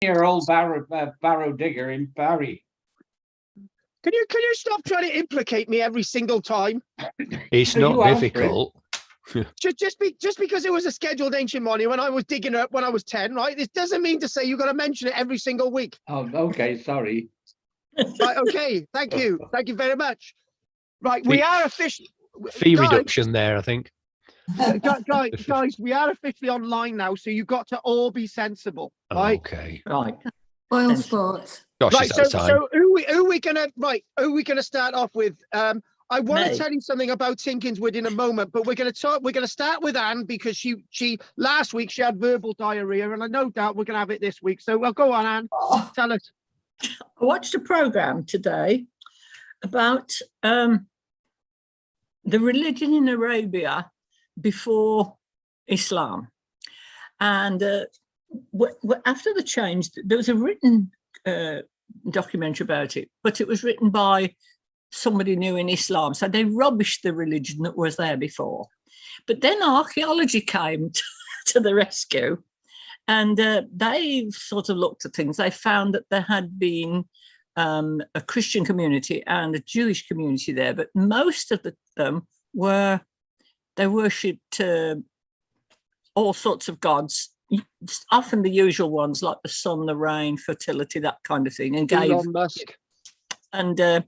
Your old Barrow digger in Barry. Can you stop trying to implicate me every single time? It's not difficult. Just because it was a scheduled ancient monument when I was digging it up when I was 10, right? This doesn't mean to say you've got to mention it every single week. Oh, okay, sorry. Right, okay, thank you very much. Right, we are officially fee reduction there, I think. guys, we are officially online now, so you've got to all be sensible, right? Okay. Right. Oil sports. Gosh, Right, it's that time. so who are we gonna start off with? I want to Me. tell you something about Tinkinswood in a moment, but we're gonna start with Anne because she last week she had verbal diarrhea, and I no doubt we're gonna have it this week. So well, go on, Anne. Tell us. I watched a program today about the religion in Arabia before Islam, and after the change, there was a written documentary about it, but it was written by somebody new in Islam, so they rubbished the religion that was there before. But then archaeology came to the rescue, and they sort of looked at things. They found that there had been a Christian community and a Jewish community there, but most of them they worshipped all sorts of gods, often the usual ones like the sun, the rain, fertility, that kind of thing, and gave Elon Musk. and there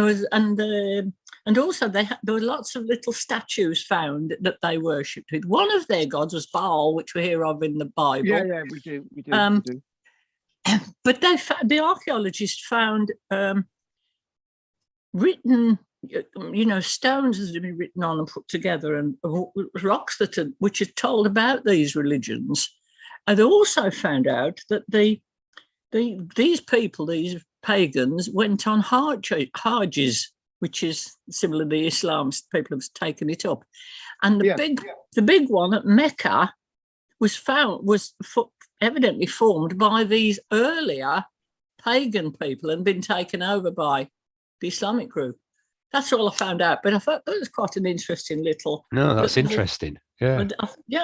was and also there were lots of little statues found that they worshipped with. One of their gods was Baal, which we hear of in the Bible. Yeah, we do. But the archaeologists found written, stones that had been written on and put together, and rocks which had told about these religions. And they also found out that these people, these pagans, went on hajjs, which is similar to the Islam. People have taken it up, and the big one at Mecca was evidently formed by these earlier pagan people and been taken over by the Islamic group. That's all I found out, but I thought that was quite an interesting little. No, that's interesting. Yeah,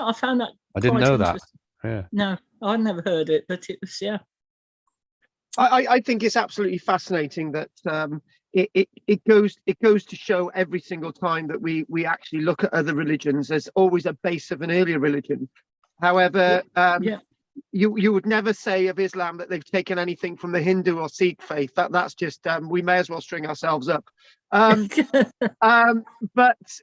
I found that. I didn't know that. Yeah. No, I'd never heard it, but it was I think it's absolutely fascinating that it goes to show every single time that we actually look at other religions. There's always a base of an earlier religion. However, you would never say of Islam that they've taken anything from the Hindu or Sikh faith. That's just we may as well string ourselves up. But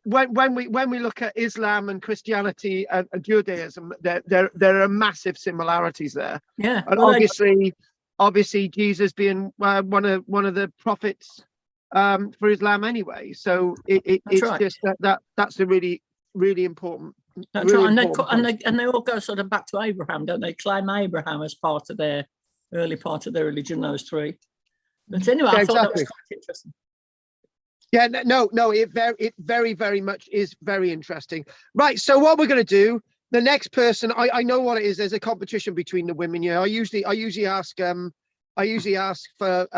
when we look at Islam and Christianity and Judaism, there are massive similarities there. Yeah, and obviously Jesus being one of the prophets for Islam anyway. So it's right. Just that's a really important. That's really right. And they all go sort of back to Abraham, don't they? Claim Abraham as part of their early part of their religion. Those three. But anyway, I thought that was quite interesting. Yeah, no, it very, very much is very interesting. Right, so what we're going to do, the next person, I know what it is. There's a competition between the women. I usually ask for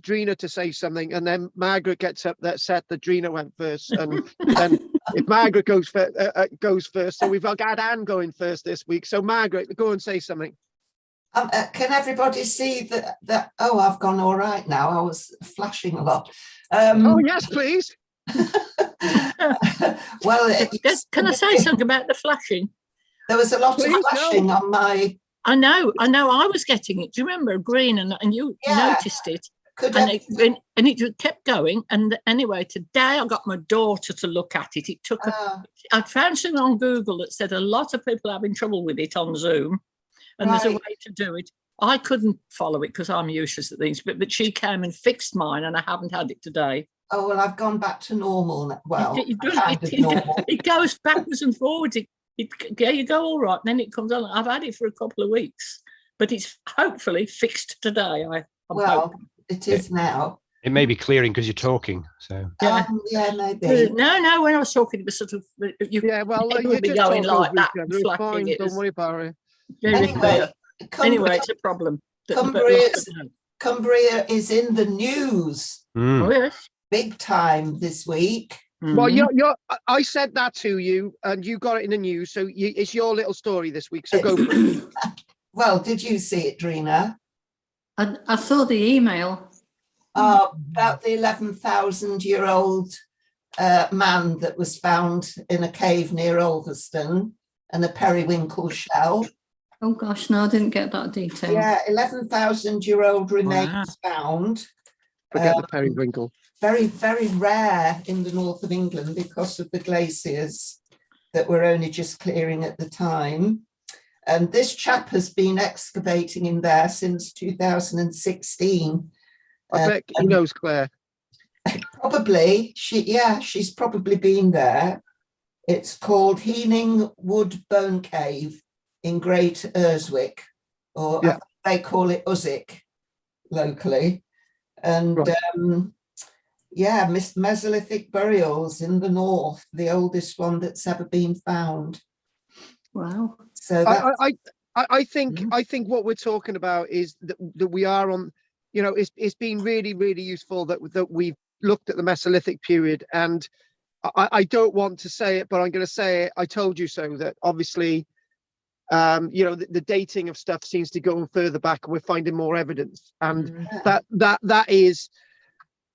Drina to say something, and then Margaret gets upset that Drina went first, and then if Margaret goes first, so we've got Anne going first this week. So Margaret, go and say something. Can everybody see that? Oh, I've gone all right now. I was flashing a lot. Oh yes, please. Well, can I say something about the flashing? There was a lot of flashing on my. I know. I was getting it. Do you remember green? And you noticed it. And it kept going. And anyway, today I got my daughter to look at it. It took. I found something on Google that said a lot of people are having trouble with it on Zoom, and there's a way to do it. I couldn't follow it because I'm useless at things, but she came and fixed mine, and I haven't had it today. Oh well, I've gone back to normal. Well, it goes backwards and forwards. You go all right, and then it comes on. I've had it for a couple of weeks, but it's hopefully fixed today. It is now. It may be clearing because you're talking. So maybe. No. When I was talking, it was sort of you're would be going like that. Fine, don't worry about it. Anyway, it's a problem. Cumbria is in the news. Oh yes, big time this week. Well, I said that to you, and you got it in the news. So it's your little story this week. So go for it. well, did you see it, Drina? I saw the email. About the 11,000-year-old man that was found in a cave near Ulverston, and a periwinkle shell. Oh gosh, no, I didn't get that detail. Yeah, 11,000-year-old remains found. Forget the periwinkle. Very, very rare in the north of England because of the glaciers that were only just clearing at the time. And this chap has been excavating in there since 2016. I bet he knows Claire. Probably, she's probably been there. It's called Heening Wood Bone Cave in Great Urswick, or Yeah. they call it Uzik locally. And Right. Mesolithic burials in the north, the oldest one that's ever been found. Wow. So that's, I think what we're talking about is that we are on, you know, it's been really, really useful that we've looked at the Mesolithic period. And I don't want to say it, but I'm going to say it. I told you so, that obviously, you know, the dating of stuff seems to go further back, and we're finding more evidence. And that is,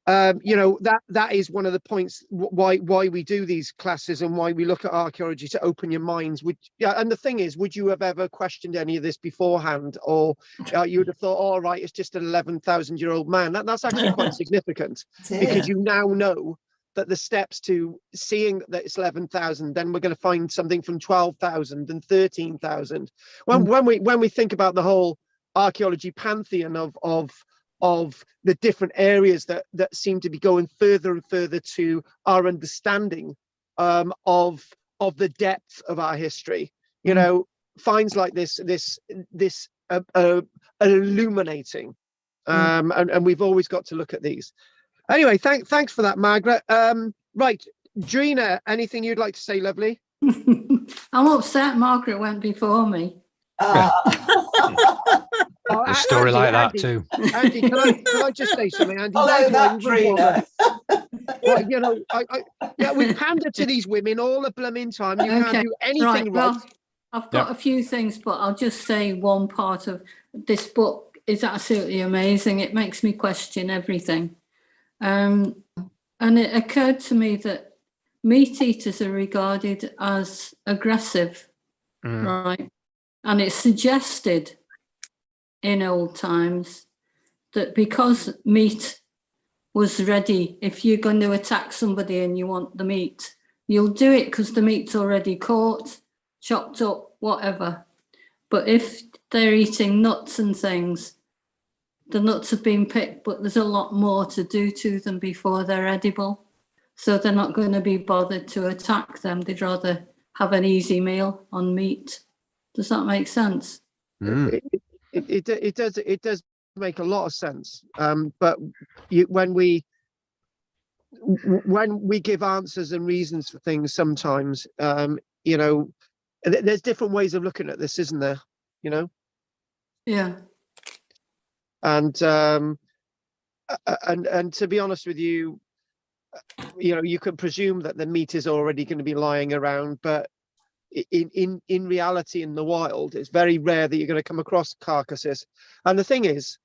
you know, that is one of the points why we do these classes and why we look at archaeology, to open your minds. And the thing is, would you have ever questioned any of this beforehand, or you would have thought, all right, it's just an 11,000-year-old man? That's actually quite significant, because you now know that the steps to seeing that it's 11,000, then we're going to find something from 12,000 and 13,000. When we think about the whole archaeology pantheon of the different areas that seem to be going further and further to our understanding of the depth of our history, you know, finds like this illuminating, and we've always got to look at these. Anyway, thanks for that, Margaret. Right, Drina, anything you'd like to say, lovely? I'm upset Margaret went before me. A story like that Andy, too. Andy, can I just say something, Andy? follow that, Drina. Well, you know, we pander to these women all the blooming time. You can't do anything right. Well, I've got a few things, but I'll just say one part of this book is absolutely amazing. It makes me question everything. And it occurred to me that meat eaters are regarded as aggressive, right? And it's suggested in old times that because meat was ready, if you're going to attack somebody and you want the meat, you'll do it because the meat's already caught, chopped up, whatever. But if they're eating nuts and things, the nuts have been picked, but there's a lot more to do to them before they're edible. So they're not going to be bothered to attack them. They'd rather have an easy meal on meat. Does that make sense? It does make a lot of sense. But when we give answers and reasons for things, sometimes, you know, there's different ways of looking at this, isn't there? You know? Yeah. And to be honest with you, you know, you can presume that the meat is already going to be lying around, but in reality, in the wild, it's very rare that you're going to come across carcasses. And the thing is,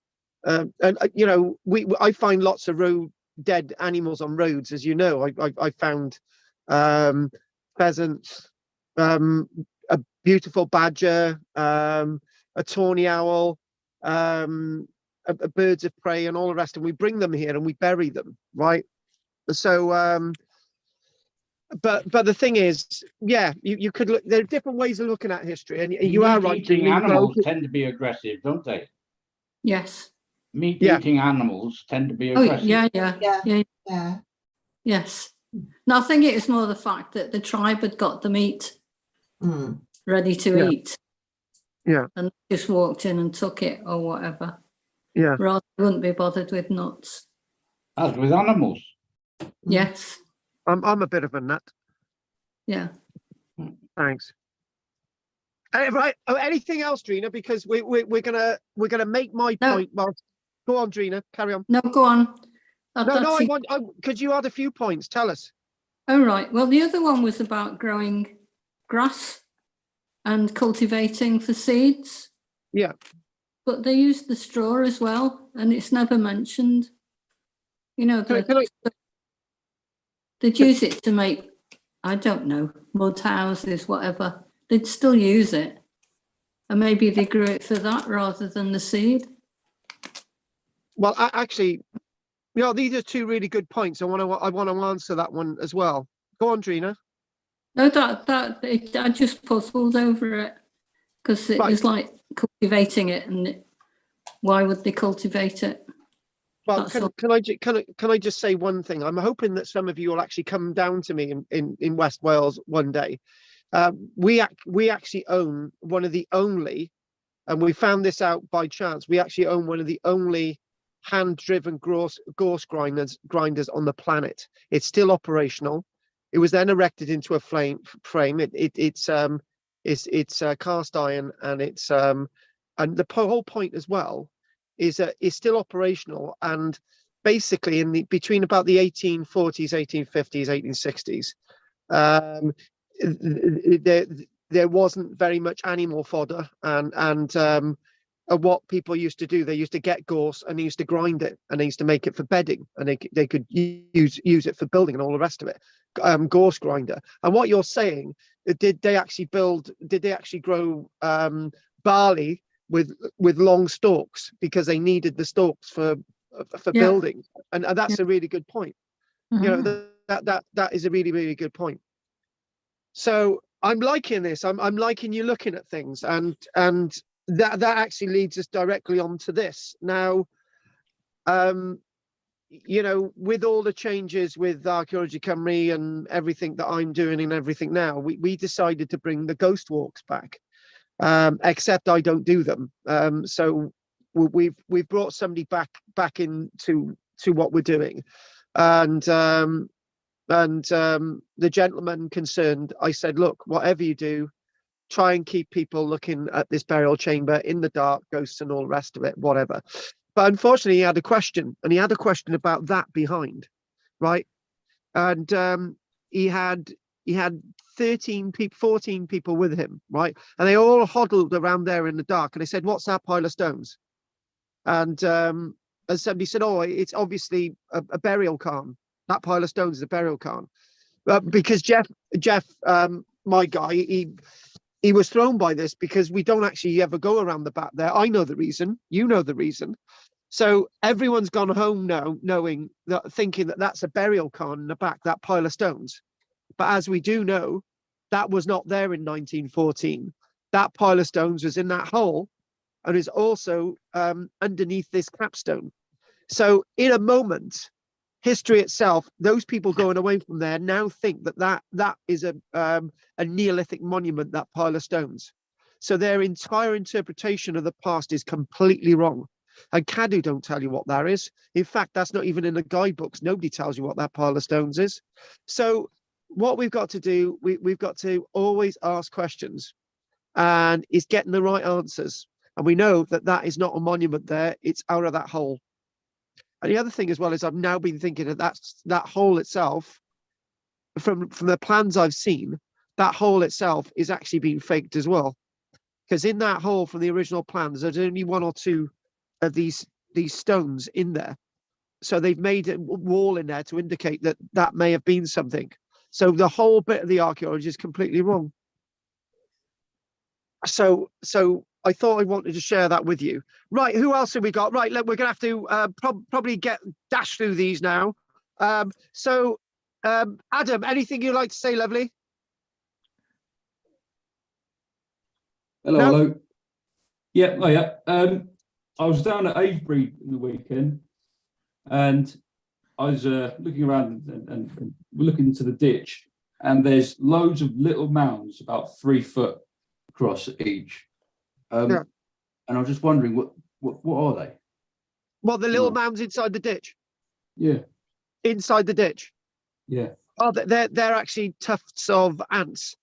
you know, I find lots of dead animals on roads, as you know. I found pheasants, a beautiful badger, a tawny owl, birds of prey, and all the rest, and we bring them here and we bury them, right? So but the thing is, yeah, you could look, there are different ways of looking at history, and you are right. Meat-eating animals tend to be aggressive, don't they? Yes. Meat-eating animals tend to be aggressive. Yeah. Yes. No, I think it was more the fact that the tribe had got the meat ready to eat. Yeah. And just walked in and took it or whatever. Yeah. Rather wouldn't be bothered with nuts. As with animals. Yes. I'm a bit of a nut. Yeah. Thanks. Right. Oh, anything else, Drina? Because we're gonna make my point. Well, go on, Drina. Carry on. No, go on. I want because you had a few points. Tell us. Oh right. Well, the other one was about growing grass and cultivating for seeds. Yeah. But they use the straw as well, and it's never mentioned. You know, they'd use it to make, I don't know, mud houses, whatever. They'd still use it. And maybe they grew it for that rather than the seed. Well, actually, you know, these are two really good points. I want to answer that one as well. Go on, Drina. No, I just puzzled over it because it was like cultivating it, and why would they cultivate it? Well, can I just say one thing? I'm hoping that some of you will actually come down to me in West Wales one day. We actually own one of the only, and we found this out by chance, we actually own one of the only hand-driven gorse grinders on the planet. It's still operational. It was then erected into a frame. It's cast iron, and it's and the whole point as well is that it's still operational. And basically, between about the 1840s, 1850s, 1860s, there wasn't very much animal fodder, and what people used to do, they used to get gorse and they used to grind it, and they used to make it for bedding, and they could use it for building and all the rest of it. Gorse grinder. And what you're saying, did they actually grow barley with long stalks because they needed the stalks for building? And that's a really good point. You know, that is a really, really good point. So I'm liking this. I'm liking you looking at things, and that actually leads us directly onto this. Now, you know, with all the changes with Archaeology Cymru and everything that I'm doing and everything now, we decided to bring the ghost walks back. Except I don't do them. So we've brought somebody back into what we're doing, and the gentleman concerned, I said, look, whatever you do, try and keep people looking at this burial chamber in the dark, ghosts and all the rest of it, whatever. But unfortunately, he had a question, and he had a question about that behind, right? And he had 14 people with him, right? And they all huddled around there in the dark, and they said, what's that pile of stones? And somebody said, oh, it's obviously a burial cairn. That pile of stones is a burial cairn. Because Jeff, my guy, he was thrown by this because we don't actually ever go around the back there. I know the reason. You know the reason. So everyone's gone home now, thinking that that's a burial cairn in the back, that pile of stones. But as we do know, that was not there in 1914. That pile of stones was in that hole, and is also underneath this capstone. So in a moment, history itself, those people going away from there now think that is a Neolithic monument, that pile of stones. So their entire interpretation of the past is completely wrong. And Cadw don't tell you what that is. In fact, that's not even in the guidebooks. Nobody tells you what that pile of stones is. So what we've got to do, we've got to always ask questions, and is getting the right answers. And we know that is not a monument there. It's out of that hole. And the other thing as well is I've now been thinking that hole itself, from the plans I've seen, that hole itself is actually being faked as well. Because in that hole from the original plans, there's only one or two of these stones in there. So they've made a wall in there to indicate that may have been something. So the whole bit of the archaeology is completely wrong. So I thought I wanted to share that with you. Right, who else have we got? Right, look, we're going to have to probably dash through these now. Adam, anything you'd like to say, lovely? Hello, No? hello. Yeah, oh yeah. I was down at Avebury in the weekend, and I was looking around and looking into the ditch, and there's loads of little mounds about 3 foot across each. Yeah. And I was just wondering, what are they? Well, the little mounds inside the ditch. Yeah. Inside the ditch. Yeah. Oh, they're actually tufts of ants.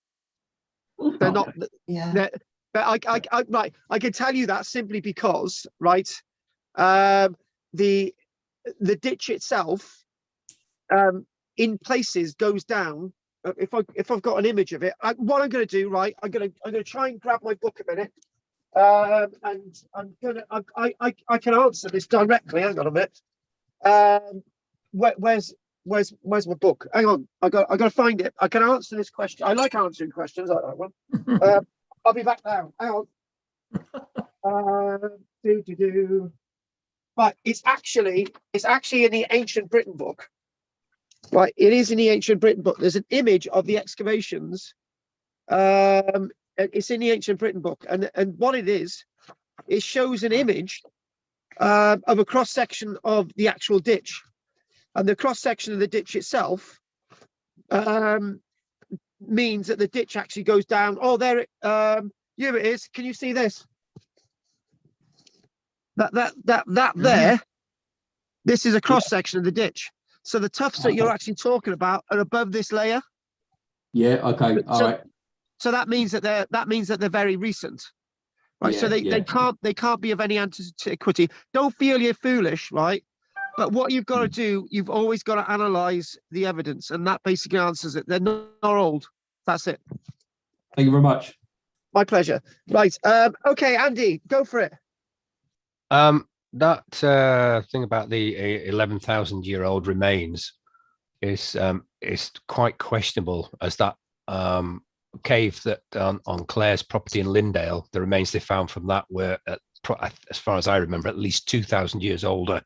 They're not. Yeah. But I can tell you that simply because, right, the ditch itself, in places goes down. If I've got an image of it, what I'm going to do, right, I'm going to try and grab my book a minute. And I can answer this directly. Hang on a minute. Where's my book? Hang on, I got to find it. I can answer this question. I like answering questions. I like that one. I'll be back now. Hang on. Right, it's actually in the Ancient Britain book. Right, it is in the Ancient Britain book. There's an image of the excavations. It's in the Ancient Britain book, and what it is, it shows an image of a cross section of the actual ditch, and the cross section of the ditch itself means that the ditch actually goes down. Oh, there it here it is. Can you see this? That there. This is a cross section of the ditch. So the tufts that you're actually talking about are above this layer. Yeah. Okay. All right. So that means that they're very recent, right? Yeah, So they can't be of any antiquity. Don't feel you're foolish, right? But what you've got to do, you've always got to analyze the evidence, and that basically answers it. They're not old. That's it. Thank you very much. My pleasure. Right. Okay, Andy, go for it. That thing about the 11,000-year-old remains is quite questionable, as that cave that on Clare's property in Lindale, the remains they found from that were, as far as I remember, at least 2,000 years older.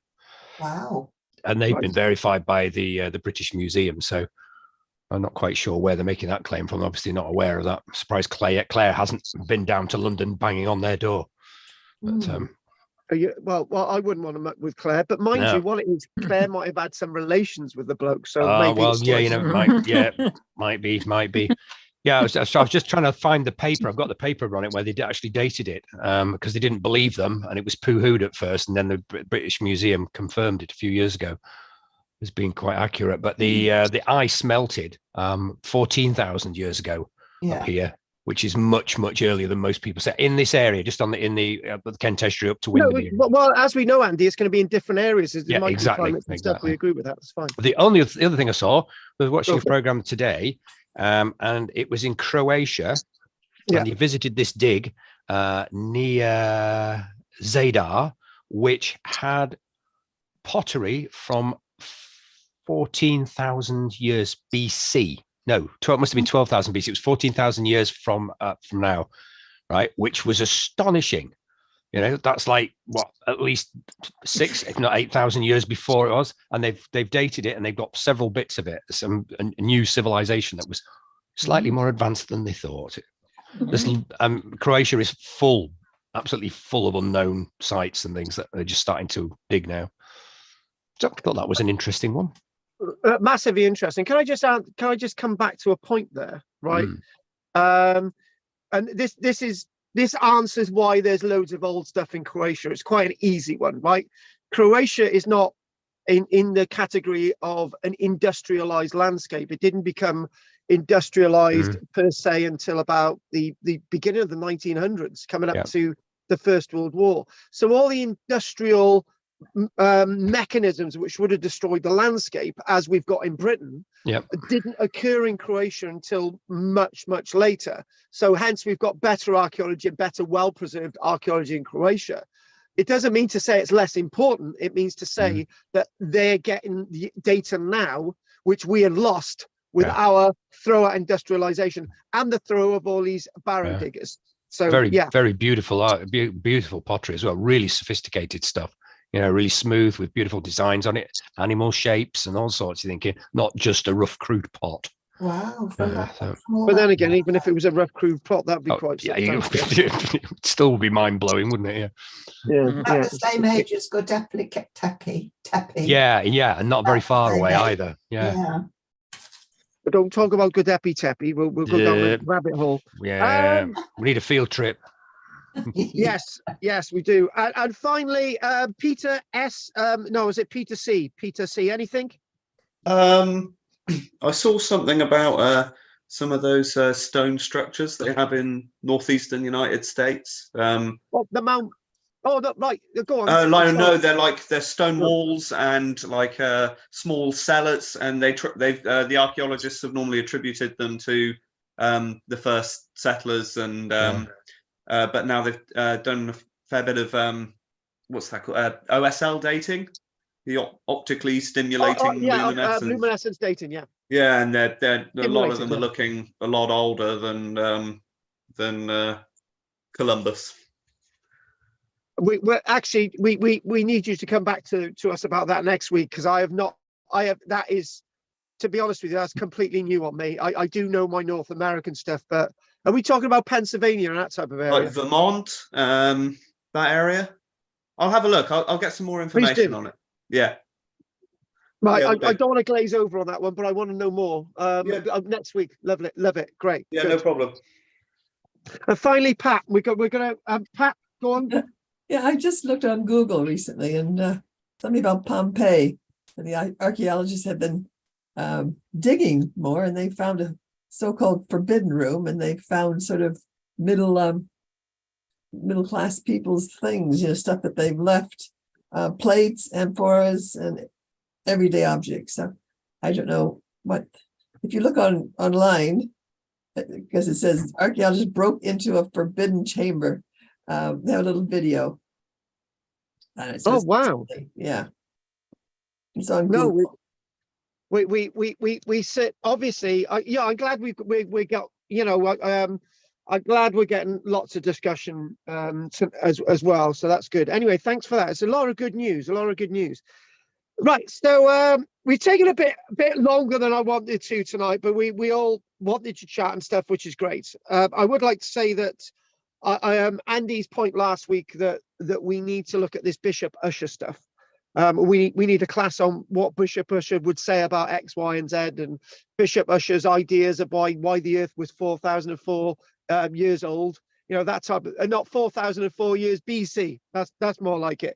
Wow. And they've been verified by the British Museum. So I'm not quite sure where they're making that claim from. Obviously not aware of that. I'm surprised Clare hasn't been down to London banging on their door. But well, I wouldn't want to muck with Claire, but mind you, what it is, Claire might have had some relations with the bloke. So maybe well, yeah, you know, might be. Yeah, I was just trying to find the paper. I've got the paper on it where they actually dated it, because they didn't believe them, and it was poo-hooed at first, and then the British Museum confirmed it a few years ago as being quite accurate. But the ice melted 14,000 years ago up here, which is much earlier than most people say in this area, just on the Kent Estuary up to Windermere. Well, as we know, Andy, it's going to be in different areas. Yeah, exactly. We agree with that. That's fine. The other thing I saw was watching a program today, and it was in Croatia, and he visited this dig near Zadar, which had pottery from 14,000 years BC. No, it must have been 12,000 BC. It was 14,000 years from now, right? Which was astonishing. You know, that's like what, at least 6,000, if not 8,000 years before it was, and they've dated it, and they've got several bits of it. A new civilization that was slightly more advanced than they thought. Croatia is absolutely full of unknown sites and things that they're just starting to dig now. So I thought that was an interesting one. Massively interesting. Can I just come back to a point there, right? And this answers why there's loads of old stuff in Croatia. It's quite an easy one, right? Croatia is not in the category of an industrialized landscape. It didn't become industrialized per se until about the beginning of the 1900s, coming up to the First World War. So all the industrial mechanisms which would have destroyed the landscape, as we've got in Britain, didn't occur in Croatia until much later. So hence we've got better archaeology, better well-preserved archaeology in Croatia. It doesn't mean to say it's less important. It means to say that they're getting the data now which we had lost with our throw at industrialization and the throw of all these barrow diggers. So very beautiful art, beautiful pottery as well, really sophisticated stuff. You know, really smooth with beautiful designs on it, animal shapes and all sorts. You're thinking, not just a rough, crude pot. Wow. But then again, even if it was a rough, crude pot, that'd be quite. It still would be mind blowing, wouldn't it? About the same age as Göbekli Tepe. Yeah, and not very far away either. Yeah. But don't talk about Göbekli Tepe. We'll go down the rabbit hole. Yeah, we need a field trip. yes, we do. And finally, Peter S. No, is it Peter C? Peter C. Anything? I saw something about some of those stone structures they have in northeastern United States. The Mount. Oh, right. Go on. They're stone walls and like small cellars, and the archaeologists have normally attributed them to the first settlers and but now they've done a fair bit of what's that called? OSL dating, the optically stimulating luminescence. Luminescence dating, yeah. Yeah, and they're a lot of them are Yeah. looking a lot older than Columbus. We need you to come back to us about that next week, because that is, to be honest with you, that's completely new on me. I do know my North American stuff, but are we talking about Pennsylvania and that type of area? Like Vermont, that area. I'll have a look. I'll get some more information on it. Yeah. Right, Yeah, I don't want to glaze over on that one, but I want to know more. Next week, love it, great. Yeah, good. no problem. And finally, Pat, we're gonna Pat, go on. Yeah, I just looked on Google recently, and something about Pompeii, and the archaeologists have been digging more, and they found a so-called forbidden room, and they found sort of middle class people's things, stuff that they've left, plates, amphoras, and everyday objects. So I don't know what, if you look online, because it says archaeologists broke into a forbidden chamber. They have a little video. Oh wow! Yeah, it's on no, Google. we sit obviously. I'm glad we got. I'm glad we're getting lots of discussion as well. So that's good. Anyway, thanks for that. It's a lot of good news. Right, so we've taken a bit longer than I wanted to tonight, but we all wanted to chat and stuff, which is great. I would like to say that Andy's point last week that we need to look at this Bishop Ussher stuff. We need a class on what Bishop Ussher would say about X, Y, and Z, and Bishop Ussher's ideas of why the Earth was 4,004 years old. That type of, not 4,004 years BC. That's more like it.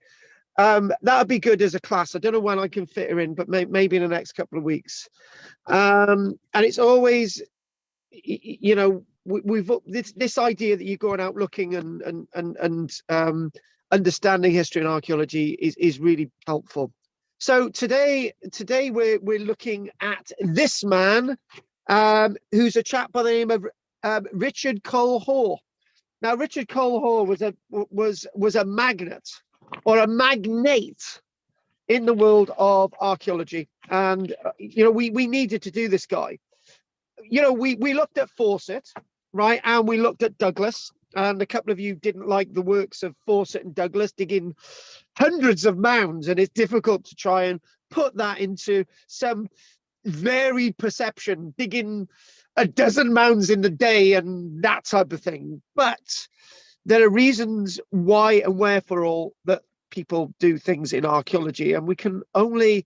That would be good as a class. I don't know when I can fit her in, but maybe in the next couple of weeks. And it's always, we've this idea that you're going out looking and understanding history and archaeology is really helpful. So today we're looking at this man, who's a chap by the name of Richard Cole-Hoare. Now, Richard Cole-Hoare was a magnate, or a magnate, in the world of archaeology, and we needed to do this guy. We looked at Fawcett, right, and we looked at Douglas, and a couple of you didn't like the works of Fawcett and Douglas, digging hundreds of mounds, and it's difficult to try and put that into some varied perception, digging a dozen mounds in the day and that type of thing. But there are reasons why and wherefore all that people do things in archaeology, and we can only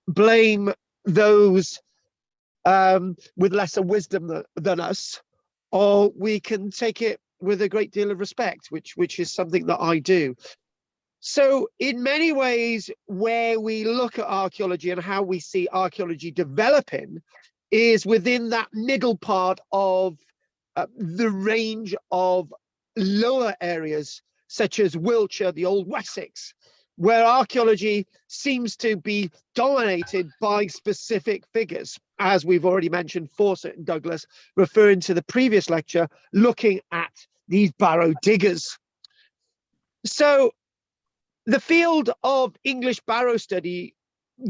blame those with lesser wisdom than us, or we can take it with a great deal of respect, which is something that I do. So in many ways, where we look at archaeology and how we see archaeology developing is within that middle part of the range of lower areas, such as Wiltshire, the Old Wessex, where archaeology seems to be dominated by specific figures, as we've already mentioned, Fawcett and Douglas, referring to the previous lecture, looking at these Barrow diggers. So the field of English Barrow study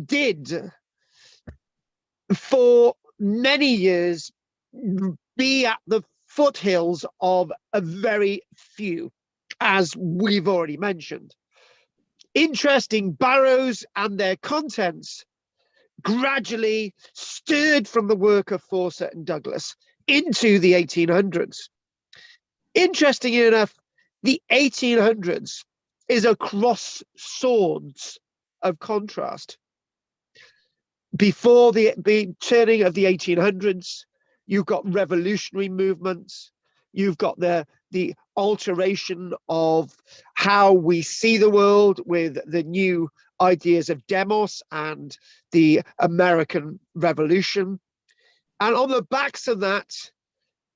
did, for many years, be at the foothills of a very few, as we've already mentioned. Interesting barrows and their contents gradually stirred from the work of Fawcett and Douglas into the 1800s. Interestingly enough, the 1800s is a cross swords of contrast. Before the turning of the 1800s, you've got revolutionary movements, you've got the alteration of how we see the world with the new ideas of demos and the American Revolution. And on the backs of that,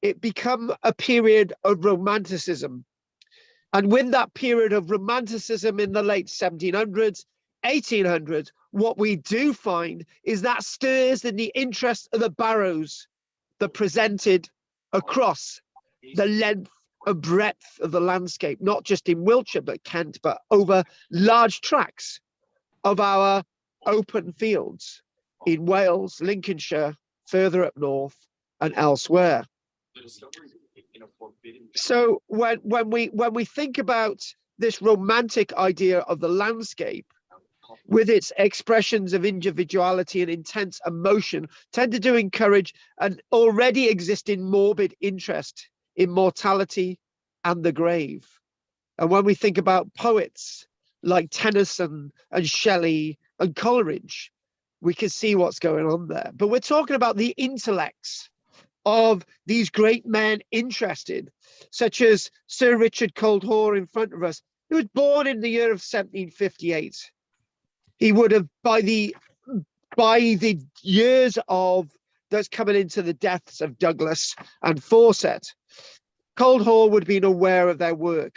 it become a period of romanticism. And with that period of romanticism in the late 1700s, 1800s, what we do find is that stirs in the interest of the barrows that presented across the length a breadth of the landscape, not just in Wiltshire, but Kent, but over large tracts of our open fields in Wales, Lincolnshire, further up north and elsewhere. So when we think about this romantic idea of the landscape, with its expressions of individuality and intense emotion, tended to encourage an already existing morbid interest in mortality and the grave. And when we think about poets like Tennyson and Shelley and Coleridge, we can see what's going on there. But we're talking about the intellects of these great men interested, such as Sir Richard Coldhaw in front of us, who was born in the year of 1758. He would have, by the years of that's coming into the deaths of Douglas and Fawcett, Coldhaw would have been aware of their work.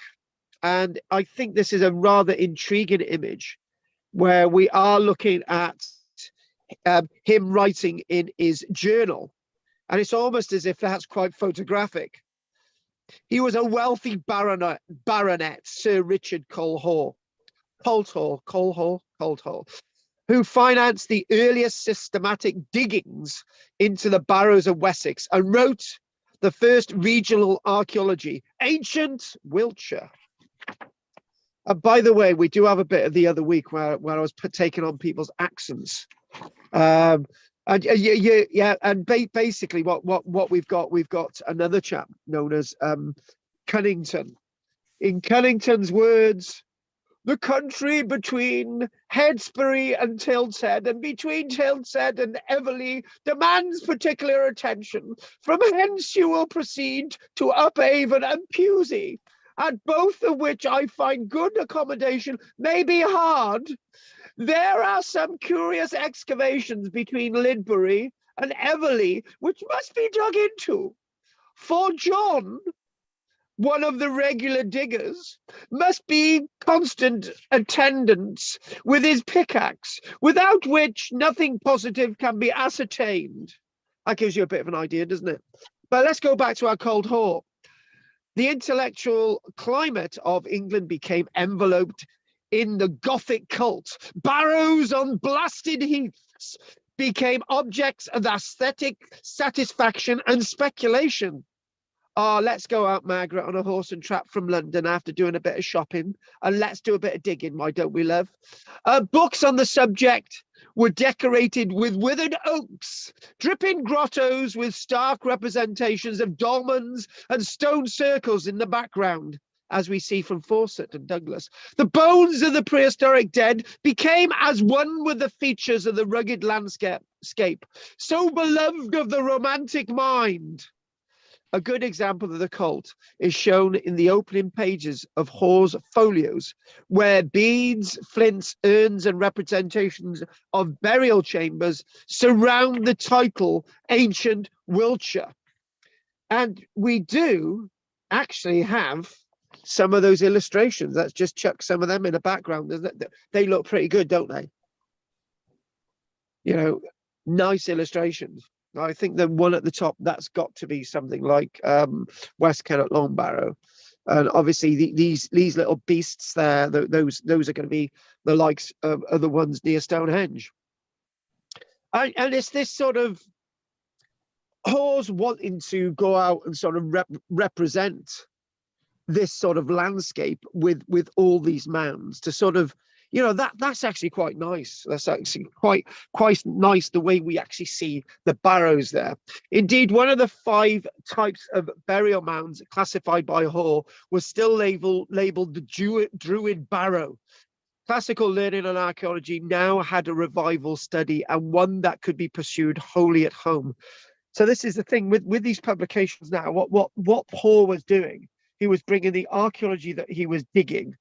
And I think this is a rather intriguing image where we are looking at him writing in his journal. And it's almost as if that's quite photographic. He was a wealthy baronet, Sir Richard Coldhaw, who financed the earliest systematic diggings into the Barrows of Wessex and wrote the first regional archaeology, Ancient Wiltshire. And by the way, we do have a bit of the other week where I was taking on people's accents. And basically what we've got another chap known as Cunnington. In Cunnington's words, the country between Headsbury and Tiltshead and between Tiltshead and Everley demands particular attention. From hence you will proceed to Upavon and Pewsey, at both of which I find good accommodation may be hard. There are some curious excavations between Lidbury and Everley which must be dug into. For John, one of the regular diggers, must be constant attendance with his pickaxe, without which nothing positive can be ascertained. That gives you a bit of an idea, doesn't it? But let's go back to our Coldhaw. The intellectual climate of England became enveloped in the Gothic cult. Barrows on blasted heaths became objects of aesthetic satisfaction and speculation. Let's go out, Margaret, on a horse and trap from London after doing a bit of shopping, and let's do a bit of digging, why don't we, love? Books on the subject were decorated with withered oaks, dripping grottos with stark representations of dolmens and stone circles in the background, as we see from Fawcett and Douglas. The bones of the prehistoric dead became as one with the features of the rugged landscape, so beloved of the romantic mind. A good example of the cult is shown in the opening pages of Haw's folios, where beads, flints, urns, and representations of burial chambers surround the title Ancient Wiltshire. And we do actually have some of those illustrations. Let's just chuck some of them in the background. They look pretty good, don't they? You know, nice illustrations. I think the one at the top, that's got to be something like West Kent Long Barrow. And obviously these little beasts there, those are going to be the likes of the ones near Stonehenge. And it's this sort of Hawes wanting to go out and sort of represent this sort of landscape with all these mounds to sort of, you know, that's actually quite nice. That's actually quite nice the way we actually see the barrows there. Indeed, one of the 5 types of burial mounds classified by Haw was still labeled the Druid Barrow. Classical learning and archaeology now had a revival study, and one that could be pursued wholly at home. So this is the thing with these publications now. What Haw was doing, he was bringing the archaeology that he was digging.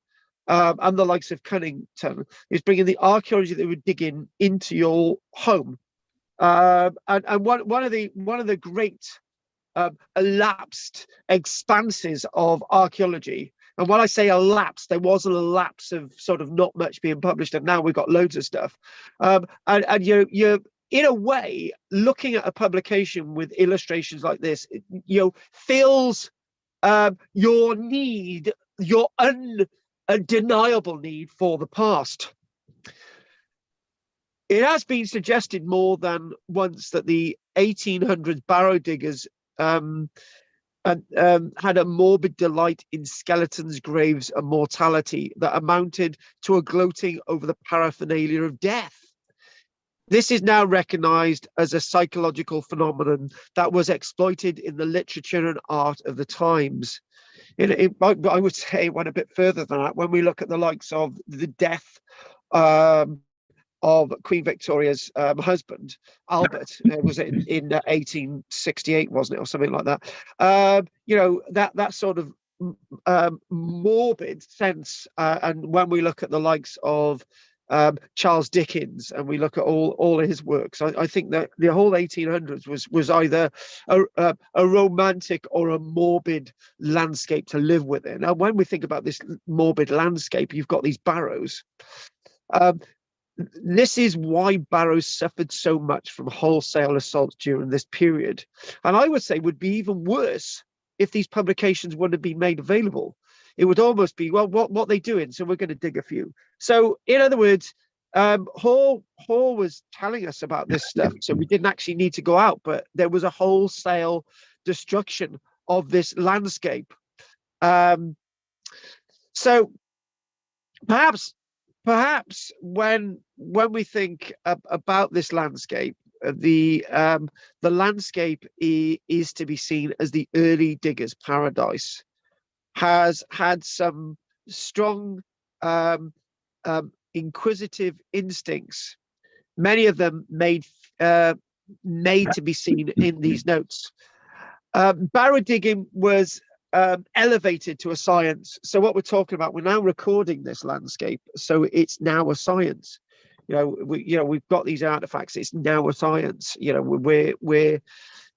And the likes of Cunnington is bringing the archaeology that we're digging into your home, and one of the great elapsed expanses of archaeology. And when I say elapsed, there wasn't a lapse of sort of not much being published, and now we've got loads of stuff. And you're in a way looking at a publication with illustrations like this, you know, feels your need, your undeniable need for the past. It has been suggested more than once that the 1800s Barrow diggers had a morbid delight in skeletons, graves, and mortality that amounted to a gloating over the paraphernalia of death. This is now recognized as a psychological phenomenon that was exploited in the literature and art of the times. I would say it went a bit further than that when we look at the likes of the death of Queen Victoria's husband, Albert. It was in 1868, wasn't it, or something like that. You know, that sort of morbid sense. And when we look at the likes of Charles Dickens, and we look at all of his works, I think that the whole 1800s was either a romantic or a morbid landscape to live within. Now, when we think about this morbid landscape, you've got these barrows. This is why Barrow suffered so much from wholesale assaults during this period. And I would say would be even worse if these publications wouldn't have been made available. It would almost be, well, what they doing? So we're going to dig a few. So in other words, Hall was telling us about this stuff. So we didn't actually need to go out, but there was a wholesale destruction of this landscape. So perhaps when we think about this landscape, the landscape is to be seen as the early diggers' paradise. Has had some strong inquisitive instincts, many of them made to be seen in these notes. Barrow digging was elevated to a science. So what we're talking about, we're now recording this landscape, so it's now a science. We've got these artifacts. It's now a science. We're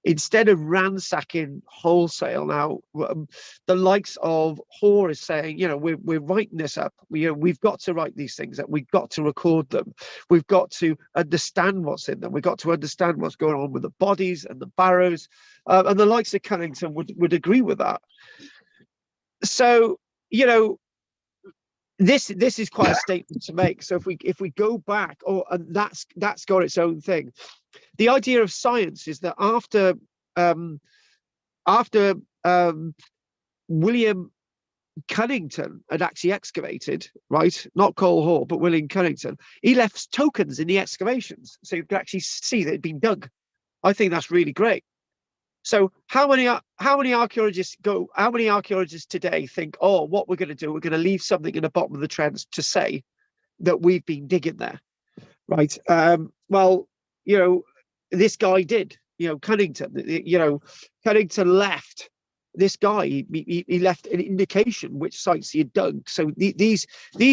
instead of ransacking wholesale now, the likes of Hoare is saying, we're writing this up. We've got to write these things up. We've got to record them. We've got to understand what's in them. We've got to understand what's going on with the bodies and the barrows. And the likes of Cunnington would agree with that. So, this is quite a statement to make. So if we go back, and that's got its own thing. The idea of science is that after William Cunnington had actually excavated, right? Not Cole Hall, but William Cunnington. He left tokens in the excavations, so you could actually see that it'd been dug. I think that's really great. So how many archaeologists today think, oh, what we're going to do, we're going to leave something in the bottom of the trench to say that we've been digging there, right? Well, this guy did, Cunnington, Cunnington left. This guy, he left an indication which sites he had dug. So these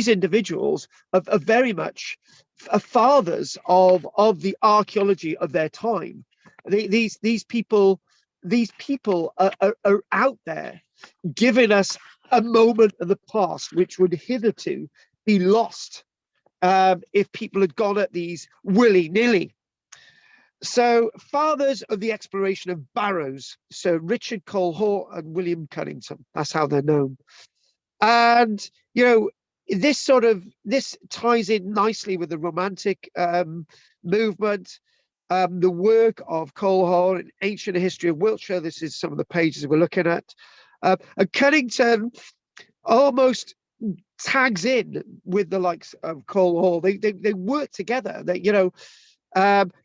individuals are very much fathers of the archaeology of their time. These people are out there giving us a moment of the past which would hitherto be lost if people had gone at these willy-nilly. So fathers of the exploration of barrows, Sir Richard Cole Hall and William Cunnington, that's how they're known. And this ties in nicely with the Romantic movement, the work of Cole Hall in Ancient History of Wiltshire. This is some of the pages we're looking at. And Cunnington almost tags in with the likes of Cole Hall. They work together.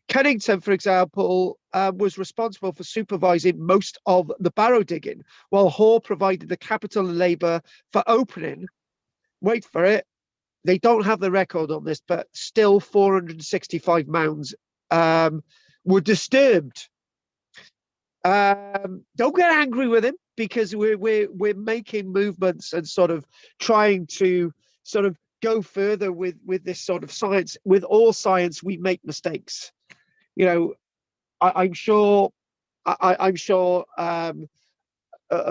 Cunnington, for example, was responsible for supervising most of the barrow digging, while Hall provided the capital and labour for opening. Wait for it. They don't have the record on this, but still 465 mounds were disturbed. Don't get angry with him, because we're making movements and sort of trying to sort of go further with this sort of science. With all science, we make mistakes. I'm sure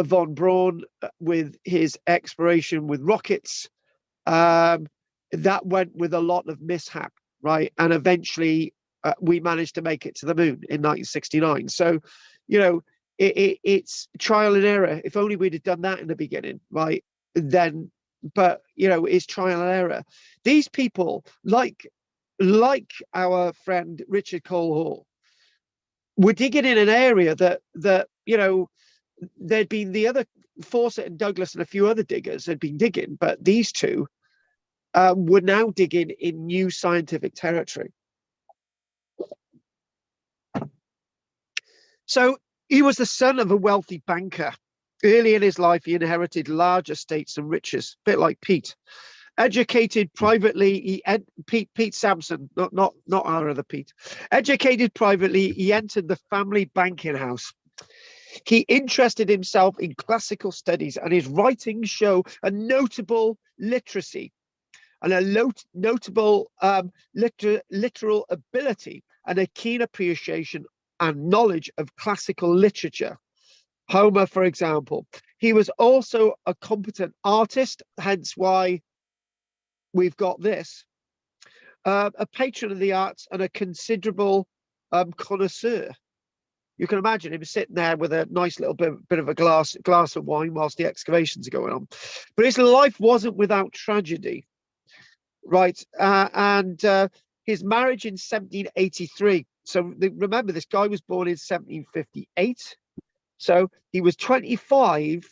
von Braun, with his exploration with rockets, that went with a lot of mishap, right? And eventually we managed to make it to the moon in 1969. So it's trial and error. If only we'd have done that in the beginning, right? Then, but you know, it's trial and error. These people, like our friend Richard Cole Hall, were digging in an area that you know, there'd been the other Fawcett and Douglas and a few other diggers had been digging, but these two were now digging in new scientific territory. So he was the son of a wealthy banker. Early in his life, he inherited large estates and riches, a bit like Pete. Educated privately, Pete Sampson, not our other Pete. Educated privately, he entered the family banking house. He interested himself in classical studies, and his writings show a notable literacy and a notable literal ability and a keen appreciation and knowledge of classical literature. Homer, for example. He was also a competent artist, hence why we've got this. A patron of the arts and a considerable connoisseur. You can imagine him sitting there with a nice little bit of a glass of wine whilst the excavations are going on. But his life wasn't without tragedy, right? And his marriage in 1783. So remember, this guy was born in 1758. So he was 25.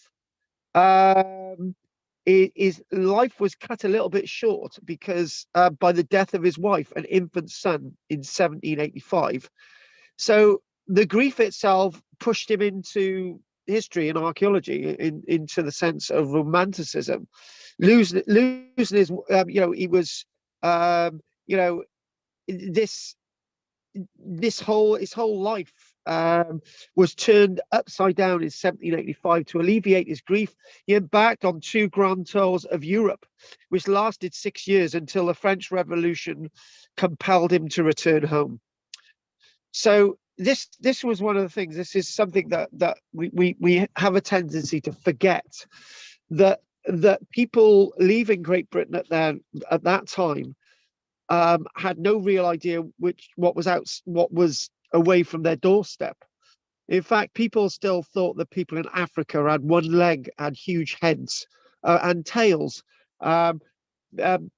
His life was cut a little bit short because by the death of his wife, an infant son, in 1785. So the grief itself pushed him into history and archaeology, into the sense of romanticism. Losing his, you know, he was, you know, his whole life was turned upside down in 1785. To alleviate his grief, he embarked on 2 grand tours of Europe, which lasted 6 years until the French Revolution compelled him to return home. So this was one of the things. This is something that we have a tendency to forget, that people leaving Great Britain at that time had no real idea what was away from their doorstep. In fact, people still thought that people in Africa had one leg, had huge heads and tails.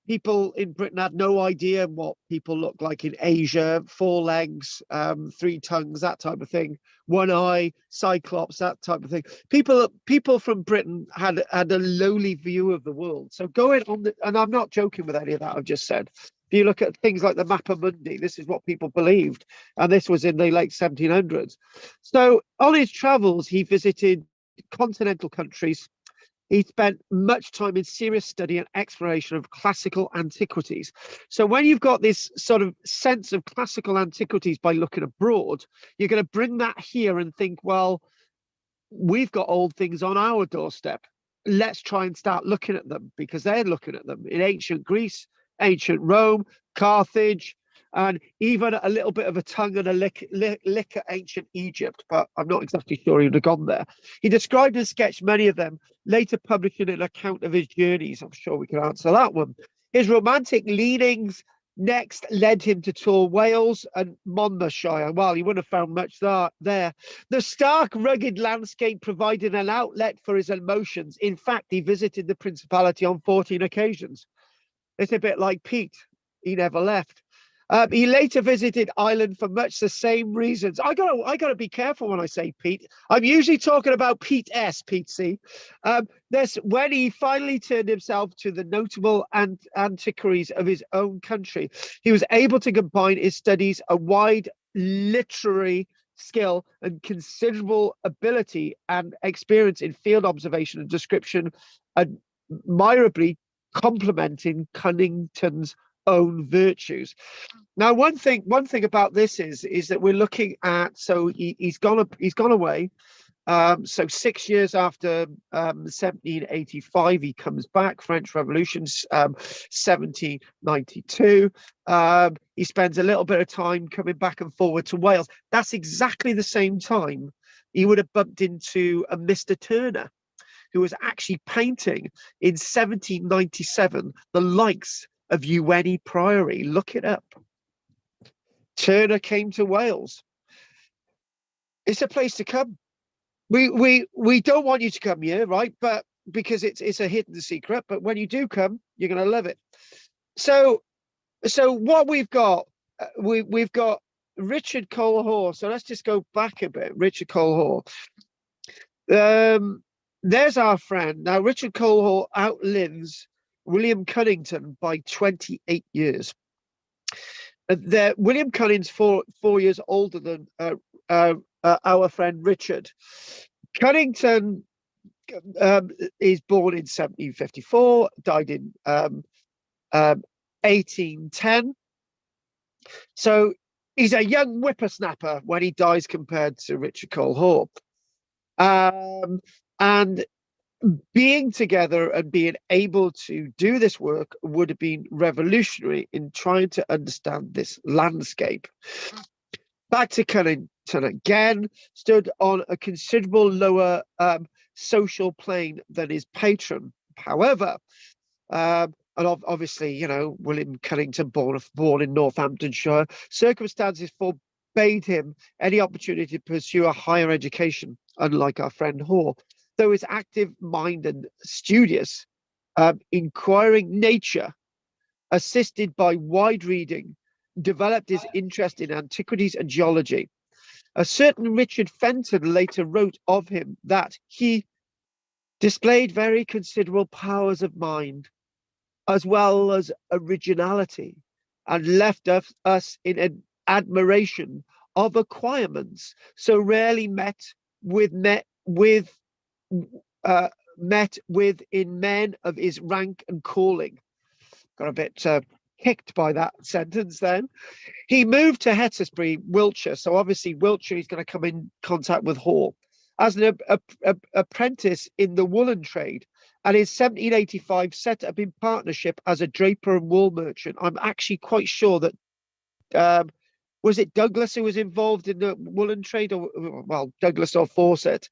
People in Britain had no idea what people looked like in Asia: 4 legs, 3 tongues, that type of thing, 1 eye, cyclops, that type of thing. People from Britain had a lowly view of the world. So going on, and I'm not joking with any of that I've just said. If you look at things like the Mappa Mundi, this is what people believed, and this was in the late 1700s. So on his travels, he visited continental countries. He spent much time in serious study and exploration of classical antiquities. So when you've got this sort of sense of classical antiquities by looking abroad, you're going to bring that here and think, well, we've got old things on our doorstep. Let's try and start looking at them, because they're looking at them in ancient Greece, ancient Rome, Carthage, and even a little bit of a tongue and a lick at ancient Egypt, but I'm not exactly sure he would have gone there. He described and sketched many of them, later publishing an account of his journeys. I'm sure we can answer that one. His romantic leanings next led him to tour Wales and Monmouthshire. Well, he wouldn't have found much there. The stark, rugged landscape provided an outlet for his emotions. In fact, he visited the Principality on 14 occasions. It's a bit like Pete. He never left. He later visited Ireland for much the same reasons. I gotta be careful when I say Pete. I'm usually talking about Pete S. Pete C. That's when he finally turned himself to the notable antiquaries of his own country. He was able to combine his studies, a wide literary skill, and considerable ability and experience in field observation and description, admirably complementing Cunnington's own virtues. Now, one thing about this is that we're looking at, so he's gone away. So 6 years after 1785, he comes back. French Revolution, 1792. He spends a little bit of time coming back and forward to Wales. That's exactly the same time he would have bumped into a Mr. Turner, who was actually painting in 1797 the likes of Ewenny Priory. Look it up. Turner came to Wales. It's a place to come. we don't want you to come here, right? But because it's a hidden secret, but when you do come, you're going to love it. So what we've got, we've got Richard Cole-Hoare. So let's just go back a bit. Richard Cole-Hoare. There's our friend. Now, Richard Cole-Hoare outlives William Cunnington by 28 years. William Cunnington's four years older than our friend Richard. Cunnington is born in 1754, died in 1810. So he's a young whippersnapper when he dies compared to Richard Cole-Hoare. And being together and being able to do this work would have been revolutionary in trying to understand this landscape. Back to Cunnington again, stood on a considerable lower social plane than his patron. However, and obviously, you know, William Cunnington, born in Northamptonshire, circumstances forbade him any opportunity to pursue a higher education, unlike our friend Hoare. Though his active mind and studious, inquiring nature, assisted by wide reading, developed his interest in antiquities and geology. A certain Richard Fenton later wrote of him that he displayed very considerable powers of mind, as well as originality, and left us in an admiration of acquirements so rarely met with in men of his rank and calling. Got a bit kicked by that sentence then. He moved to Hestisbury, Wiltshire. So obviously Wiltshire, he's going to come in contact with Hoare as an apprentice in the woolen trade. And in 1785 set up in partnership as a draper and wool merchant. I'm actually quite sure that was it Douglas who was involved in the woolen trade, or well, Douglas or Fawcett.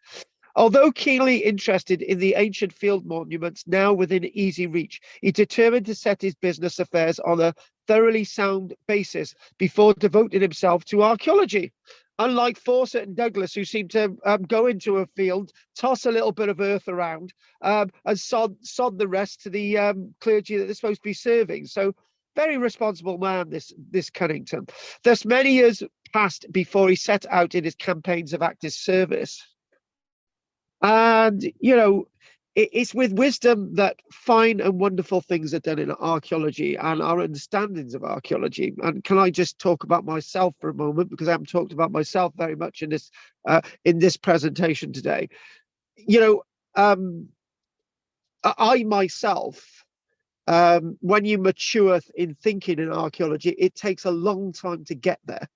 Although keenly interested in the ancient field monuments now within easy reach, he determined to set his business affairs on a thoroughly sound basis before devoting himself to archaeology. Unlike Fawcett and Douglas, who seem to go into a field, toss a little bit of earth around, and sod the rest to the clergy that they're supposed to be serving. So very responsible man, this Cunnington. Thus many years passed before he set out in his campaigns of active service. And, you know, it's with wisdom that fine and wonderful things are done in archaeology and our understandings of archaeology. And can I just talk about myself for a moment, because I haven't talked about myself very much in this presentation today. You know, I myself, when you mature in thinking in archaeology, it takes a long time to get there.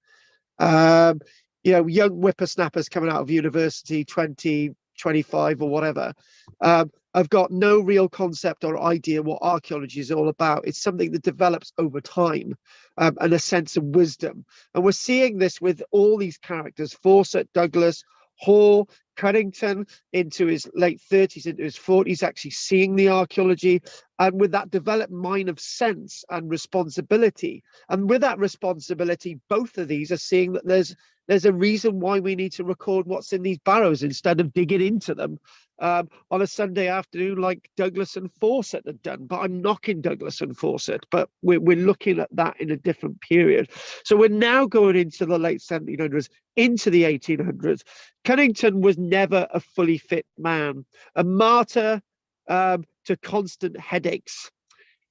You know, young whippersnappers coming out of university, 20, 25 or whatever, I've got no real concept or idea what archaeology is all about. It's something that develops over time, and a sense of wisdom. And we're seeing this with all these characters: Fawcett, Douglas, Hoare, Cunnington, into his late 30s, into his 40s, actually seeing the archaeology, and with that developed mind of sense and responsibility. And with that responsibility, both of these are seeing that there's a reason why we need to record what's in these barrows instead of digging into them on a Sunday afternoon like Douglas and Fawcett had done. But I'm knocking Douglas and Fawcett, but we're looking at that in a different period. So we're now going into the late 1700s, into the 1800s. Cunnington was never a fully fit man, a martyr to constant headaches.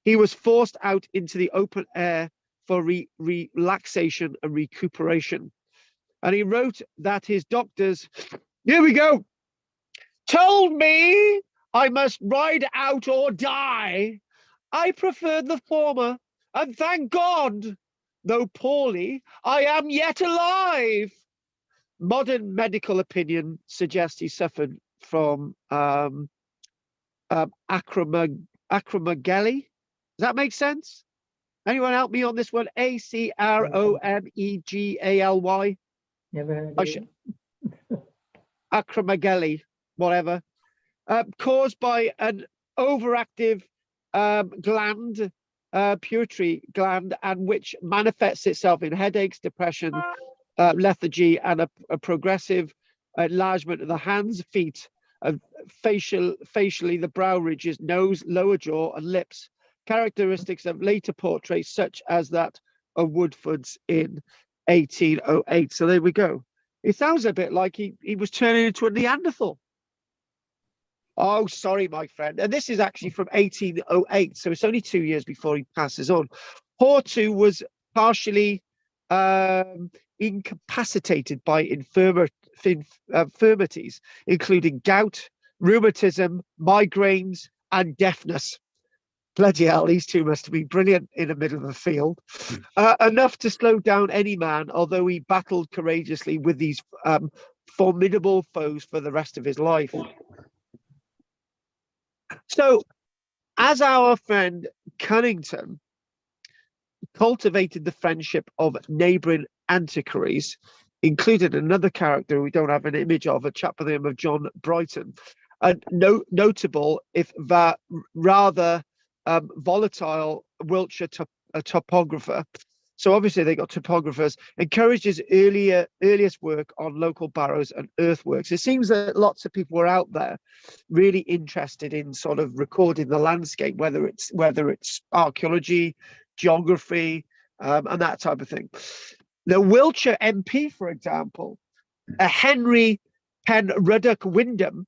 He was forced out into the open air for relaxation and recuperation. And he wrote that his doctors, here we go, told me I must ride out or die. I preferred the former, and thank God, though poorly, I am yet alive. Modern medical opinion suggests he suffered from acromegaly. Does that make sense? Anyone help me on this one? Acromegaly. Never heard of it. Acromegaly, whatever. Caused by an overactive gland, pituitary gland, and which manifests itself in headaches, depression, lethargy, and a progressive enlargement of the hands, feet, and facially the brow ridges, nose, lower jaw, and lips. Characteristics of later portraits, such as that of Woodford's in 1808. So there we go. It sounds a bit like he was turning into a Neanderthal. Oh, sorry, my friend. And this is actually from 1808. So it's only 2 years before he passes on. Hoare too was partially incapacitated by infirmities, including gout, rheumatism, migraines, and deafness. Bloody hell, these two must have been brilliant in the middle of the field. Enough to slow down any man, although he battled courageously with these formidable foes for the rest of his life. So, as our friend Cunnington cultivated the friendship of neighbouring antiquaries, included another character we don't have an image of, a chap by the name of John Brighton, a notable, if rather volatile Wiltshire topographer. So obviously they got topographers, encouraged his earliest work on local barrows and earthworks. It seems that lots of people were out there really interested in sort of recording the landscape, whether it's archaeology, geography, and that type of thing. The Wiltshire MP, for example, Henry Penruddock Wyndham,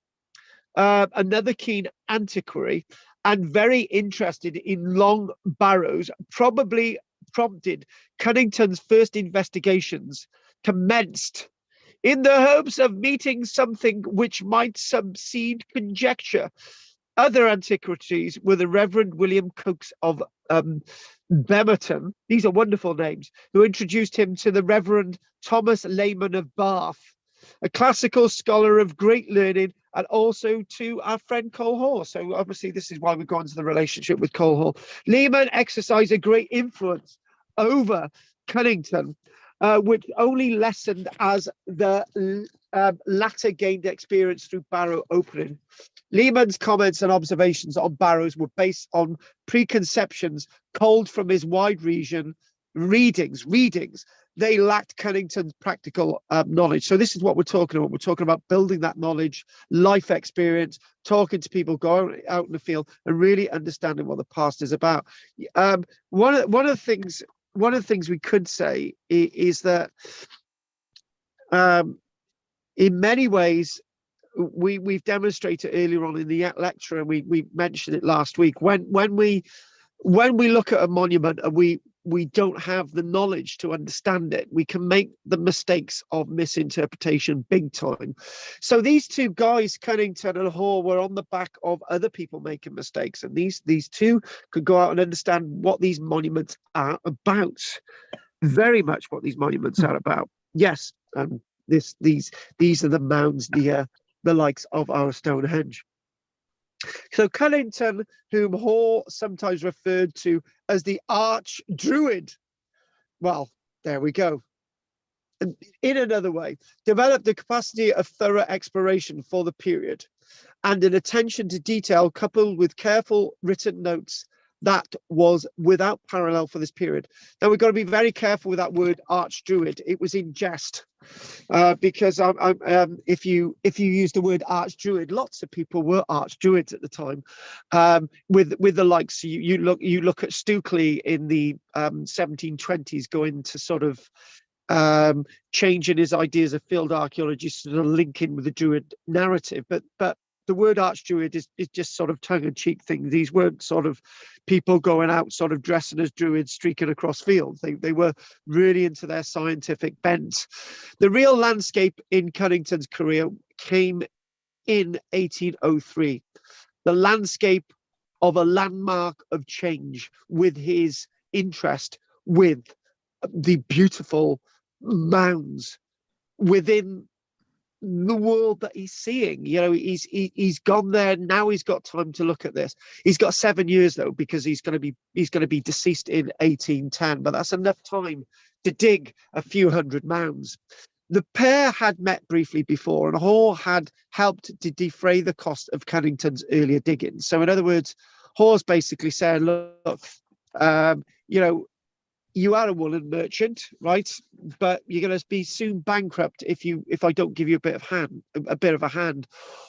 another keen antiquary and very interested in long barrows, probably prompted Cunnington's first investigations, commenced in the hopes of meeting something which might subsede conjecture. Other antiquities were the Reverend William Coates of Bemerton, these are wonderful names, who introduced him to the Reverend Thomas Lehman of Bath, a classical scholar of great learning, and also to our friend Cole Hall. So obviously this is why we've gone to the relationship with Cole Hall. Lehman exercised a great influence over Cunnington, which only lessened as the latter gained experience through Barrow opening. Lehman's comments and observations on barrows were based on preconceptions culled from his wide region readings. They lacked Cunnington's practical knowledge. So this is what we're talking about. We're talking about building that knowledge, life experience, talking to people, going out in the field, and really understanding what the past is about. One of the things we could say is that in many ways, we've demonstrated earlier on in the lecture, and we mentioned it last week, when we look at a monument and we don't have the knowledge to understand it, we can make the mistakes of misinterpretation big time. So these two guys, Cunnington and Hoare, were on the back of other people making mistakes, and these two could go out and understand what these monuments are about, very much what these monuments are about. Yes, these are the mounds, the likes of our Stonehenge. So Cunnington, whom Hoare sometimes referred to as the arch druid, well, there we go. And in another way, developed the capacity of thorough exploration for the period and an attention to detail coupled with careful written notes that was without parallel for this period. Now, we've got to be very careful with that word archdruid. It was in jest, because if you use the word archdruid, lots of people were archdruids at the time. With the likes, you look at Stukely in the 1720s going to sort of changing his ideas of field archaeology, sort of linking with the Druid narrative, but the word archdruid is just sort of tongue-in-cheek thing. These weren't sort of people going out sort of dressing as druids streaking across fields. They were really into their scientific bent. The real landscape in Cunnington's career came in 1803. The landscape of a landmark of change, with his interest with the beautiful mounds within the world that he's seeing. You know, he's gone there now. He's got time to look at this. He's got 7 years though, because he's going to be deceased in 1810, but that's enough time to dig a few hundred mounds. The pair had met briefly before, and Hoare had helped to defray the cost of Cunnington's earlier diggings. So in other words, Hoare's basically saying, look, you know, you are a woolen merchant, right? But you're going to be soon bankrupt if I don't give you a bit of a hand.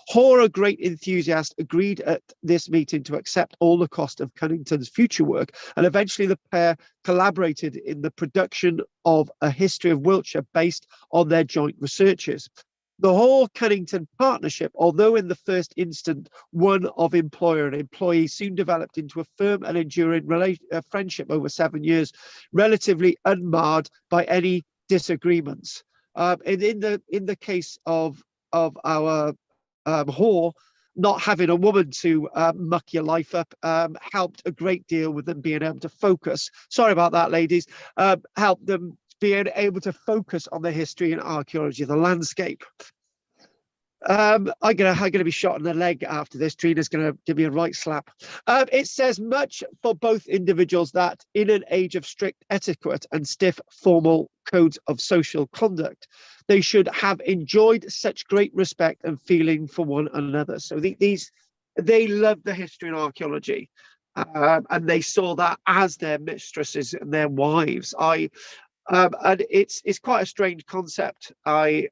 Hoare, a great enthusiast, agreed at this meeting to accept all the cost of Cunnington's future work, and eventually the pair collaborated in the production of a history of Wiltshire based on their joint researches. The Hoare-Cunnington partnership, although in the first instant one of employer and employee, soon developed into a firm and enduring friendship over 7 years, relatively unmarred by any disagreements. And in the case of our Hoare, not having a woman to muck your life up helped a great deal with them being able to focus. Sorry about that, ladies. Helped them being able to focus on the history and archaeology of the landscape. I'm gonna be shot in the leg after this. Trina's gonna give me a right slap. It says much for both individuals that in an age of strict etiquette and stiff formal codes of social conduct, they should have enjoyed such great respect and feeling for one another. So they love the history and archaeology, and they saw that as their mistresses and their wives. And it's quite a strange concept. I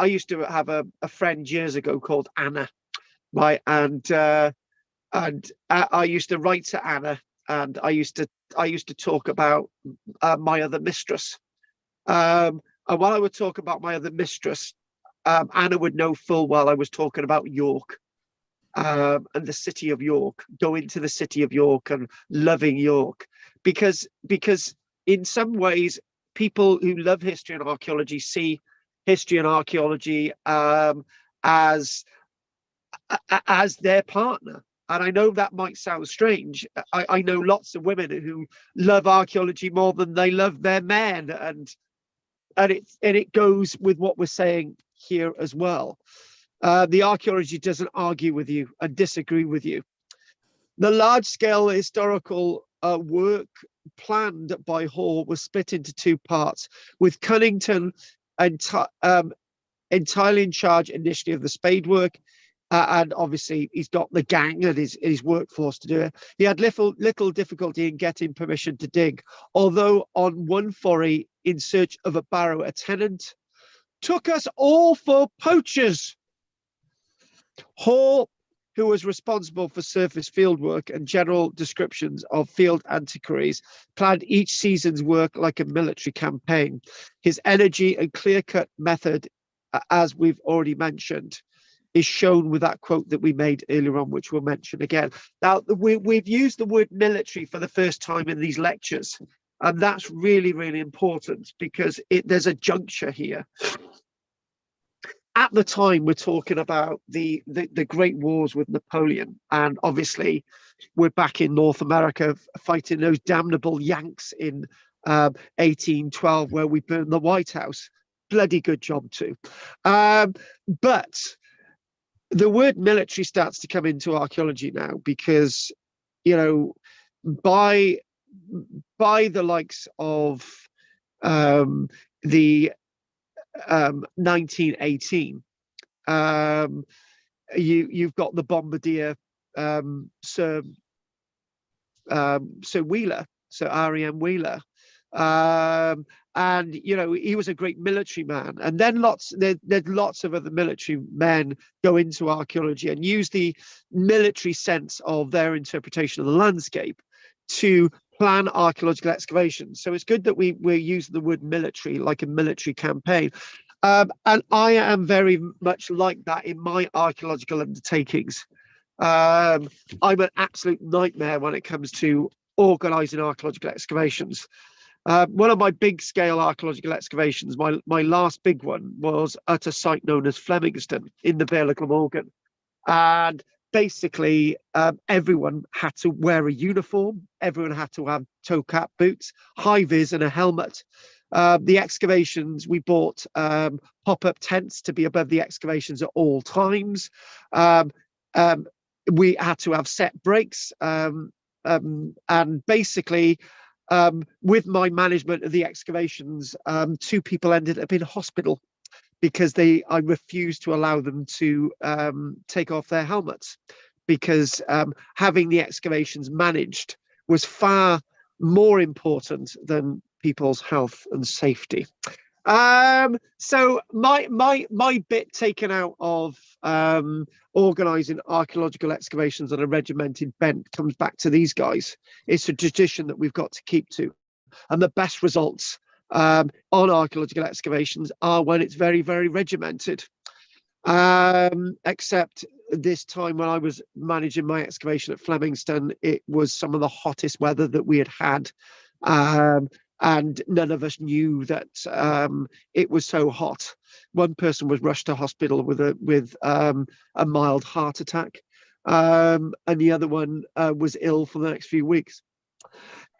used to have a friend years ago called Anna, right? And I used to write to Anna, and I used to talk about my other mistress. And while I would talk about my other mistress, Anna would know full well I was talking about York, and the city of York, going to the city of York and loving York, because in some ways people who love history and archaeology see history and archaeology as their partner. And I know that might sound strange. I know lots of women who love archaeology more than they love their men, and it goes with what we're saying here as well. The archaeology doesn't argue with you and disagree with you. The large-scale historical work planned by Hoare was split into two parts, with Cunnington entirely in charge initially of the spade work, and obviously he's got the gang and his workforce to do it. He had little difficulty in getting permission to dig, although on one foray in search of a barrow, a tenant took us all for poachers. Hoare, who was responsible for surface field work and general descriptions of field antiquaries, planned each season's work like a military campaign. His energy and clear-cut method, as we've already mentioned, is shown with that quote that we made earlier on, which we'll mention again. Now, we've used the word military for the first time in these lectures, and that's really, really important because there's a juncture here. At the time, we're talking about the Great Wars with Napoleon, and obviously we're back in North America fighting those damnable Yanks in 1812, where we burned the White House. Bloody good job too. But the word military starts to come into archaeology now because, you know, by the likes of the 1918, you've got the bombardier Sir Wheeler, Sir R.E.M. Wheeler, and you know he was a great military man. And then there's lots of other military men go into archaeology and use the military sense of their interpretation of the landscape to plan archaeological excavations. So it's good that we're using the word military like a military campaign. And I am very much like that in my archaeological undertakings. I'm an absolute nightmare when it comes to organising archaeological excavations. One of my big scale archaeological excavations, my last big one, was at a site known as Flemingston in the Vale of Glamorgan. And basically, everyone had to wear a uniform. Everyone had to have toe cap boots, high vis, and a helmet. The excavations, we bought pop-up tents to be above the excavations at all times. We had to have set breaks. And basically, with my management of the excavations, 2 people ended up in hospital because I refused to allow them to take off their helmets, because having the excavations managed was far more important than people's health and safety. So my bit taken out of organising archaeological excavations on a regimented bent comes back to these guys. It's a tradition that we've got to keep to, and the best results on archaeological excavations are when it's very, very regimented. Except this time when I was managing my excavation at Flemington, it was some of the hottest weather that we had. And none of us knew that it was so hot. One person was rushed to hospital with a mild heart attack, and the other one was ill for the next few weeks.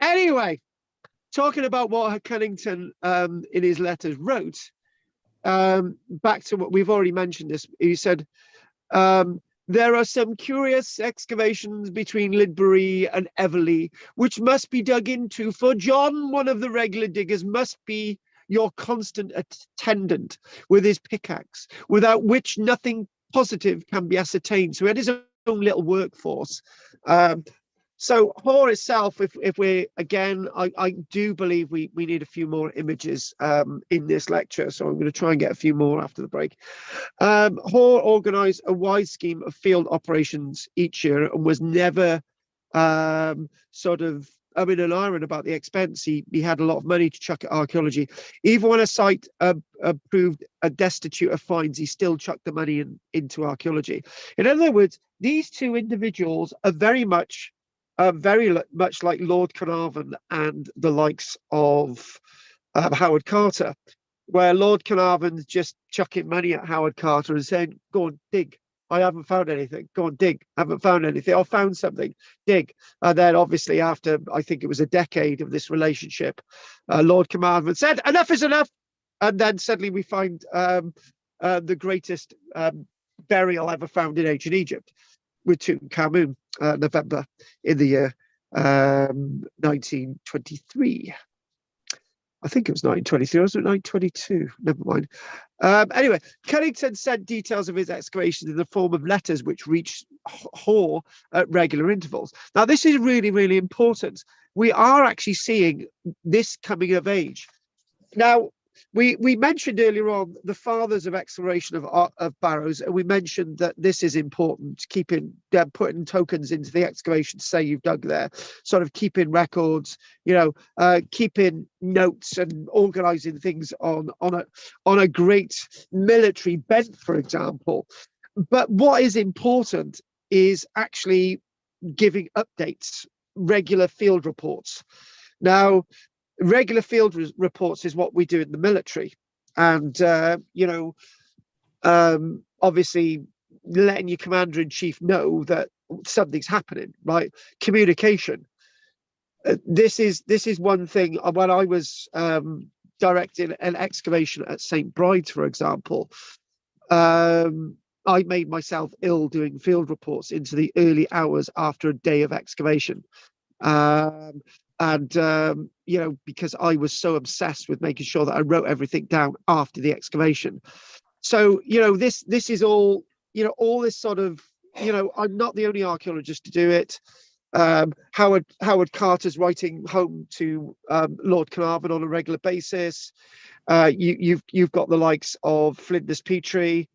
Anyway, talking about what Cunnington in his letters wrote, back to what we've already mentioned. This he said. There are some curious excavations between Lidbury and Everley, which must be dug into, for John, one of the regular diggers, must be your constant attendant with his pickaxe, without which nothing positive can be ascertained. So he had his own little workforce. So Hoare itself, if we again, I do believe we need a few more images in this lecture, so I'm going to try and get a few more after the break. Hoare organised a wide scheme of field operations each year and was never sort of umming and ahhing about the expense. He had a lot of money to chuck at archaeology. Even when a site proved destitute of finds, he still chucked the money into archaeology. In other words, these two individuals are very much like Lord Carnarvon and the likes of Howard Carter, where Lord Carnarvon's just chucking money at Howard Carter and saying, go on, dig. I haven't found anything. Go on, dig. Haven't found anything. I found something. Dig. And then obviously after, I think it was a decade of this relationship, Lord Carnarvon said, enough is enough. And then suddenly we find the greatest burial ever found in ancient Egypt, with Tutankhamun, November in the year 1923. I think it was 1923, or was it 1922? Never mind. Anyway, Cunnington sent details of his excavations in the form of letters which reached Hoare at regular intervals. Now, this is really, really important. We are actually seeing this coming of age. Now, we mentioned earlier on the fathers of exploration of Barrows, and we mentioned that this is important, putting tokens into the excavation to say you've dug there, sort of keeping records, keeping notes and organising things on a great military bent, for example. But what is important is actually giving updates, regular field reports. Now, regular field reports is what we do in the military, and obviously letting your commander-in-chief know that something's happening, right? Communication. This is one thing. When I was directing an excavation at St. Bride's, for example, I made myself ill doing field reports into the early hours after a day of excavation. Because I was so obsessed with making sure that I wrote everything down after the excavation. So, this is all, all this sort of, I'm not the only archaeologist to do it. Howard Carter's writing home to Lord Carnarvon on a regular basis. You've got the likes of Flinders Petrie.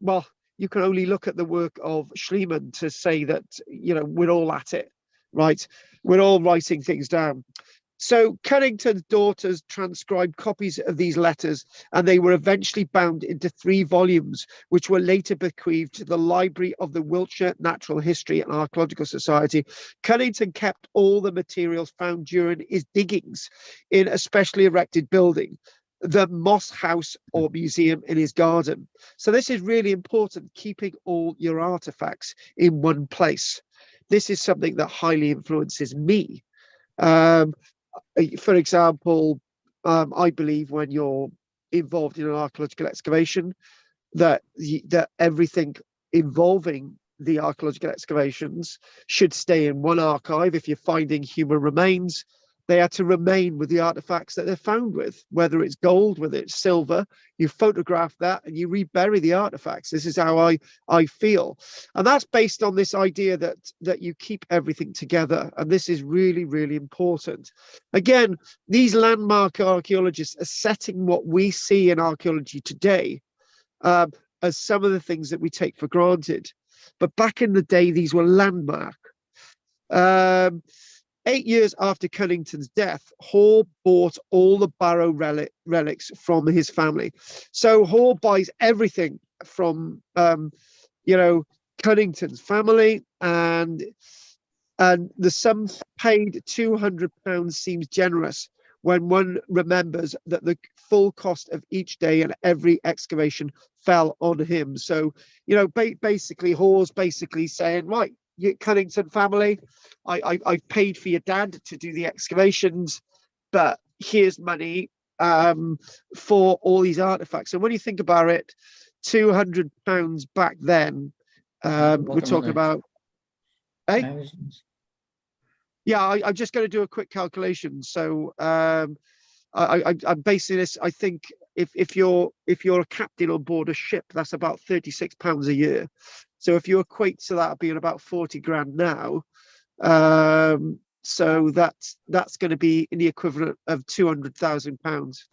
Well, you can only look at the work of Schliemann to say that, we're all at it. Right, we're all writing things down. So Cunnington's daughters transcribed copies of these letters, and they were eventually bound into 3 volumes, which were later bequeathed to the Library of the Wiltshire Natural History and Archaeological Society. Cunnington kept all the materials found during his diggings in a specially erected building, the Moss House or Museum, in his garden. So this is really important, keeping all your artifacts in one place. This is something that highly influences me. For example, I believe when you're involved in an archaeological excavation, that everything involving the archaeological excavations should stay in one archive if you're finding human remains. they had to remain with the artifacts that they're found with, whether it's gold, whether it's silver. You photograph that and you rebury the artifacts. This is how I feel. And that's based on this idea that you keep everything together. And this is really, really important. Again, these landmark archaeologists are setting what we see in archaeology today as some of the things that we take for granted. But back in the day, these were landmark. 8 years after Cunnington's death, Hall bought all the Barrow relics from his family. So Hall buys everything from, Cunnington's family, and the sum paid, £200, seems generous when one remembers that the full cost of each day and every excavation fell on him. So, basically Hall's basically saying, right, you Cunnington family, I've paid for your dad to do the excavations, but here's money for all these artifacts. And when you think about it, £200 back then, we're talking about, yeah, I'm just going to do a quick calculation. So I'm basing this, I think if you're a captain on board a ship, that's about £36 a year. So if you equate to that being about 40 grand now, so that's going to be in the equivalent of £200,000.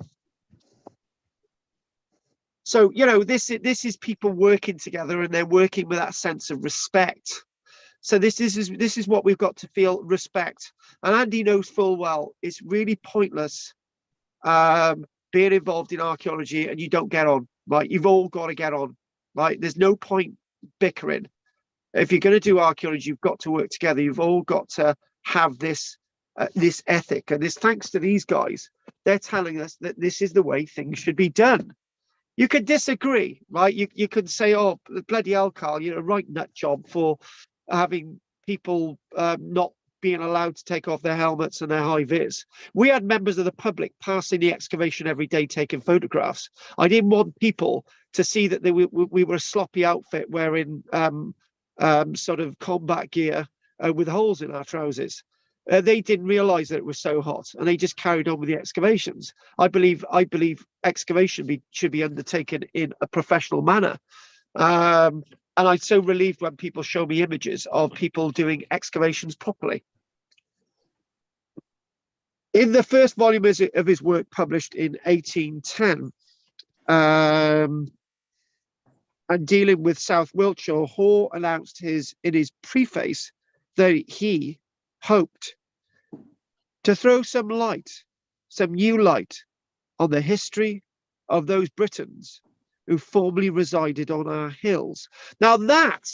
So, this is people working together, and they're working with that sense of respect. So this is what we've got to feel, respect. And Andy knows full well it's really pointless being involved in archaeology and you don't get on, right? You've all got to get on, right? There's no point bickering. If you're going to do archaeology, you've got to work together. You've all got to have this ethic, and this thanks to these guys. They're telling us that this is the way things should be done. You could disagree, right? You could say, oh, bloody hell, Carl, you're a right nut job for having people not being allowed to take off their helmets and their high vis. We had members of the public passing the excavation every day taking photographs. I didn't want people to see that we were a sloppy outfit wearing sort of combat gear with holes in our trousers. They didn't realize that it was so hot, and they just carried on with the excavations. I believe excavation should be undertaken in a professional manner. And I'm so relieved when people show me images of people doing excavations properly. In the first volume of his work, published in 1810, and dealing with South Wiltshire, Hall announced in his preface that he hoped to throw some new light on the history of those Britons who formerly resided on our hills. Now that,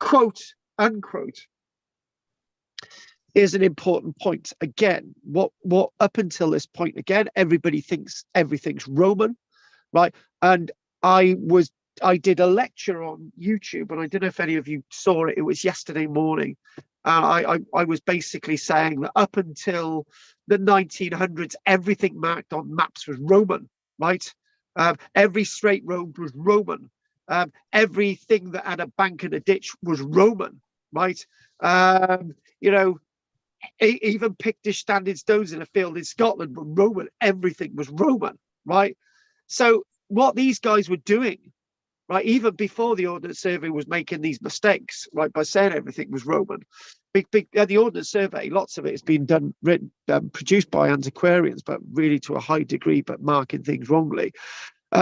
quote unquote, is an important point. Again, what up until this point, again, everybody thinks everything's Roman, right? And I did a lecture on YouTube, and I don't know if any of you saw it. It was yesterday morning. I was basically saying that up until the 1900s, everything marked on maps was Roman, right? Every straight road was Roman. Everything that had a bank and a ditch was Roman, right? Even Pictish standing stones in a field in Scotland were Roman. Everything was Roman, right? So what these guys were doing, right, even before the Ordnance Survey was making these mistakes, right, by saying everything was Roman, the Ordnance Survey, lots of it has been produced by antiquarians, but really to a high degree, but marking things wrongly.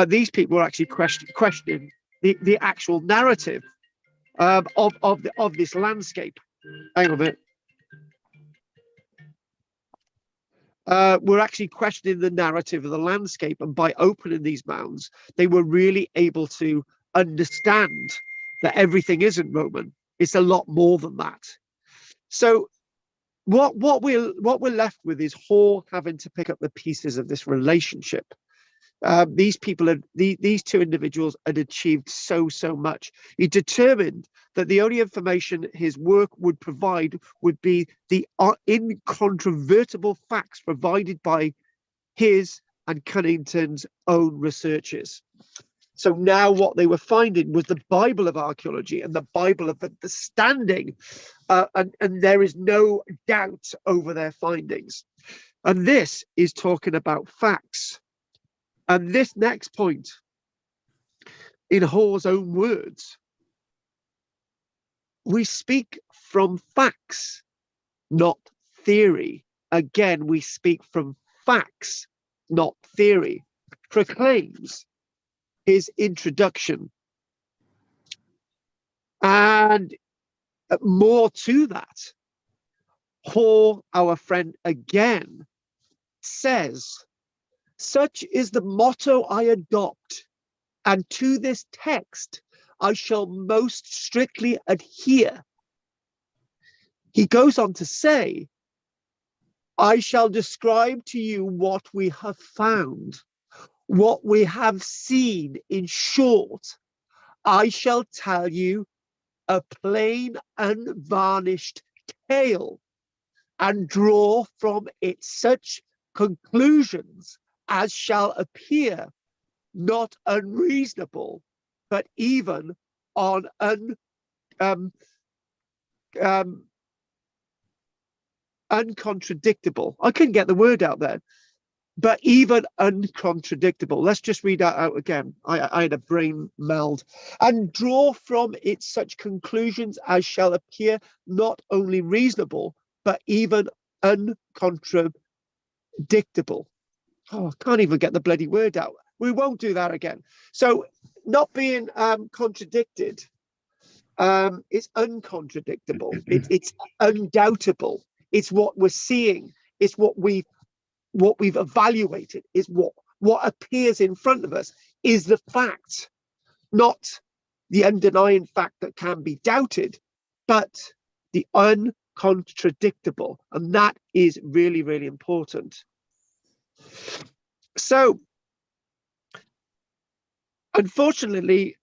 These people were actually questioning the actual narrative of this landscape. Hang on a minute. Were actually questioning the narrative of the landscape, and by opening these mounds, they were really able to understand that everything isn't Roman. It's a lot more than that. So what we're left with is Hall having to pick up the pieces of this relationship. These two individuals had achieved so much. He determined that the only information his work would provide would be the incontrovertible facts provided by his and Cunnington's own researchers. So now what they were finding was the Bible of archaeology and the Bible of understanding. And there is no doubt over their findings. And this is talking about facts. And this next point, in Hoare's own words, we speak from facts, not theory. Again, we speak from facts, not theory, proclaims his introduction. And more to that, Hoare, our friend, again says, such is the motto I adopt, and to this text I shall most strictly adhere. He goes on to say, I shall describe to you what we have found, what we have seen. In short, I shall tell you a plain, unvarnished tale, and draw from it such conclusions as shall appear not unreasonable, but even on uncontradictable. I couldn't get the word out there, but even uncontradictable. Let's just read that out again. I had a brain meld. And draw from it such conclusions as shall appear not only reasonable, but even uncontradictable. Oh, I can't even get the bloody word out. We won't do that again. So not being contradicted is uncontradictable. It's undoubtable. It's what we're seeing. It's what we've evaluated. Is what appears in front of us is the fact, not the undenying fact that can be doubted, but the uncontradictable. And that is really, really important. So, unfortunately,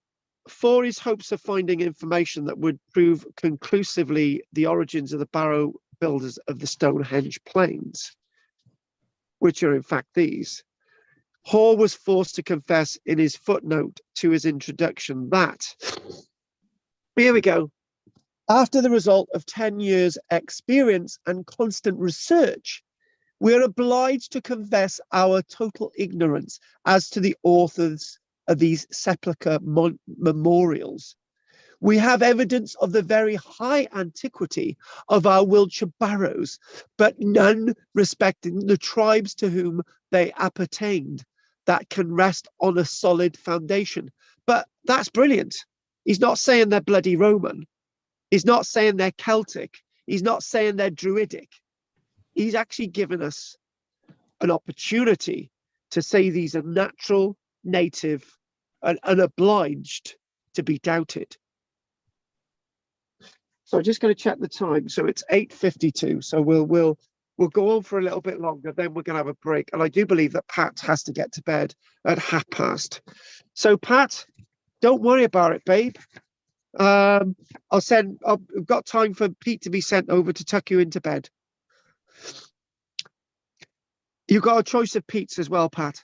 for his hopes of finding information that would prove conclusively the origins of the Barrow builders of the Stonehenge plains, which are in fact these, Hoare was forced to confess in his footnote to his introduction that, here we go, after the result of 10 years' experience and constant research, we are obliged to confess our total ignorance as to the authors of these sepulchre memorials. We have evidence of the very high antiquity of our Wiltshire barrows, but none respecting the tribes to whom they appertained that can rest on a solid foundation. But that's brilliant. He's not saying they're bloody Roman. He's not saying they're Celtic. He's not saying they're Druidic. He's actually given us an opportunity to say these are natural, native, and unobliged to be doubted. So I'm just going to check the time. So it's 8:52. So we'll go on for a little bit longer. Then we're going to have a break. And I do believe that Pat has to get to bed at past. So Pat, don't worry about it, babe. I've got time for Pete to be sent over to tuck you into bed. You've got a choice of Pete's as well, Pat.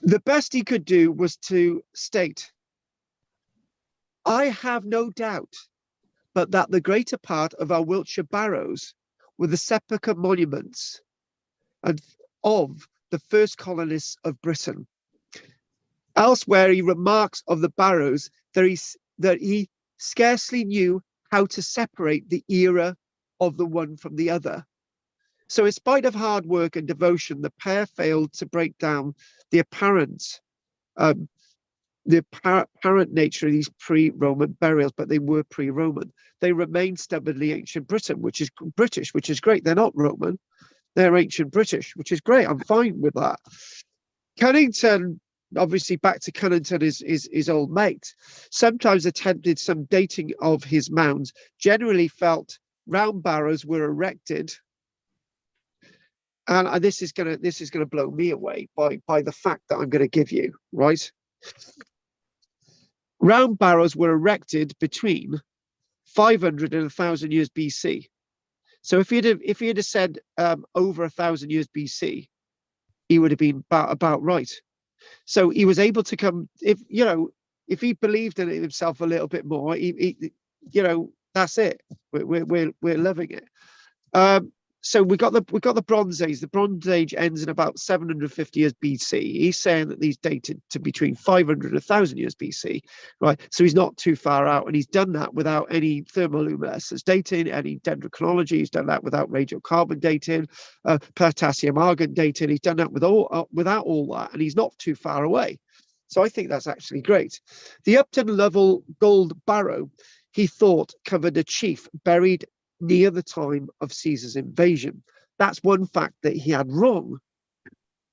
The best he could do was to state, I have no doubt but that the greater part of our Wiltshire barrows were the sepulchre monuments of the first colonists of Britain. Elsewhere, he remarks of the barrows that he scarcely knew how to separate the era of the one from the other. So in spite of hard work and devotion, the pair failed to break down the apparent nature of these pre-Roman burials, but they were pre-Roman. They remained stubbornly ancient Britain, which is British, which is great. They're not Roman, they're ancient British, which is great. I'm fine with that. Cunnington, obviously back to Cunnington, his old mate, sometimes attempted some dating of his mounds, generally felt round barrows were erected. And this is gonna blow me away by the fact that I'm gonna give you, right? Round barrows were erected between 500 and 1,000 years BC. So if he'd have said over 1,000 years BC, he would have been about right. So he was able to come, if he believed in it himself a little bit more, he that's it. We're loving it. So we got the Bronze Age. The Bronze Age ends in about 750 years BC. He's saying that these dated to between 500 and 1,000 years BC, right? So he's not too far out, and he's done that without any thermoluminescence dating, any dendrochronology. He's done that without radiocarbon dating, potassium argon dating. He's done that without all that, and he's not too far away. So I think that's actually great. The Upton Level Gold Barrow, he thought, covered a chief buried near the time of Caesar's invasion. That's one fact that he had wrong.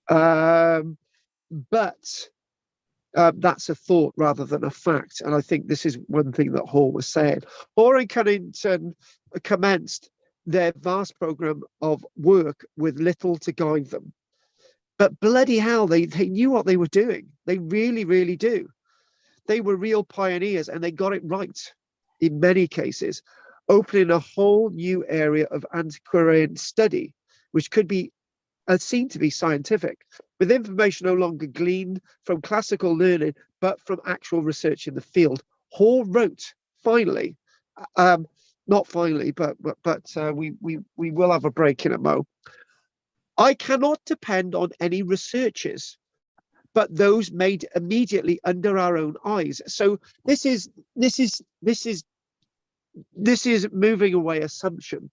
But that's a thought rather than a fact. And I think this is one thing that Hall was saying. Hall and Cunnington commenced their vast program of work with little to guide them. But bloody hell, they knew what they were doing. They really, really do. They were real pioneers, and they got it right in many cases, opening a whole new area of antiquarian study, which could be seen to be scientific, with information no longer gleaned from classical learning, but from actual research in the field. Hall wrote, finally, not finally, but we will have a break in a mo. I cannot depend on any researches, but those made immediately under our own eyes. So this is moving away assumption,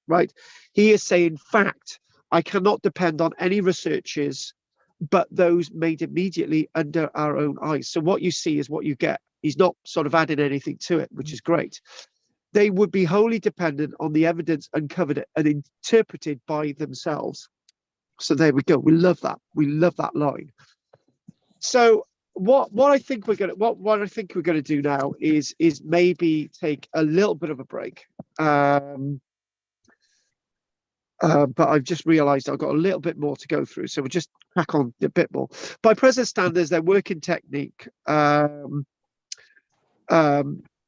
right? He is saying fact. I cannot depend on any researches, but those made immediately under our own eyes. So what you see is what you get. He's not sort of adding anything to it, which is great. They would be wholly dependent on the evidence uncovered and interpreted by themselves. So there we go. We love that. We love that line. So what I think we're gonna do now is maybe take a little bit of a break. But I've just realized I've got a little bit more to go through, so we'll just crack on a bit more. By present standards, their working technique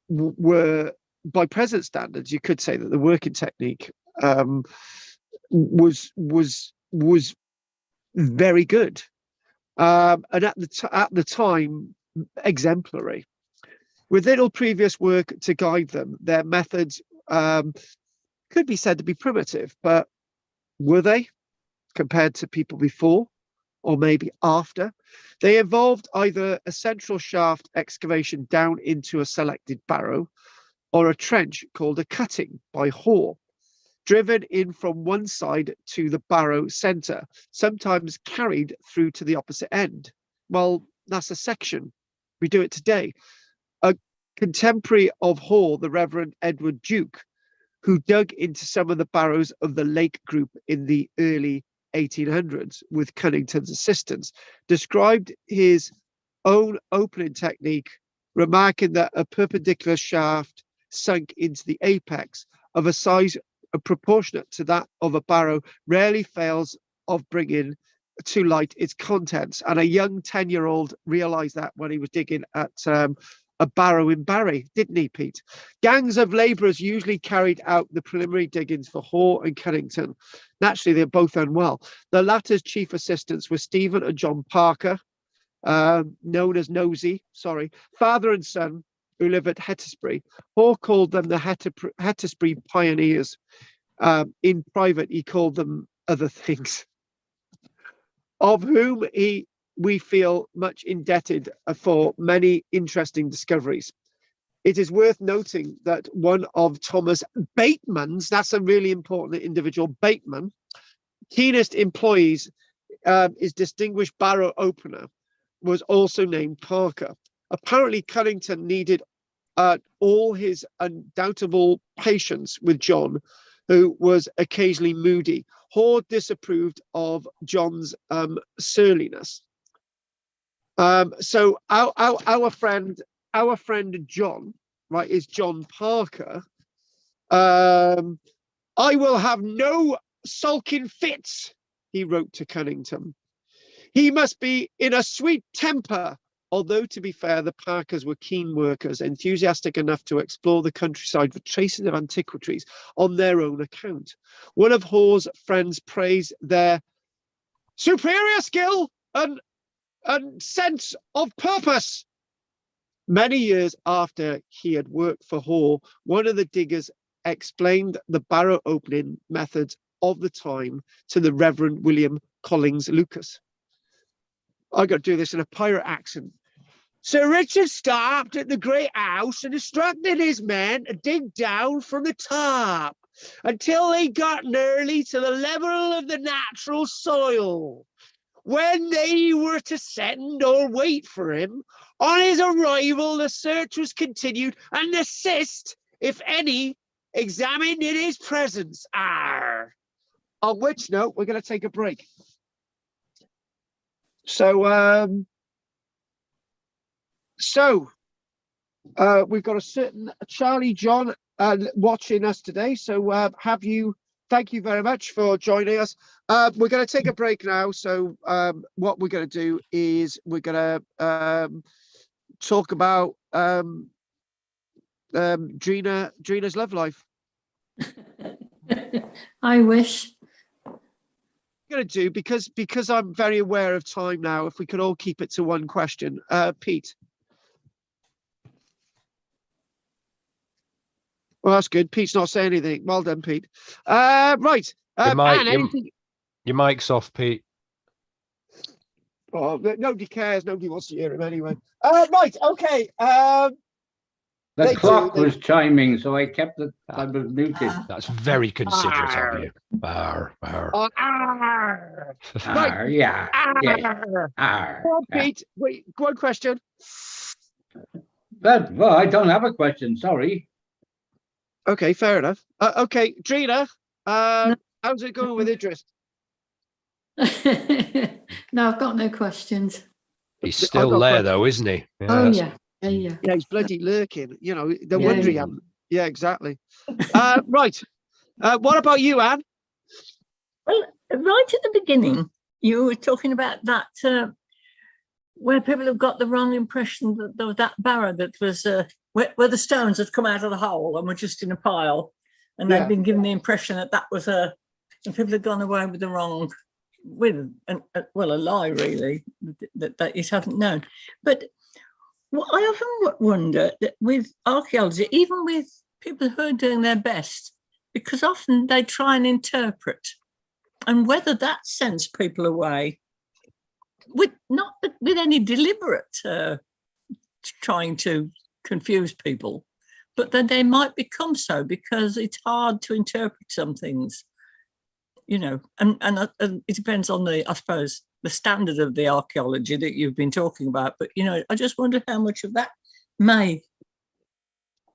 were, by present standards, you could say that the working technique was very good, and at the time exemplary. With little previous work to guide them, their methods could be said to be primitive, but were they compared to people before or maybe after? They involved either a central shaft excavation down into a selected barrow, or a trench called a cutting by Hall, driven in from one side to the barrow centre, sometimes carried through to the opposite end. Well, that's a section. We do it today. A contemporary of Hall, the Reverend Edward Duke, who dug into some of the barrows of the Lake Group in the early 1800s with Cunnington's assistance, described his own opening technique, remarking that a perpendicular shaft sunk into the apex of a size proportionate to that of a barrow rarely fails of bringing to light its contents. And a young 10-year-old realized that when he was digging at a barrow in Barry, didn't he, Pete? Gangs of labourers usually carried out the preliminary diggings for Hall and Cunnington. Naturally, they're both unwell. The latter's chief assistants were Stephen and John Parker, known as Nosey, father and son, who live at Hettersbury. Hall called them the Hettersbury Pioneers. In private, he called them other things, of whom we feel much indebted for many interesting discoveries. It is worth noting that one of Thomas Bateman's, that's a really important individual, Bateman, keenest employees, his distinguished barrow opener, was also named Parker. Apparently, Cunnington needed all his undoubtable patience with John, who was occasionally moody. Hall disapproved of John's surliness. So our friend John, right, is John Parker. I will have no sulking fits, he wrote to Cunnington. He must be in a sweet temper. Although, to be fair, the Parkers were keen workers, enthusiastic enough to explore the countryside for traces of antiquities on their own account. One of Hall's friends praised their superior skill and and sense of purpose. Many years after he had worked for Hall, one of the diggers explained the barrow opening methods of the time to the Reverend William Collins Lucas. I got to do this in a pirate accent. Sir Richard stopped at the great house and instructed his men to dig down from the top until they got nearly to the level of the natural soil. When they were to send or wait for him, on his arrival, the search was continued and assist, if any, examined in his presence. Arr. On which note, we're going to take a break. So, we've got a certain Charlie John watching us today. So thank you very much for joining us. We're going to take a break now. So what we're going to do is we're going to talk about Drina's love life. I wish. Going to do because I'm very aware of time now. If we could all keep it to one question, Pete. Well, that's good. Pete's not saying anything. Well done, Pete. Right. Your mic's off, Pete. Oh, nobody cares. Nobody wants to hear him anyway. Right. Okay. The clock was chiming, so I kept it. I was muted. That's very considerate of you. Arr, arr. Arr. Arr, yeah. Arr. Go on, Pete. Wait, one question. Well, I don't have a question. Sorry. Okay, fair enough. Okay, Drina, how's it going with Idris? No, I've got no questions. He's still there, though, isn't he? Yeah, oh, yeah. Yeah, he's bloody lurking. You know, the wonder he hasn't. Yeah, exactly. Right. What about you, Anne? Well, right at the beginning, you were talking about that where people have got the wrong impression that there was that barrow that was where the stones had come out of the hole and were just in a pile, and they'd been given the impression that that was and people had gone away with the wrong, a lie really, that it hadn't known. But what I often wonder that with archaeology, even with people who are doing their best, because often they try and interpret, and whether that sends people away with not with any deliberate trying to confuse people, but then they might become so because it's hard to interpret some things, you know, and it depends on I suppose the standard of the archaeology that you've been talking about. But you know, I just wonder how much of that may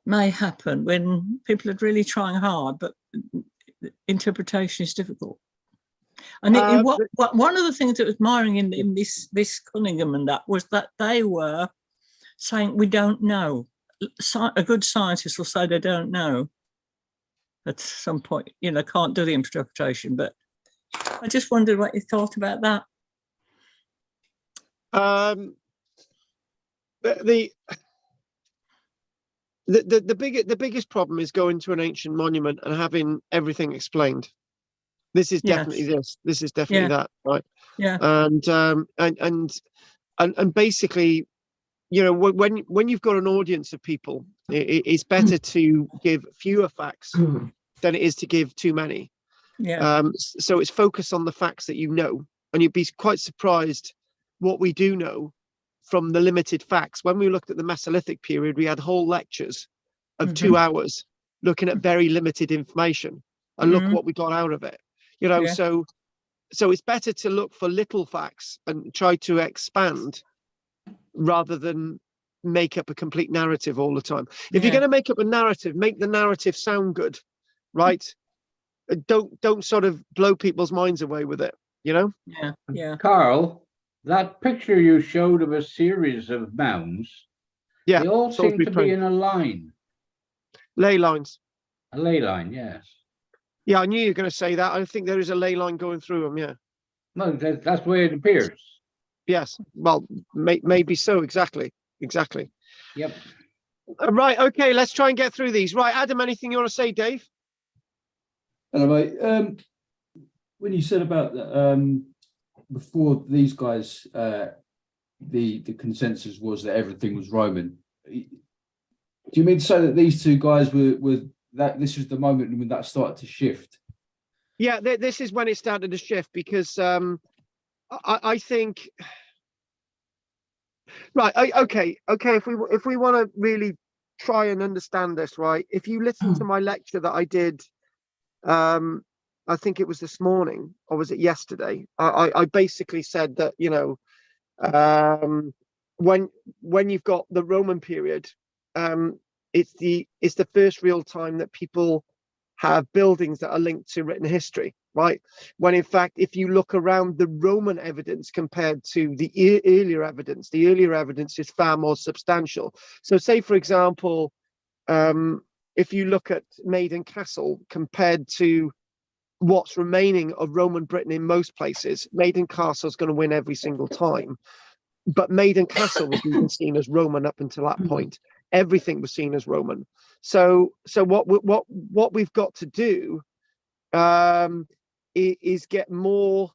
happen when people are really trying hard, but interpretation is difficult. And one of the things that was admiring in this Cunningham and that was that they were saying we don't know. A good scientist will say they don't know at some point, you know, can't do the interpretation. But I just wondered what you thought about that. The biggest problem is going to an ancient monument and having everything explained. This is definitely this. This is definitely that, right? Yeah. And basically, you know, when you've got an audience of people, it's better to give fewer facts than it is to give too many. Yeah. So it's focus on the facts that you know, and you'd be quite surprised what we do know from the limited facts. When we looked at the Mesolithic period, we had whole lectures of 2 hours looking at very limited information, and look what we got out of it. You know, so it's better to look for little facts and try to expand rather than make up a complete narrative all the time. If you're going to make up a narrative, make the narrative sound good, right? Don't sort of blow people's minds away with it, you know? Yeah. Carl, that picture you showed of a series of mounds, they all seem to be in a line. Ley lines. A ley line, yes. Yeah, I knew you were going to say that. I think there is a ley line going through them, yeah. No, that's the way it appears. Yes, well, maybe so, exactly. Yep. Right, okay, let's try and get through these. Right, Adam, anything you want to say, Dave? Hello, mate. When you said about before these guys the consensus was that everything was Roman. Do you mean to say that these two guys were that this was the moment when that started to shift? Yeah, this is when it started to shift, because I think, right, okay, if we want to really try and understand this, right, if you listen to my lecture that I did, I think it was this morning, or was it yesterday, I basically said that, you know, when you've got the Roman period, it's the first real time that people have buildings that are linked to written history, right? When in fact, if you look around the Roman evidence compared to the earlier evidence is far more substantial. So say, for example, if you look at Maiden Castle compared to what's remaining of Roman Britain in most places, Maiden Castle is going to win every single time. But Maiden Castle was even seen as Roman up until that point. Everything was seen as Roman. So what we've got to do is get more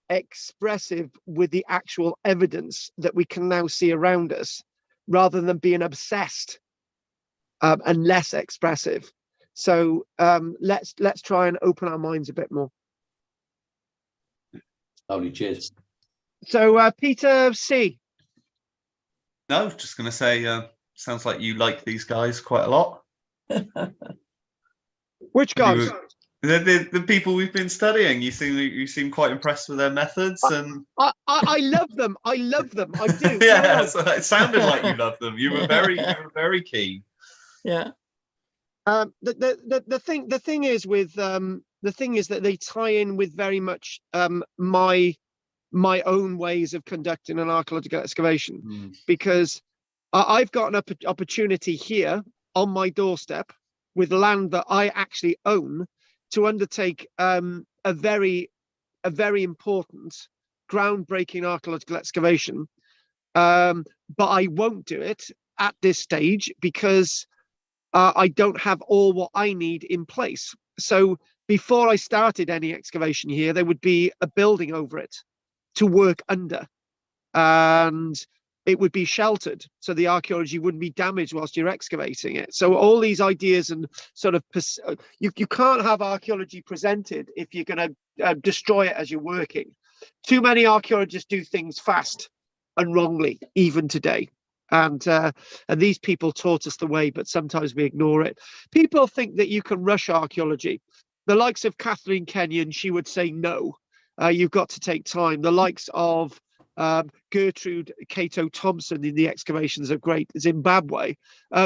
expressive with the actual evidence that we can now see around us, rather than being obsessed and less expressive. So let's try and open our minds a bit more. Lovely, cheers. So Peter C. No, just going to say, sounds like you like these guys quite a lot. Which guys? The people we've been studying. You seem quite impressed with their methods, and I love them. I love them. I do. Yeah, so it sounded like you loved them. You were very keen. Yeah. The thing is that they tie in with very much my own ways of conducting an archaeological excavation, because I've got an opportunity here on my doorstep with land that I actually own to undertake a very important, groundbreaking archaeological excavation, but I won't do it at this stage because I don't have all what I need in place. So before I started any excavation here, there would be a building over it to work under, and it would be sheltered so the archaeology wouldn't be damaged whilst you're excavating it. So all these ideas and sort of you can't have archaeology presented if you're going to destroy it as you're working. Too many archaeologists do things fast and wrongly, even today. And these people taught us the way, but sometimes we ignore it. People think that you can rush archaeology. The likes of Kathleen Kenyon, she would say no. You've got to take time. The likes of Gertrude Cato Thompson in the excavations of Great Zimbabwe,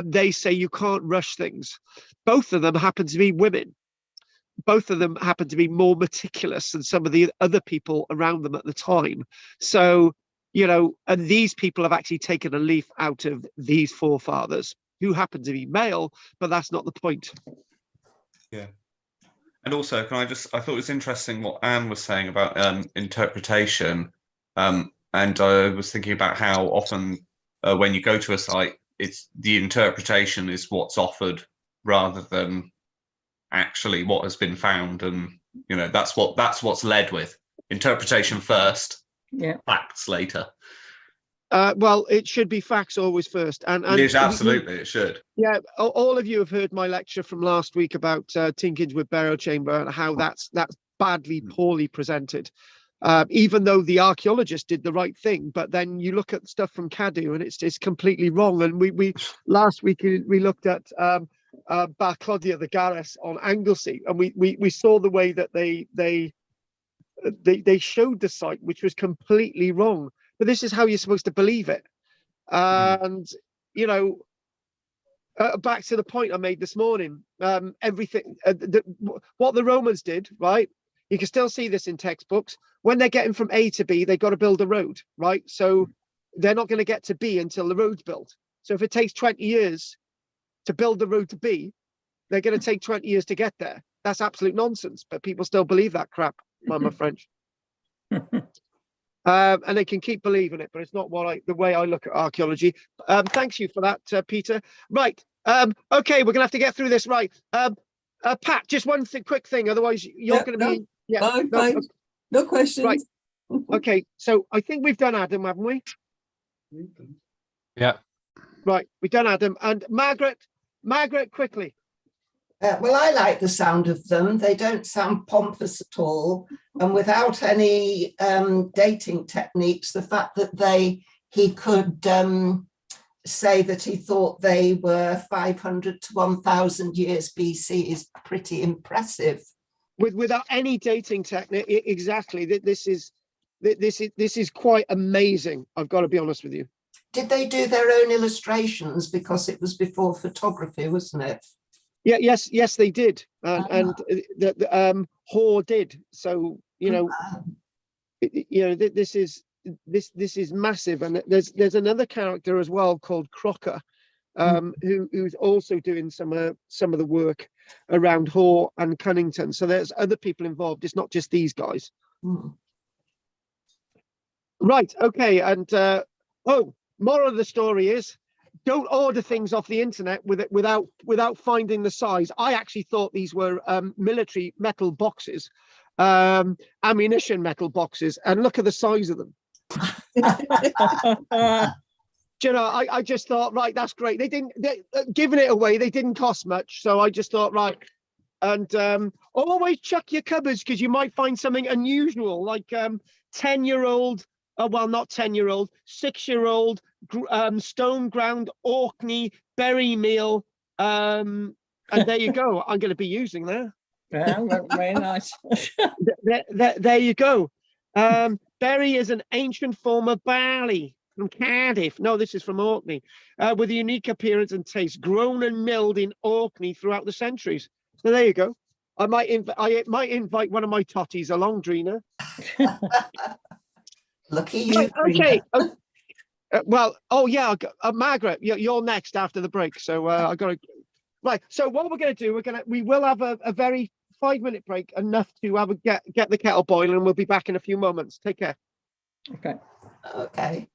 they say you can't rush things. Both of them happen to be women. Both of them happen to be more meticulous than some of the other people around them at the time. So, you know, and these people have actually taken a leaf out of these forefathers who happen to be male, but that's not the point. Yeah. And also, I thought it was interesting what Anne was saying about interpretation. And I was thinking about how often when you go to a site, it's the interpretation is what's offered rather than actually what has been found. And, you know, that's what's led with. Interpretation first, facts later. Well, it should be facts always first. And yes, absolutely, it should. Yeah, all of you have heard my lecture from last week about Tinkage with Barrow Chamber and how that's badly, poorly presented. Even though the archaeologist did the right thing, but then you look at stuff from Cadw and it's completely wrong. And we last week we looked at Barclodia the Garres on Anglesey, and we saw the way that they showed the site, which was completely wrong. But this is how you're supposed to believe it. And you know, back to the point I made this morning, everything what the Romans did, right? You can still see this in textbooks. When they're getting from A to B, they've got to build a road, right? So they're not going to get to B until the road's built. So if it takes 20 years to build the road to B, they're going to take 20 years to get there. That's absolute nonsense, but people still believe that crap, my French. And they can keep believing it, but it's not the way I look at archaeology. Thanks you for that, Peter. Right. Okay, we're gonna have to get through this. Right. Pat, just one quick thing, otherwise you're going to be. Fine. No questions. Right. Okay, so I think we've done Adam, haven't we? Yeah. Right, we done Adam and Margaret. Margaret, quickly. Well, I like the sound of them. They don't sound pompous at all. And without any dating techniques, the fact that he could say that he thought they were 500 to 1000 years BC is pretty impressive. Without any dating technique, exactly. This is quite amazing. I've got to be honest with you. Did they do their own illustrations, because it was before photography, wasn't it? Yeah, yes, they did, and the Hoare did. So this is massive, and there's another character as well called Crocker, who's also doing some of the work around Hoare and Cunnington. So there's other people involved. It's not just these guys. Right. Okay. And moral of the story is, don't order things off the internet without finding the size. I actually thought these were military metal boxes, ammunition metal boxes, and look at the size of them. I just thought, right, that's great. They giving it away. They didn't cost much, so I just thought, right. And always check your cupboards, because you might find something unusual, like 10-year-old. Well, not 10-year-old, 6-year-old stone ground Orkney berry meal. And there you go. I'm going to be using that. Yeah, very nice. There you go. Berry is an ancient form of barley from Cardiff. No, this is from Orkney, with a unique appearance and taste, grown and milled in Orkney throughout the centuries. So there you go. I might invite one of my totties along, Drina. Lucky you. Right, okay. Well, oh yeah, Margaret, you're next after the break. So I got to. Right. So what we're going to do, we will have a very 5-minute break, enough to get the kettle boiling, and we'll be back in a few moments. Take care. Okay. Okay.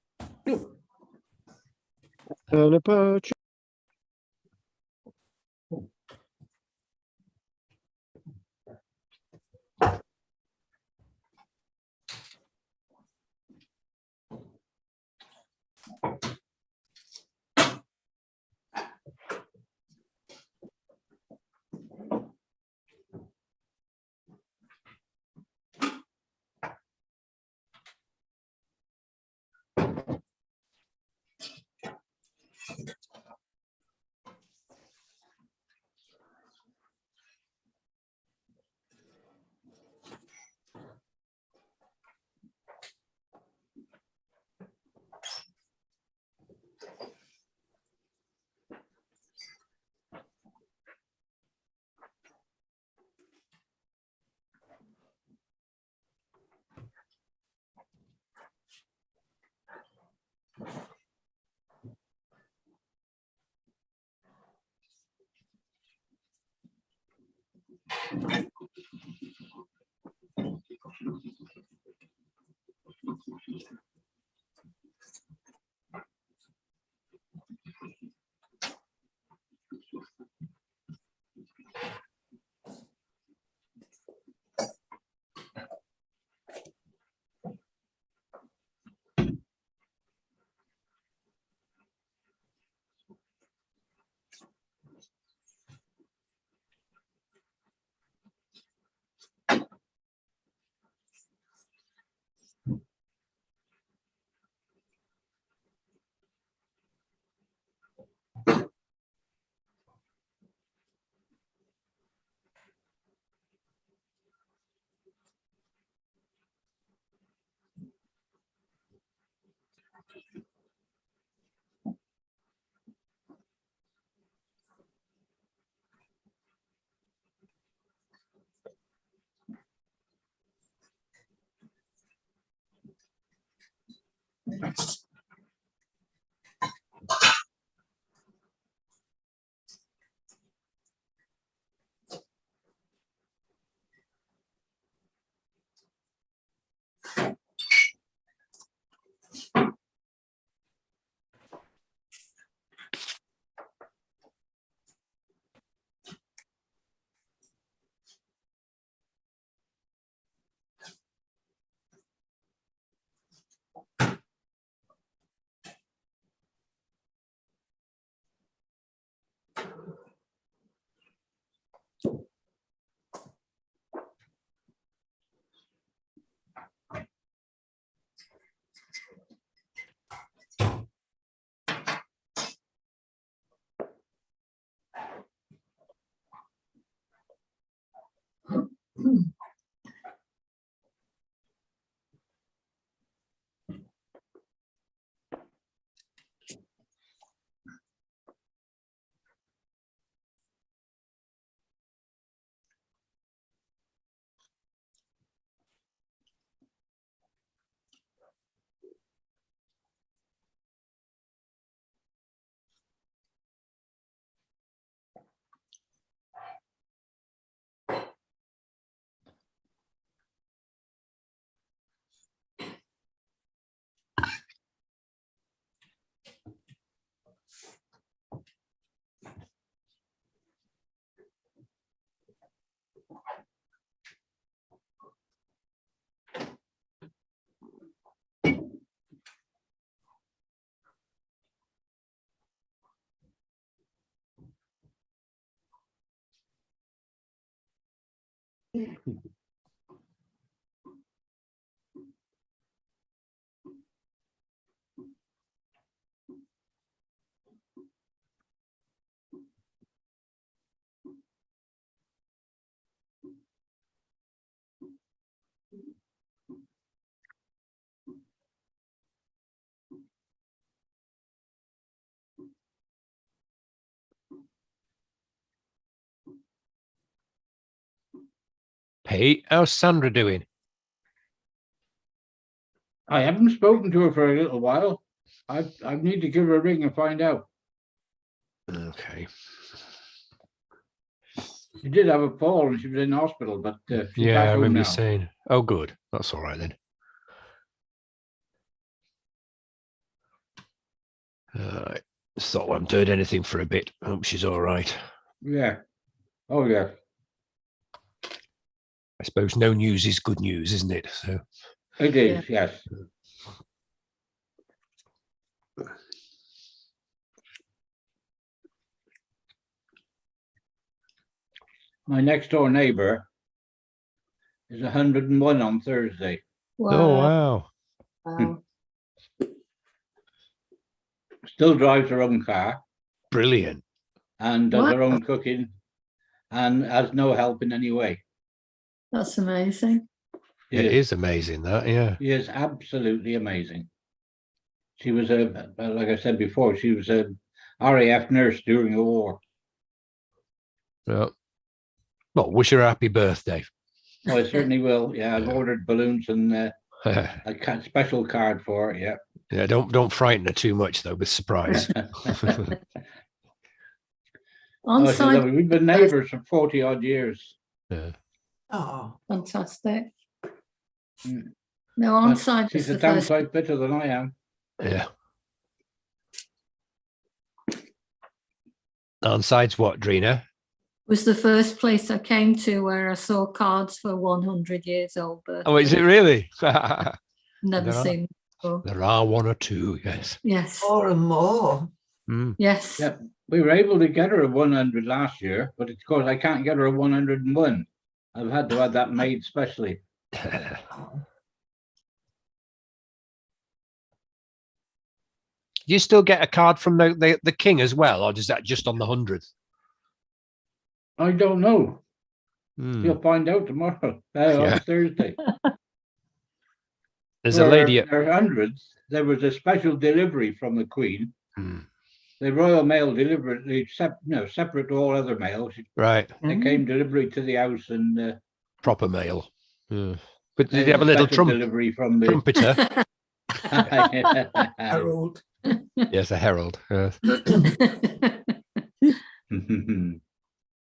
Pete, how's Sandra doing? I haven't spoken to her for a little while. I need to give her a ring and find out. Okay. She did have a fall and she was in hospital, but she's Yeah, back I home remember you now. saying. Oh, good. That's all right then. Just thought I haven't heard anything for a bit. Hope she's all right. Yeah. Oh, yeah. I suppose no news is good news, isn't it? So It is, yes. My next door neighbor is 101 on Thursday. Wow. Oh, wow. Wow. Still drives her own car Brilliant. and does her Wow. own cooking and has no help in any way. That's amazing. It is amazing that, yeah. She is absolutely amazing. She was like I said before, she was a RAF nurse during the war. Well, wish her a happy birthday. Oh, I certainly will. Yeah, I've ordered balloons and a special card for it. Yeah. Yeah, don't frighten her too much though with surprise. Oh, she's lovely. We've been neighbours for 40 odd years. Yeah. Oh, Fantastic. Mm. No, on But side she's was a the first. downside better than I am. Yeah. Downside's what, Drina? Was the first place I came to where I saw cards for 100 years old birthday. Oh, is it really? Never seen them before. There are one or two, yes. Yes. more and more. Mm. Yes. Yeah, we were able to get her a 100 last year, but of course I can't get her a 101. I've had to have that made specially. You still get a card from the king as well, or is that just on the 100th? I don't know. Mm. You'll find out tomorrow, on Thursday. There's a lady at their hundreds. There was a special delivery from the Queen. Mm. The Royal Mail deliberately separate to all other mail. Right. They came delivery to the house and proper mail. Yeah. But did you have a little delivery from the trumpeter? Harold. Yes, a herald. Yes.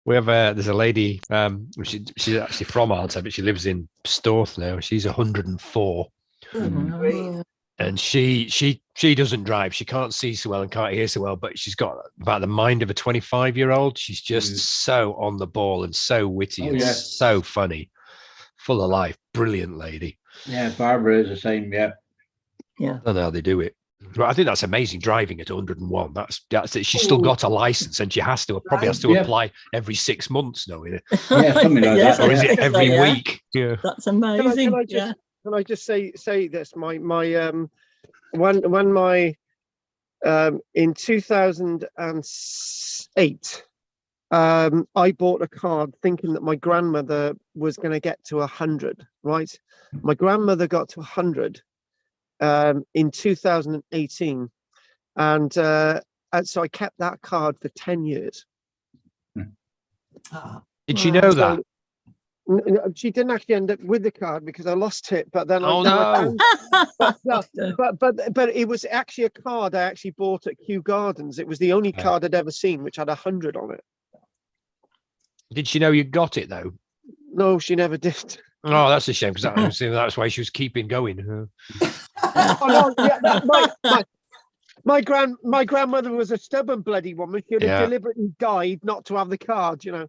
We have there's a lady. She's actually from Arnside, but she lives in Storth now. She's 104, and she doesn't drive. She can't see so well and can't hear so well, but she's got about the mind of a 25-year-old. She's just so on the ball and so witty and so funny, full of life. Brilliant lady. Yeah, Barbara is the same. Yeah. I don't know how they do it. But I think that's amazing driving at 101. That's it. She's still got a license and she probably has to apply every 6 months, no? Yeah, something like that. Or is it every week? Yeah. That's amazing. Can I just say this? When my in 2008, I bought a card thinking that my grandmother was going to get to 100. Right, my grandmother got to 100 in 2018, and so I kept that card for 10 years. Did she know that? She didn't actually end up with the card because I lost it. But then no! But it was actually a card I actually bought at Kew Gardens. It was the only card I'd ever seen which had 100 on it. Did she know you got it though? No, she never did. Oh, that's a shame because that's why she was keeping going. My grandmother was a stubborn bloody woman. She would have deliberately died not to have the card, you know.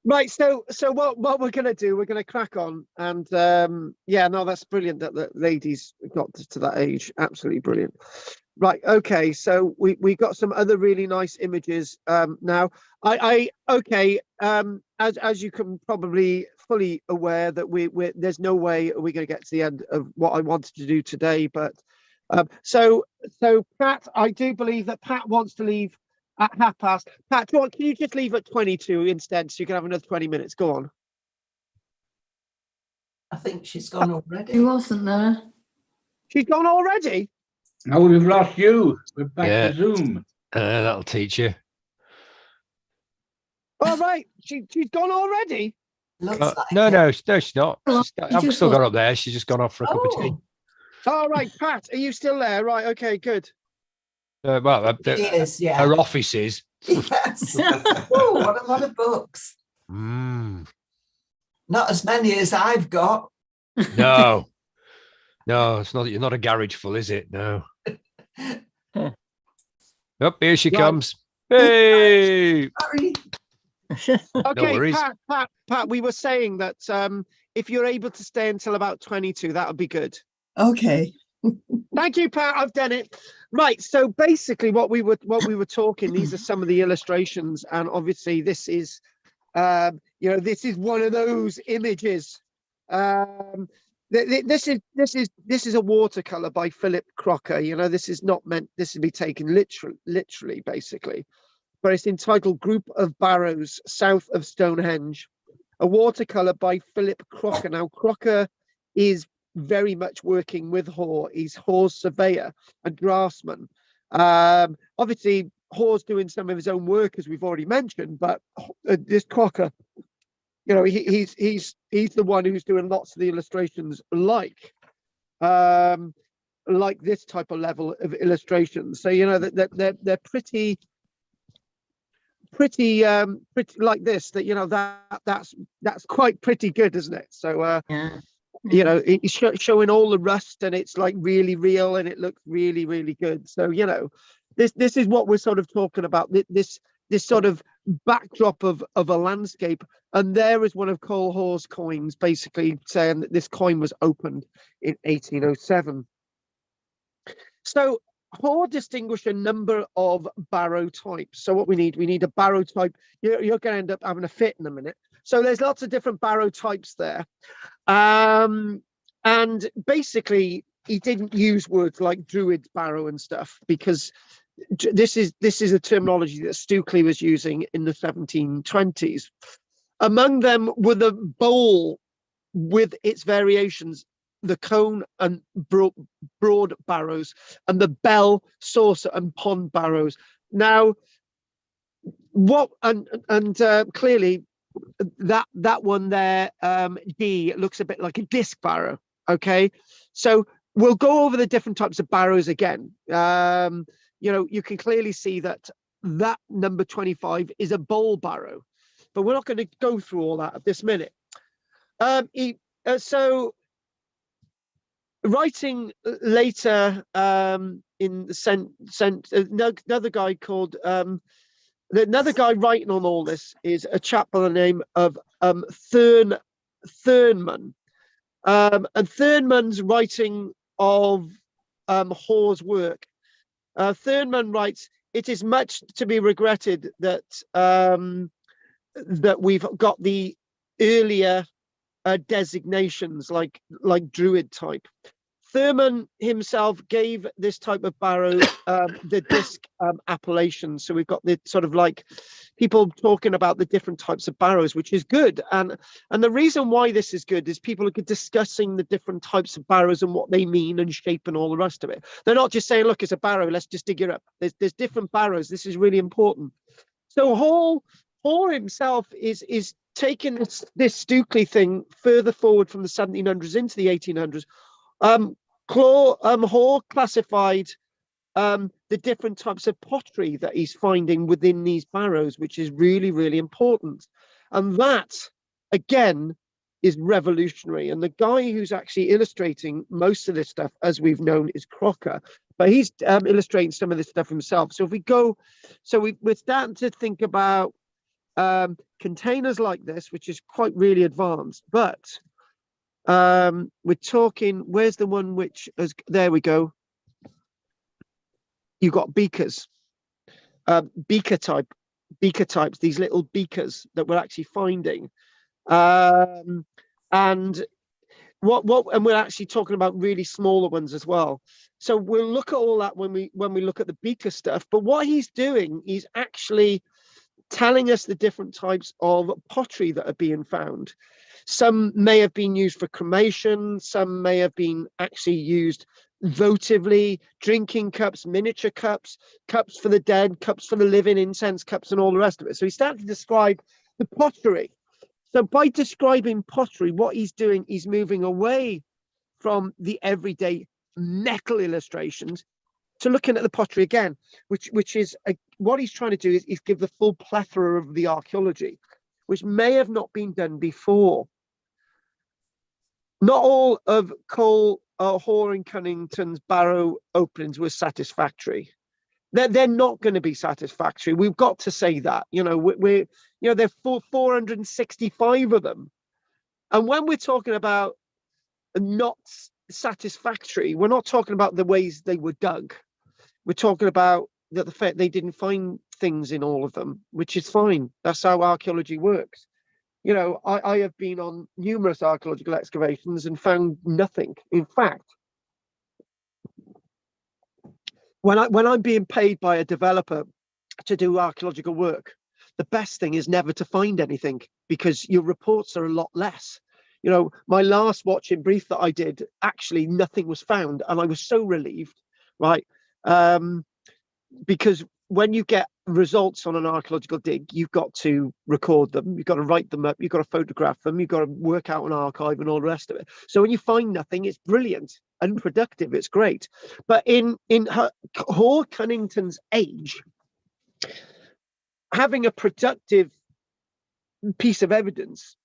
Right, so what we're gonna do? We're gonna crack on, and that's brilliant that the ladies got to that age. Absolutely brilliant. Right. Okay. So we got some other really nice images now. Okay. As you can probably fully aware that there's no way we're going to get to the end of what I wanted to do today. But so Pat, I do believe that Pat wants to leave at past. Pat, can you just leave at 22 instead, so you can have another 20 minutes? Go on. I think she's gone He already. wasn't there. She's gone already. Now we've lost you. We're back Yeah. to Zoom. That'll teach you. All right. She's gone already. Looks like No, it. no, she's not. Well, I've just still lost- got up there. She's just gone off for a cup of tea. All right, Pat, are you still there? Right. Okay. Good. Well, She is, yeah. her office is. Yes. Oh, what a lot of books. Mm, Not as many as I've got. no, no, it's not. You're not a garage full, is it? No. Oh, here she Right. comes. Hey. Sorry. Okay, worries. Pat, we were saying that if you're able to stay until about 22, that would be good. Okay. Thank you, Pat. I've done it. Right. So basically, what we were talking. These are some of the illustrations, and obviously, this is, this is one of those images. This is a watercolor by Philip Crocker. This is not meant. This would be taken literally, basically. But it's entitled "Group of Barrows South of Stonehenge," a watercolor by Philip Crocker. Now, Crocker is very much working with Hoare. He's Hoare's surveyor and draftsman. Obviously, Hoare's doing some of his own work, as we've already mentioned, but this Crocker, he's the one who's doing lots of the illustrations, like this type of level of illustrations. So that they're pretty like this. That's quite pretty good, isn't it? So Yeah. it's showing all the rust, and it's like really real, and it looks really, really good. So this is what we're sort of talking about. This sort of backdrop of a landscape, and there is one of Cole Hoare's coins, basically saying that this coin was opened in 1807. So Hoare distinguished a number of barrow types. So what we need a barrow type. You're going to end up having a fit in a minute. So there's lots of different barrow types there. And basically, he didn't use words like Druid barrow and stuff, because this is a terminology that Stukely was using in the 1720s. Among them were the bowl with its variations, the cone and broad barrows, and the bell, saucer, and pond barrows. Now, clearly, that one there, D, looks a bit like a disc barrow. Okay, so we'll go over the different types of barrows again. You can clearly see that number 25 is a bowl barrow, but we're not going to go through all that at this minute. So writing later in the another guy called another guy writing on all this is a chap by the name of Thurnman. And Thurnman's writing of Hoare's work. Thurnman writes, "It is much to be regretted that that we've got the earlier designations like Druid type." Thurman himself gave this type of barrow the disc appellation. So we've got the sort of like people talking about the different types of barrows, which is good. And the reason why this is good is people are discussing the different types of barrows and what they mean and shape and all the rest of it. They're not just saying, look, it's a barrow, let's just dig it up. There's different barrows. This is really important. So Hoare himself is taking this Stukely thing further forward from the 1700s into the 1800s. Hoare classified the different types of pottery that he's finding within these barrows, which is really, really important. And that, again, is revolutionary. And the guy who's actually illustrating most of this stuff, as we've known, is Crocker. But he's illustrating some of this stuff himself. So if we go, we're starting to think about containers like this, which is quite really advanced. But we're talking, where's the one which has, there we go. you've got beakers, beaker types, these little beakers that we're actually finding. And and we're actually talking about really smaller ones as well. So we'll look at all that when we look at the beaker stuff. But what he's doing, he's actually telling us the different types of pottery that are being found. Some may have been used for cremation, some may have been actually used votively, drinking cups, miniature cups, cups for the dead, cups for the living, incense cups, and all the rest of it. So he started to describe the pottery. So by describing pottery, what he's doing, he's moving away from the everyday metal illustrations to looking at the pottery again, which is what he's trying to do is give the full plethora of the archaeology, which may have not been done before. Not all of Cole, Hoare and Cunnington's Barrow openings were satisfactory. They're not going to be satisfactory. We've got to say that. You know, there are 465 of them, and when we're talking about not satisfactory, we're not talking about the ways they were dug. We're talking about the fact they didn't find things in all of them, which is fine. That's how archaeology works. You know, I have been on numerous archaeological excavations and found nothing. In fact, when I'm being paid by a developer to do archaeological work, the best thing is never to find anything, because your reports are a lot less. You know, my last watching brief that I did, actually nothing was found, and I was so relieved, right? Because when you get results on an archaeological dig, you've got to record them, you've got to write them up, you've got to photograph them, you've got to work out an archive and all the rest of it. So when you find nothing, it's brilliant, unproductive, it's great. But in Hoare Cunnington's age, having a productive piece of evidence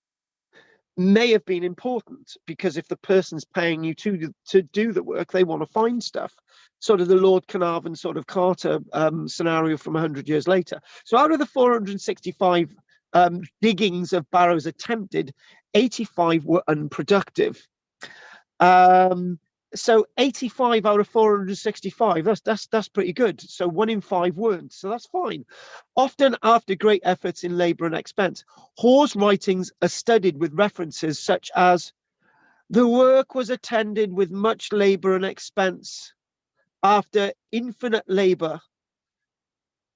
may have been important, because if the person's paying you to do the work, they want to find stuff. Sort of the Lord Carnarvon sort of Carter scenario from 100 years later. So out of the 465 diggings of Barrows attempted, 85 were unproductive. So 85 out of 465, that's pretty good. So 1 in 5 weren't, so that's fine. Often after great efforts in labour and expense, Hoare's writings are studied with references such as, the work was attended with much labour and expense. After infinite labour,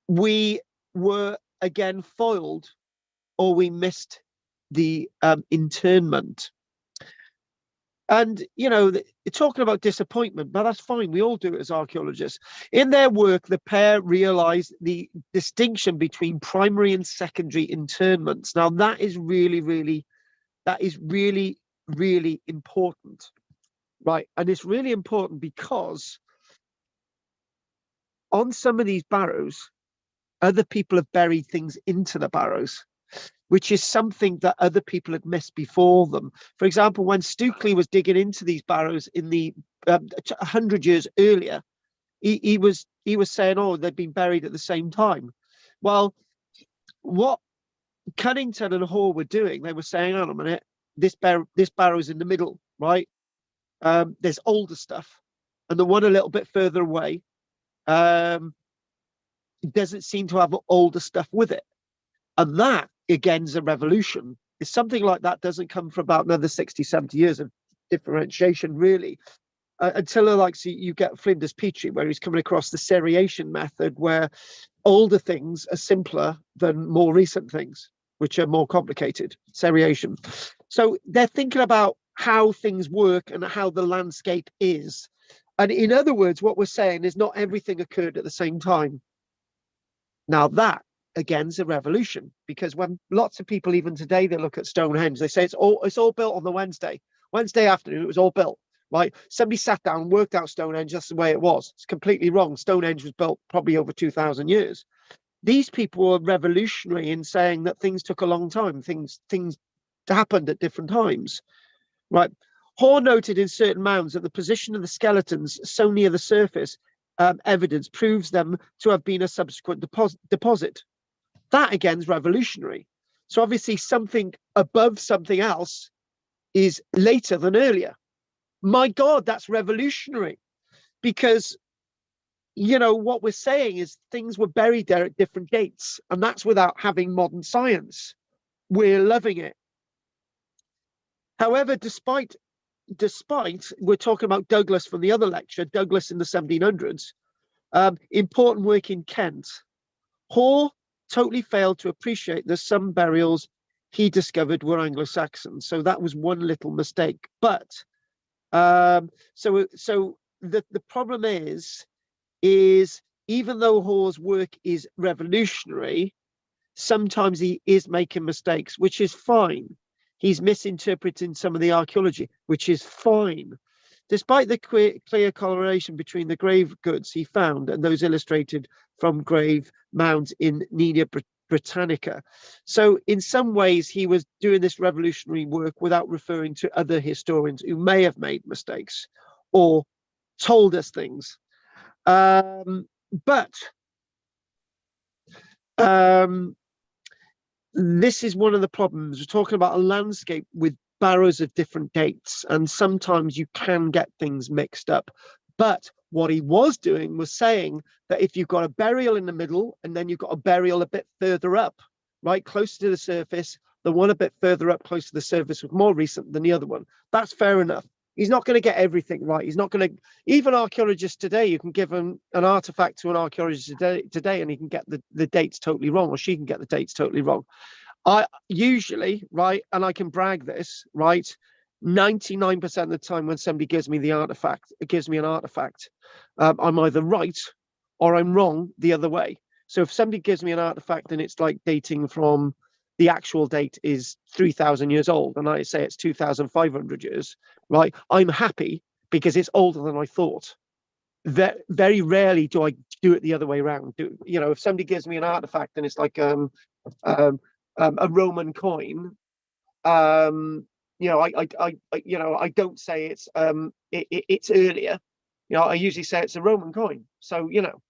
we were again foiled, or we missed the internment. And, you know, talking about disappointment, but that's fine. We all do it as archaeologists. In their work, the pair realized the distinction between primary and secondary internments. Now, that is really, really important, right? And it's really important because on some of these barrows, other people have buried things into the barrows, which is something that other people had missed before them. For example, when Stukely was digging into these barrows in the 100 years earlier, he was saying, oh, they'd been buried at the same time. Well, what Cunnington and Hoare were doing, they were saying, hang on a minute, this barrow's in the middle, right? There's older stuff, and the one a little bit further away doesn't seem to have older stuff with it. And that, again, is a revolution. If something like that doesn't come for about another 60, 70 years of differentiation, really, until like you get Flinders Petrie, where he's coming across the seriation method, where older things are simpler than more recent things, which are more complicated, seriation. So they're thinking about how things work and how the landscape is. And in other words, what we're saying is not everything occurred at the same time. Now that, again, is a revolution, because when lots of people, even today, they look at Stonehenge, they say it's all built on the Wednesday afternoon. It was all built, right? Somebody sat down and worked out Stonehenge. That's the way it was. It's completely wrong. Stonehenge was built probably over 2,000 years. These people were revolutionary in saying that things took a long time. Things happened at different times, right? Hoare noted in certain mounds that the position of the skeletons so near the surface evidence proves them to have been a subsequent deposit. That, again, is revolutionary. So obviously something above something else is later than earlier. My God, that's revolutionary, because you know, what we're saying is things were buried there at different dates, and that's without having modern science. We're loving it. However, despite we're talking about Douglas from the other lecture, Douglas in the 1700s, important work in Kent, Hoare totally failed to appreciate that some burials he discovered were Anglo-Saxon. So that was one little mistake. But so the problem is even though Hoare's work is revolutionary, sometimes he is making mistakes, which is fine. He's misinterpreting some of the archaeology, which is fine. Despite the clear correlation between the grave goods he found and those illustrated from grave mounds in Nina Britannica. So in some ways, he was doing this revolutionary work without referring to other historians who may have made mistakes or told us things. This is one of the problems. We're talking about a landscape with barrows of different dates, and sometimes you can get things mixed up. But what he was doing was saying that if you've got a burial in the middle and then you've got a burial a bit further up, right, closer to the surface, the one a bit further up close to the surface was more recent than the other one. That's fair enough. He's not going to get everything right. He's not going to, even archaeologists today, you can give him an artifact to an archaeologist today and he can get the dates totally wrong, or she can get the dates totally wrong. I usually, right, and I can brag this, right, 99% of the time when somebody gives me the artifact, it gives me an artifact, I'm either right or I'm wrong the other way. So if somebody gives me an artifact and it's like dating from, the actual date is 3,000 years old, and I say it's 2,500 years, right? I'm happy because it's older than I thought. Very rarely do I do it the other way around. You know, if somebody gives me an artifact and it's like a Roman coin, you know, I don't say it's it's earlier. You know, I usually say it's a Roman coin. So you know,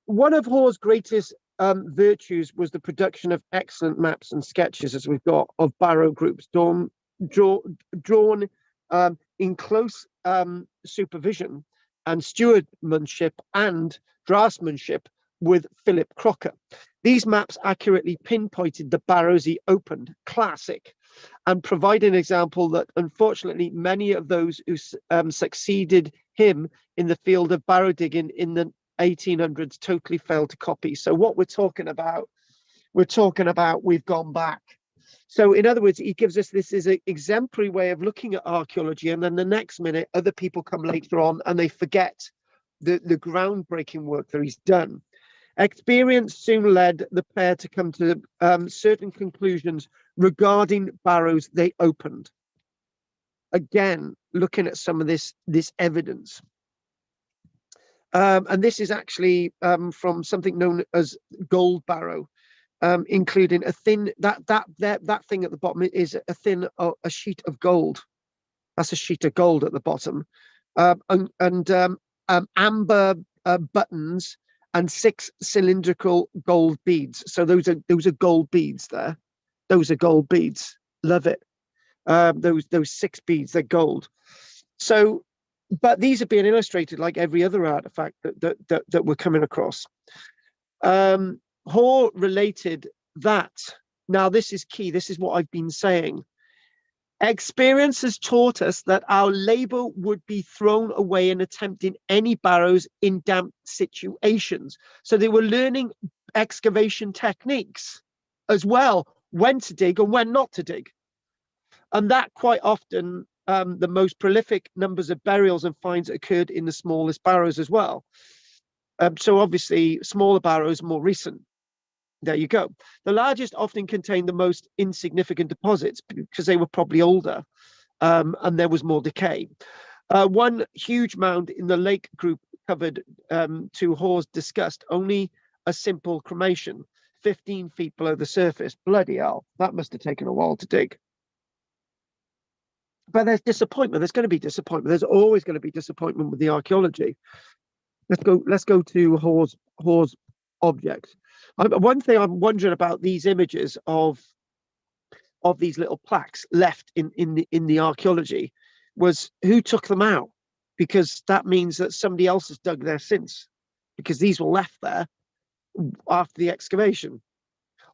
one of Hoare's greatest virtues was the production of excellent maps and sketches, as we've got, of Barrow groups drawn in close supervision and stewardmanship and draftsmanship with Philip Crocker. These maps accurately pinpointed the barrows he opened, classic, and provide an example that unfortunately many of those who succeeded him in the field of barrow digging in the 1800s totally failed to copy. So what we're talking about, we've gone back. So in other words, he gives us this is an exemplary way of looking at archaeology, and then the next minute other people come later on and they forget the groundbreaking work that he's done. Experience soon led the pair to come to certain conclusions regarding barrows they opened. Again, looking at some of this evidence. And this is actually from something known as gold barrow, including a thin, that thing at the bottom is a thin, a sheet of gold. That's a sheet of gold at the bottom, and amber buttons and 6 cylindrical gold beads. So those are gold beads there. Those are gold beads. Love it. Those 6 beads, they're gold. So, but these are being illustrated like every other artifact that we're coming across. Hoare related that. Now this is key. This is what I've been saying. Experience has taught us that our labor would be thrown away in attempting any barrows in damp situations. So they were learning excavation techniques as well, when to dig and when not to dig. And that quite often, the most prolific numbers of burials and finds occurred in the smallest barrows as well. So obviously smaller barrows, more recent. There you go. The largest often contained the most insignificant deposits because they were probably older, and there was more decay. One huge mound in the lake group covered, to Hoare's disgust, only a simple cremation, 15 feet below the surface. Bloody hell, that must have taken a while to dig. But there's disappointment. There's going to be disappointment. There's always going to be disappointment with the archaeology. Let's go to Hoare's objects. One thing I'm wondering about these images of these little plaques left in the archaeology was who took them out. because that means that somebody else has dug there since, because these were left there after the excavation,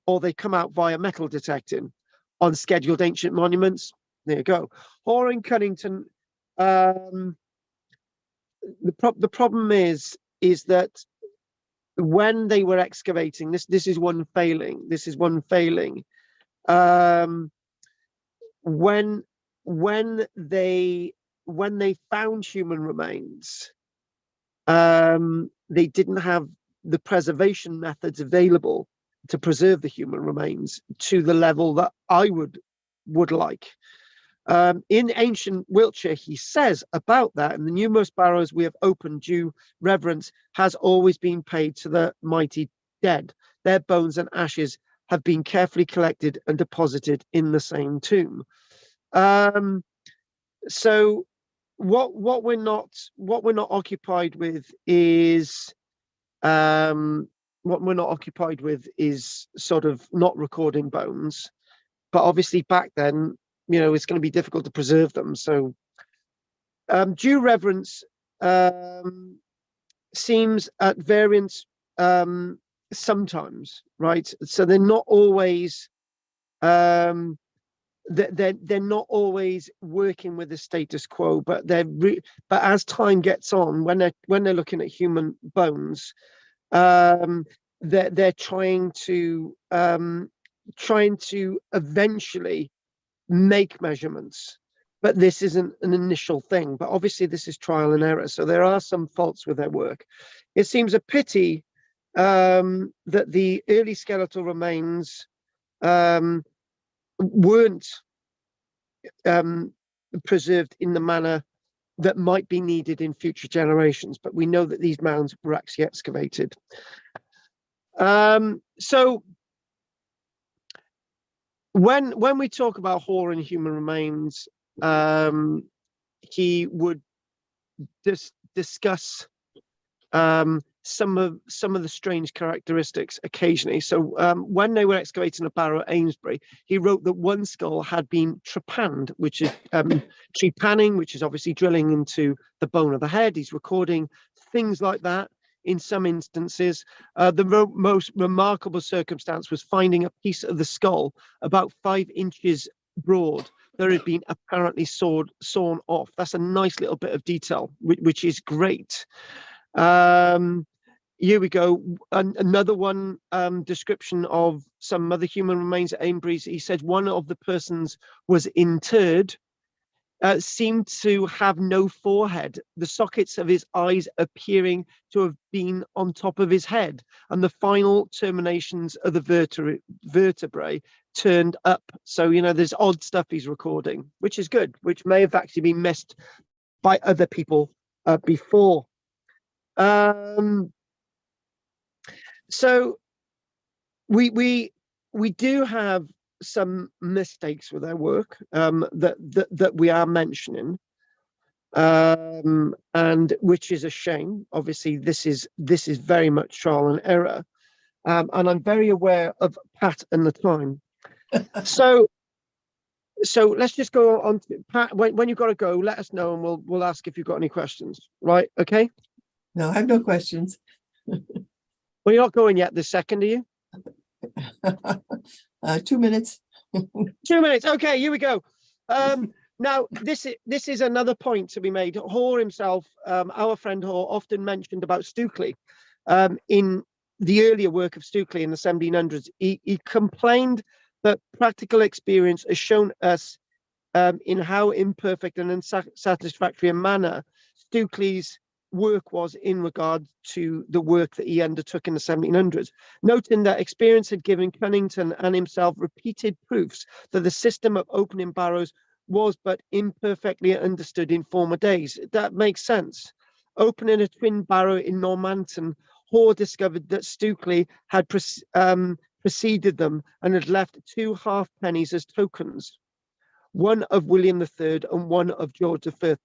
or they come out via metal detecting on scheduled ancient monuments. There you go. Hoare and Cunnington. The problem is that when they were excavating, this is one failing. This is one failing. When they found human remains, they didn't have the preservation methods available to preserve the human remains to the level that I would like. In ancient Wiltshire, he says about that, in the numerous barrows we have opened, due reverence has always been paid to the mighty dead. Their bones and ashes have been carefully collected and deposited in the same tomb. So what we're not occupied with is sort of not recording bones, but obviously back then, it's going to be difficult to preserve them. So due reverence seems at variance sometimes, right? So they're not always they're not always working with the status quo, but but as time gets on, when they're looking at human bones, they're trying to eventually make measurements, but this isn't an initial thing. But obviously this is trial and error, so there are some faults with their work. It seems a pity that the early skeletal remains weren't preserved in the manner that might be needed in future generations, but we know that these mounds were actually excavated. So when we talk about Hoare and human remains, he would discuss some of the strange characteristics occasionally. So when they were excavating a barrow at Amesbury, he wrote that one skull had been trepanned, which is trepanning, which is obviously drilling into the bone of the head. He's recording things like that. In some instances, the most remarkable circumstance was finding a piece of the skull about 5 inches broad that had been apparently sawn off. That's a nice little bit of detail, which is great. Here we go. Another one, description of some other human remains at Amesbury. He said one of the persons was interred, seemed to have no forehead, the sockets of his eyes appearing to have been on top of his head, and the final terminations of the vertebrae turned up. So, there's odd stuff he's recording, which is good, which may have actually been missed by other people before. So we do have some mistakes with our work that we are mentioning, and which is a shame. Obviously, this is very much trial and error, and I'm very aware of Pat and the time. So let's just go on to Pat. When you've got to go, let us know, and we'll ask if you've got any questions. Right? Okay. No, I have no questions. Well, you're not going yet this second, are you? 2 minutes. 2 minutes. Okay, here we go. Now, this is another point to be made. Hoare himself, our friend Hoare, often mentioned about Stukely. In the earlier work of Stukely in the 1700s, he complained that practical experience has shown us in how imperfect and unsatisfactory a manner Stukely's work was in regard to the work that he undertook in the 1700s, noting that experience had given Cunnington and himself repeated proofs that the system of opening barrows was but imperfectly understood in former days. That makes sense. Opening a twin barrow in Normanton, Hoare discovered that Stukely had preceded them and had left 2 halfpennies as tokens, one of William III and one of George I,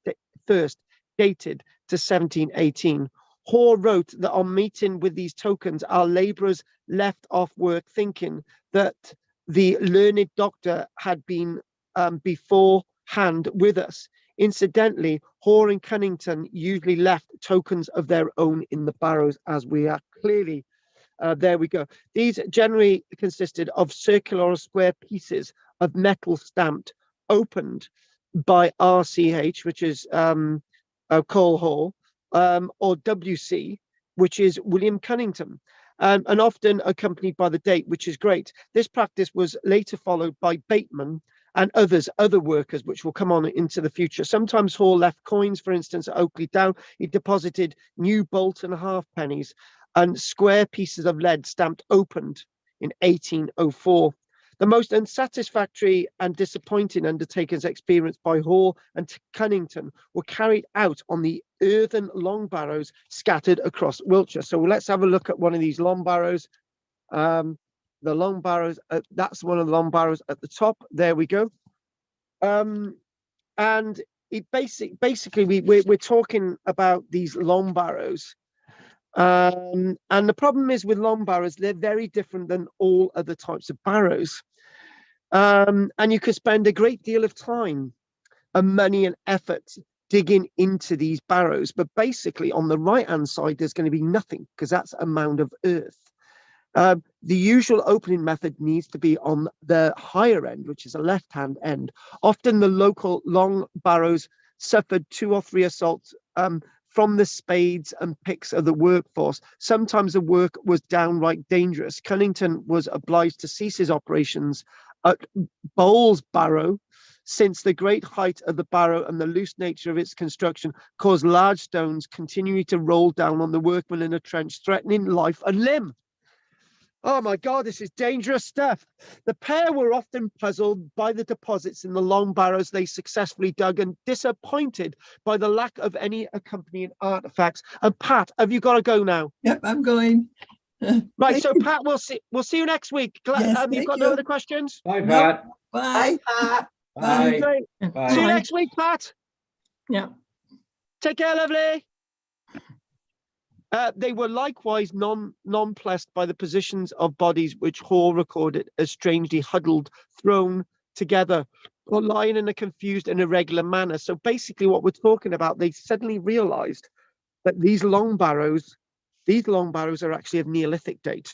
dated to 1718. Hoare wrote that on meeting with these tokens, our labourers left off work thinking that the learned doctor had been beforehand with us Incidentally, Hoare and Cunnington usually left tokens of their own in the barrows, as we are clearly, there we go. These generally consisted of circular or square pieces of metal stamped, opened by RCH, which is Cole Hall, or WC, which is William Cunnington, and often accompanied by the date, which is great. This practice was later followed by Bateman and other workers, which will come on into the future. Sometimes Hall left coins, for instance, at Oakley Down. He deposited new Bolton halfpennies and square pieces of lead stamped opened in 1804. The most unsatisfactory and disappointing undertakings experienced by Hall and Cunnington were carried out on the earthen long barrows scattered across Wiltshire. So let's have a look at one of these long barrows. The long barrows, that's one of the long barrows at the top. There we go. And it basically we're talking about these long barrows. And the problem is with long barrows, they're very different than all other types of barrows. And you could spend a great deal of time and money and effort digging into these barrows. But basically on the right-hand side, there's going to be nothing because that's a mound of earth. The usual opening method needs to be on the higher end, which is a left-hand end. Often the local long barrows suffered 2 or 3 assaults from the spades and picks of the workforce. Sometimes the work was downright dangerous. Cunnington was obliged to cease his operations at Bowles Barrow, since the great height of the barrow and the loose nature of its construction caused large stones continually to roll down on the workmen in a trench, threatening life and limb. Oh my God, this is dangerous stuff. The pair were often puzzled by the deposits in the long barrows they successfully dug and disappointed by the lack of any accompanying artifacts. And Pat, have you got to go now? Yep, I'm going. Right, so Pat, we'll see you next week. Yes, You've got no other questions? Bye, Nope. Pat. Bye. Bye. Great. Bye. See you Bye. next week, Pat. Yeah. Take care, lovely. They were likewise nonplussed by the positions of bodies which Hall recorded as strangely huddled, thrown together, or lying in a confused and irregular manner. So basically what we're talking about, they suddenly realized that these long barrows are actually of Neolithic date.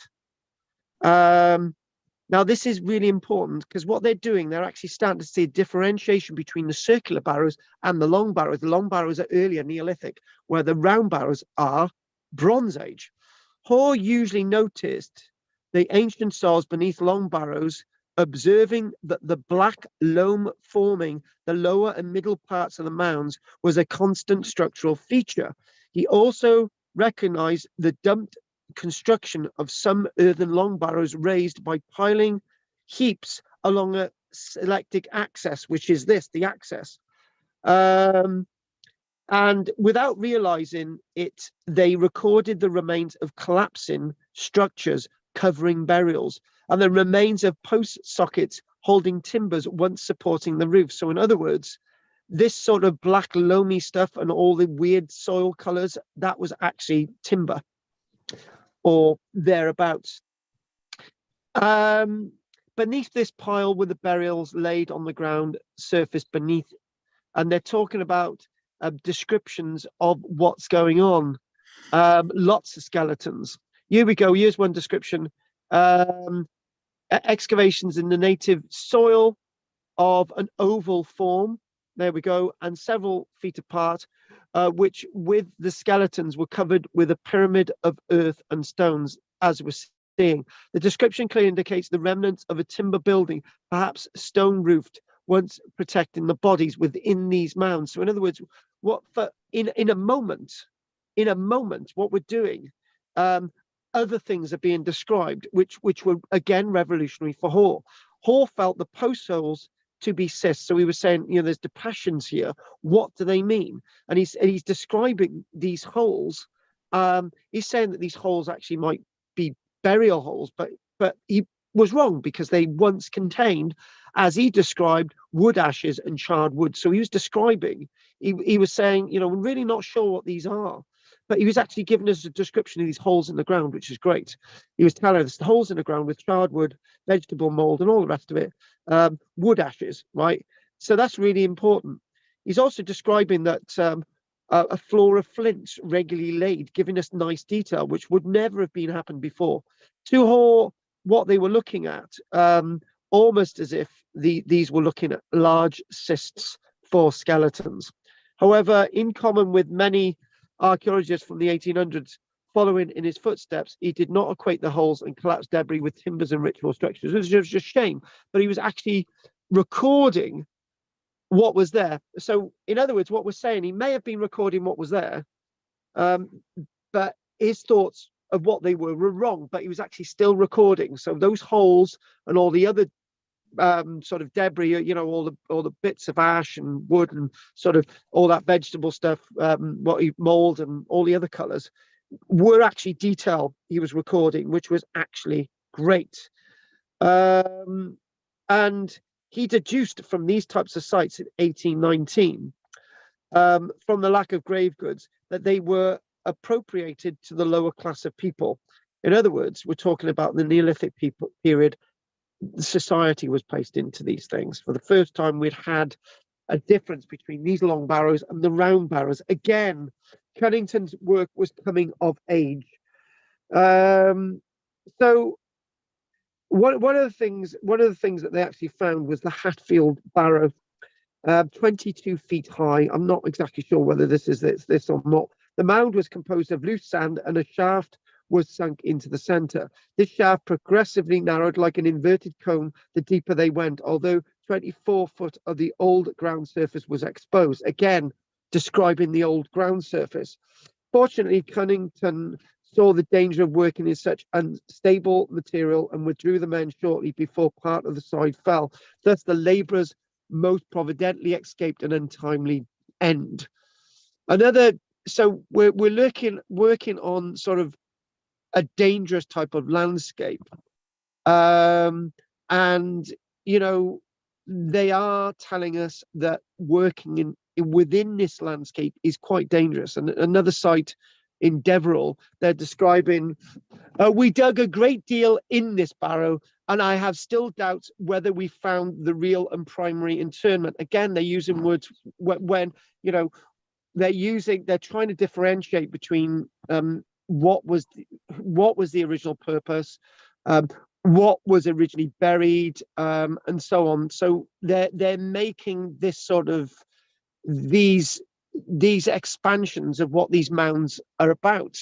Now, this is really important because what they're doing, they're actually starting to see a differentiation between the circular barrows and the long barrows. The long barrows are earlier Neolithic, where the round barrows are Bronze Age. Hoare usually noticed the ancient soils beneath long barrows, observing that the black loam forming the lower and middle parts of the mounds was a constant structural feature. He also recognized the dumped construction of some earthen long barrows raised by piling heaps along a selectic axis, which is the axis. And without realizing it, they recorded the remains of collapsing structures covering burials and the remains of post sockets holding timbers once supporting the roof. So in other words, this sort of black loamy stuff and all the weird soil colors, that was actually timber or thereabouts. Beneath this pile were the burials laid on the ground surface beneath, and they're talking about descriptions of what's going on. Lots of skeletons. Here we go. Here's one description. Excavations in the native soil of an oval form. There we go. And several feet apart, which with the skeletons were covered with a pyramid of earth and stones, as we're seeing. The description clearly indicates the remnants of a timber building, perhaps stone roofed, once protecting the bodies within these mounds. So in other words, what for in a moment, what we're doing, other things are being described, which were again revolutionary for Hoare. Hoare felt the post holes to be cysts. So he was saying, there's depressions here. What do they mean? And he's describing these holes. He's saying that these holes actually might be burial holes, but he was wrong because they once contained, as he described, wood ashes and charred wood. So he was describing, he was saying, we're really not sure what these are, but he was actually giving us a description of these holes in the ground, which is great. He was telling us the holes in the ground with charred wood, vegetable mold, and all the rest of it, wood ashes, right? So that's really important. He's also describing that a floor of flints regularly laid, giving us nice detail, which would never have been happened before. To Hoare, what they were looking at, almost as if these were looking at large cysts for skeletons. However, in common with many archaeologists from the 1800s following in his footsteps, he did not equate the holes and collapsed debris with timbers and ritual structures. It was just a shame, but he was actually recording what was there. So, in other words, what we're saying, he may have been recording what was there, but his thoughts of what they were wrong, but he was actually still recording. So those holes and all the other sort of debris, you know, all the bits of ash and wood and sort of all that vegetable stuff, mold and all the other colors, were actually detail he was recording, which was actually great. And he deduced from these types of sites in 1819, from the lack of grave goods, that they were appropriated to the lower class of people. In other words, we're talking about the Neolithic period. Society was placed into these things. For the first time, we'd had a difference between these long barrows and the round barrows. Again, Cunnington's work was coming of age. So one of the things that they actually found was the Hatfield Barrow, 22 feet high. I'm not exactly sure whether this is this or not. The mound was composed of loose sand and a shaft was sunk into the center. This shaft progressively narrowed like an inverted cone the deeper they went, although 24 foot of the old ground surface was exposed. Again, describing the old ground surface. Fortunately, Cunnington saw the danger of working in such unstable material and withdrew the men shortly before part of the side fell. Thus, the labourers most providently escaped an untimely end. So we're working on sort of a dangerous type of landscape, and you know, they are telling us that working within this landscape is quite dangerous. And another site in Deverell, they're describing, we dug a great deal in this barrow, and I have still doubts whether we found the real and primary interment. Again, they're using words when you know, they're trying to differentiate between what was the original purpose, what was originally buried, and so on. So they're making this sort of these expansions of what these mounds are about.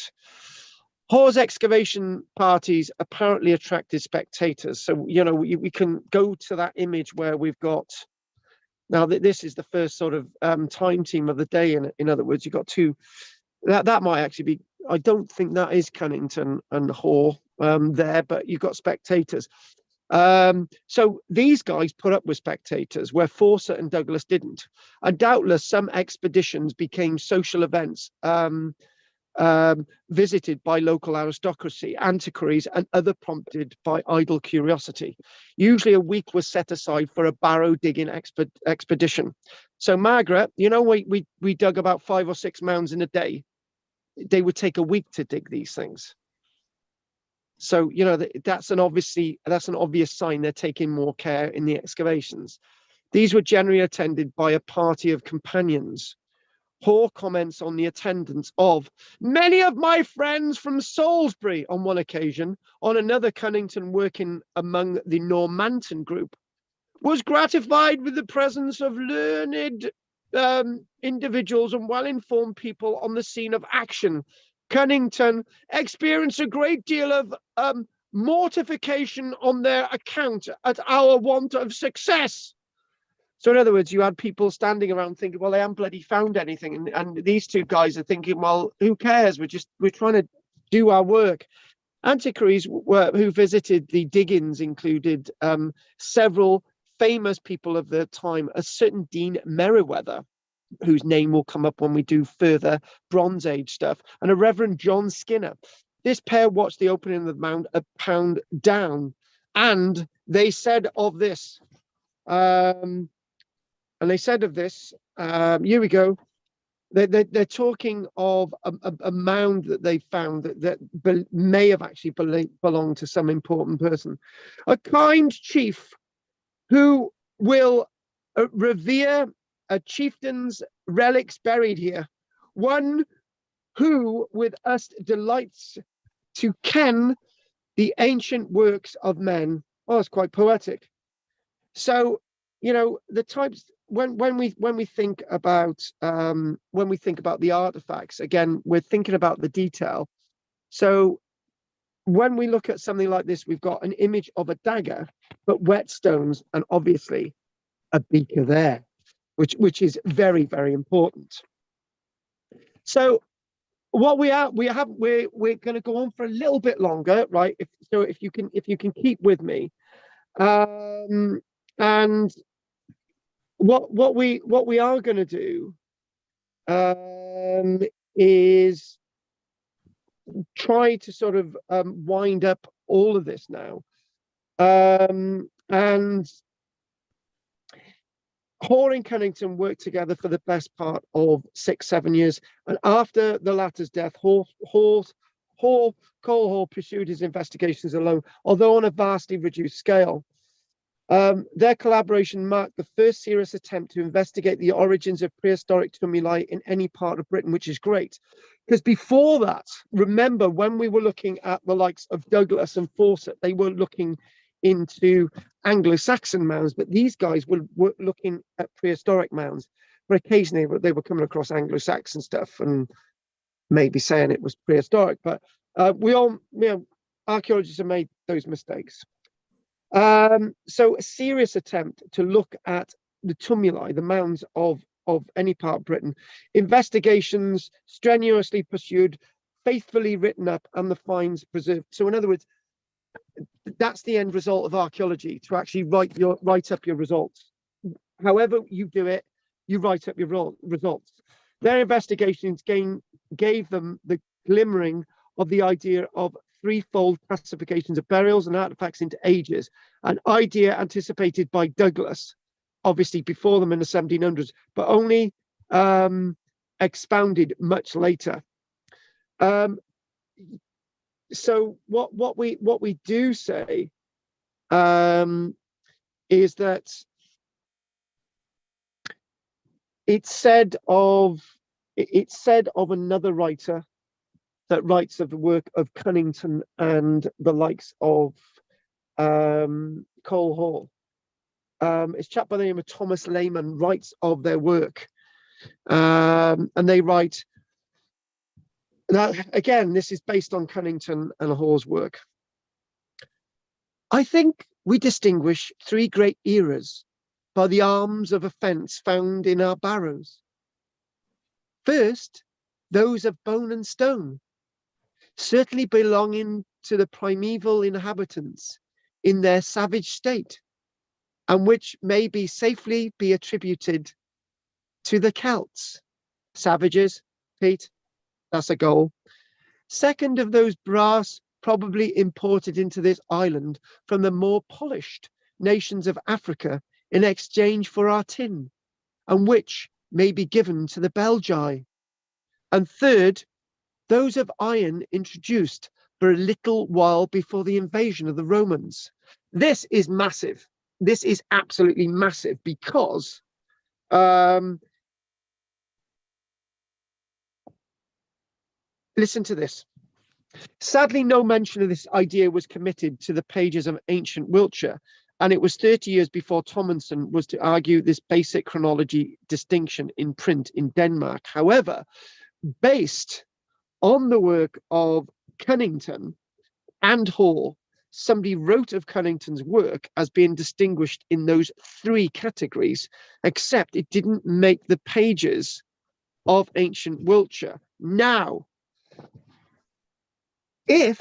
Hoare's excavation parties apparently attracted spectators. So, you know, we can go to that image where we've got, now this is the first sort of time team of the day. In other words, you've got two, that might actually be, I don't think that is Cunnington and Hoare there, but you've got spectators. So these guys put up with spectators where Fawcett and Douglas didn't. And doubtless some expeditions became social events visited by local aristocracy, antiquaries, and other prompted by idle curiosity. Usually a week was set aside for a barrow digging expedition. So Margaret, you know, we dug about 5 or 6 mounds in a day. They would take a week to dig these things. So, you know, that's an obvious sign they're taking more care in the excavations. These were generally attended by a party of companions. Hoare comments on the attendance of many of my friends from Salisbury on one occasion. On another, Cunnington, working among the Normanton group, was gratified with the presence of learned individuals and well-informed people on the scene of action. Cunnington experienced a great deal of mortification on their account at our want of success. So in other words, you had people standing around thinking, well, they haven't bloody found anything. And these two guys are thinking, well, who cares? We're trying to do our work. Antiquaries who visited the diggings included several famous people of the time, a certain Dean Merriweather, whose name will come up when we do further Bronze Age stuff, and a Reverend John Skinner. This pair watched the opening of the mound a pound down, and they said of this, here we go. They're talking of a mound that they found that may have actually belonged to some important person. A kind chief who will revere a chieftain's relics buried here, one who with us delights to ken the ancient works of men. Oh, it's quite poetic. So, you know, the types when we think about the artifacts, again, we're thinking about the detail. So when we look at something like this, we've got an image of a dagger, but whetstones, and obviously a beaker there, which is very, very important. So what we're going to go on for a little bit longer, right? If you can keep with me, and what we are going to do is try to sort of wind up all of this now, and Hall and Cunnington worked together for the best part of 6-7 years, and after the latter's death, Cole Hall pursued his investigations alone, although on a vastly reduced scale. Their collaboration marked the first serious attempt to investigate the origins of prehistoric tumuli in any part of Britain, which is great. Because before that, remember, when we were looking at the likes of Douglas and Fawcett, they were looking into Anglo-Saxon mounds, but these guys were looking at prehistoric mounds. But occasionally they were coming across Anglo-Saxon stuff and maybe saying it was prehistoric. But we all, you know, archaeologists have made those mistakes. So a serious attempt to look at the tumuli, the mounds of any part of Britain, investigations strenuously pursued, faithfully written up, and the finds preserved. So in other words, that's the end result of archaeology, to actually write up your results. However you do it, you write up your results. Their investigations gave them the glimmering of the idea of threefold classifications of burials and artifacts into ages, an idea anticipated by Douglas, obviously before them in the 1700s, but only expounded much later. So what we do say is that it's said of another writer that writes of the work of Cunnington and the likes of Cole Hall. It's a chap by the name of Thomas Lehman writes of their work, and they write. Now, again, this is based on Cunnington and Hall's work. I think we distinguish three great eras by the arms of offence found in our barrows. First, those of bone and stone, certainly belonging to the primeval inhabitants in their savage state, and which may be safely be attributed to the Celts. Savages, Pete, that's a goal. Second, of those brass probably imported into this island from the more polished nations of Africa in exchange for our tin, and which may be given to the Belgi. And third, those of iron introduced for a little while before the invasion of the Romans. This is massive. This is absolutely massive, because listen to this. Sadly, no mention of this idea was committed to the pages of ancient Wiltshire, and it was 30 years before Tomlinson was to argue this basic chronology distinction in print in Denmark. However, based on the work of Cunnington and Hall, somebody wrote of Cunnington's work as being distinguished in those three categories, except it didn't make the pages of ancient Wiltshire. Now, if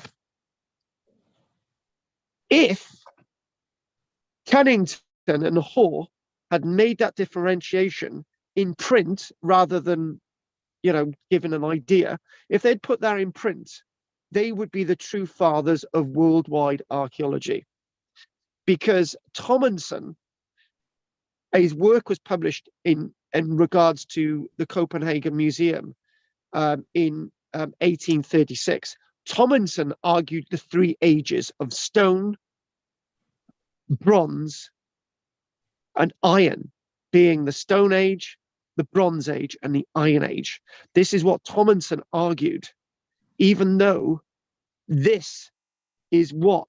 Cunnington and Hall had made that differentiation in print rather than, you know, given an idea, if they'd put that in print, they would be the true fathers of worldwide archaeology. Because Tomlinson, his work was published in regards to the Copenhagen Museum in 1836. Tomlinson argued the three ages of stone, bronze, and iron, being the Stone Age, the Bronze Age, and the Iron Age. This is what Tomlinson argued, even though this is what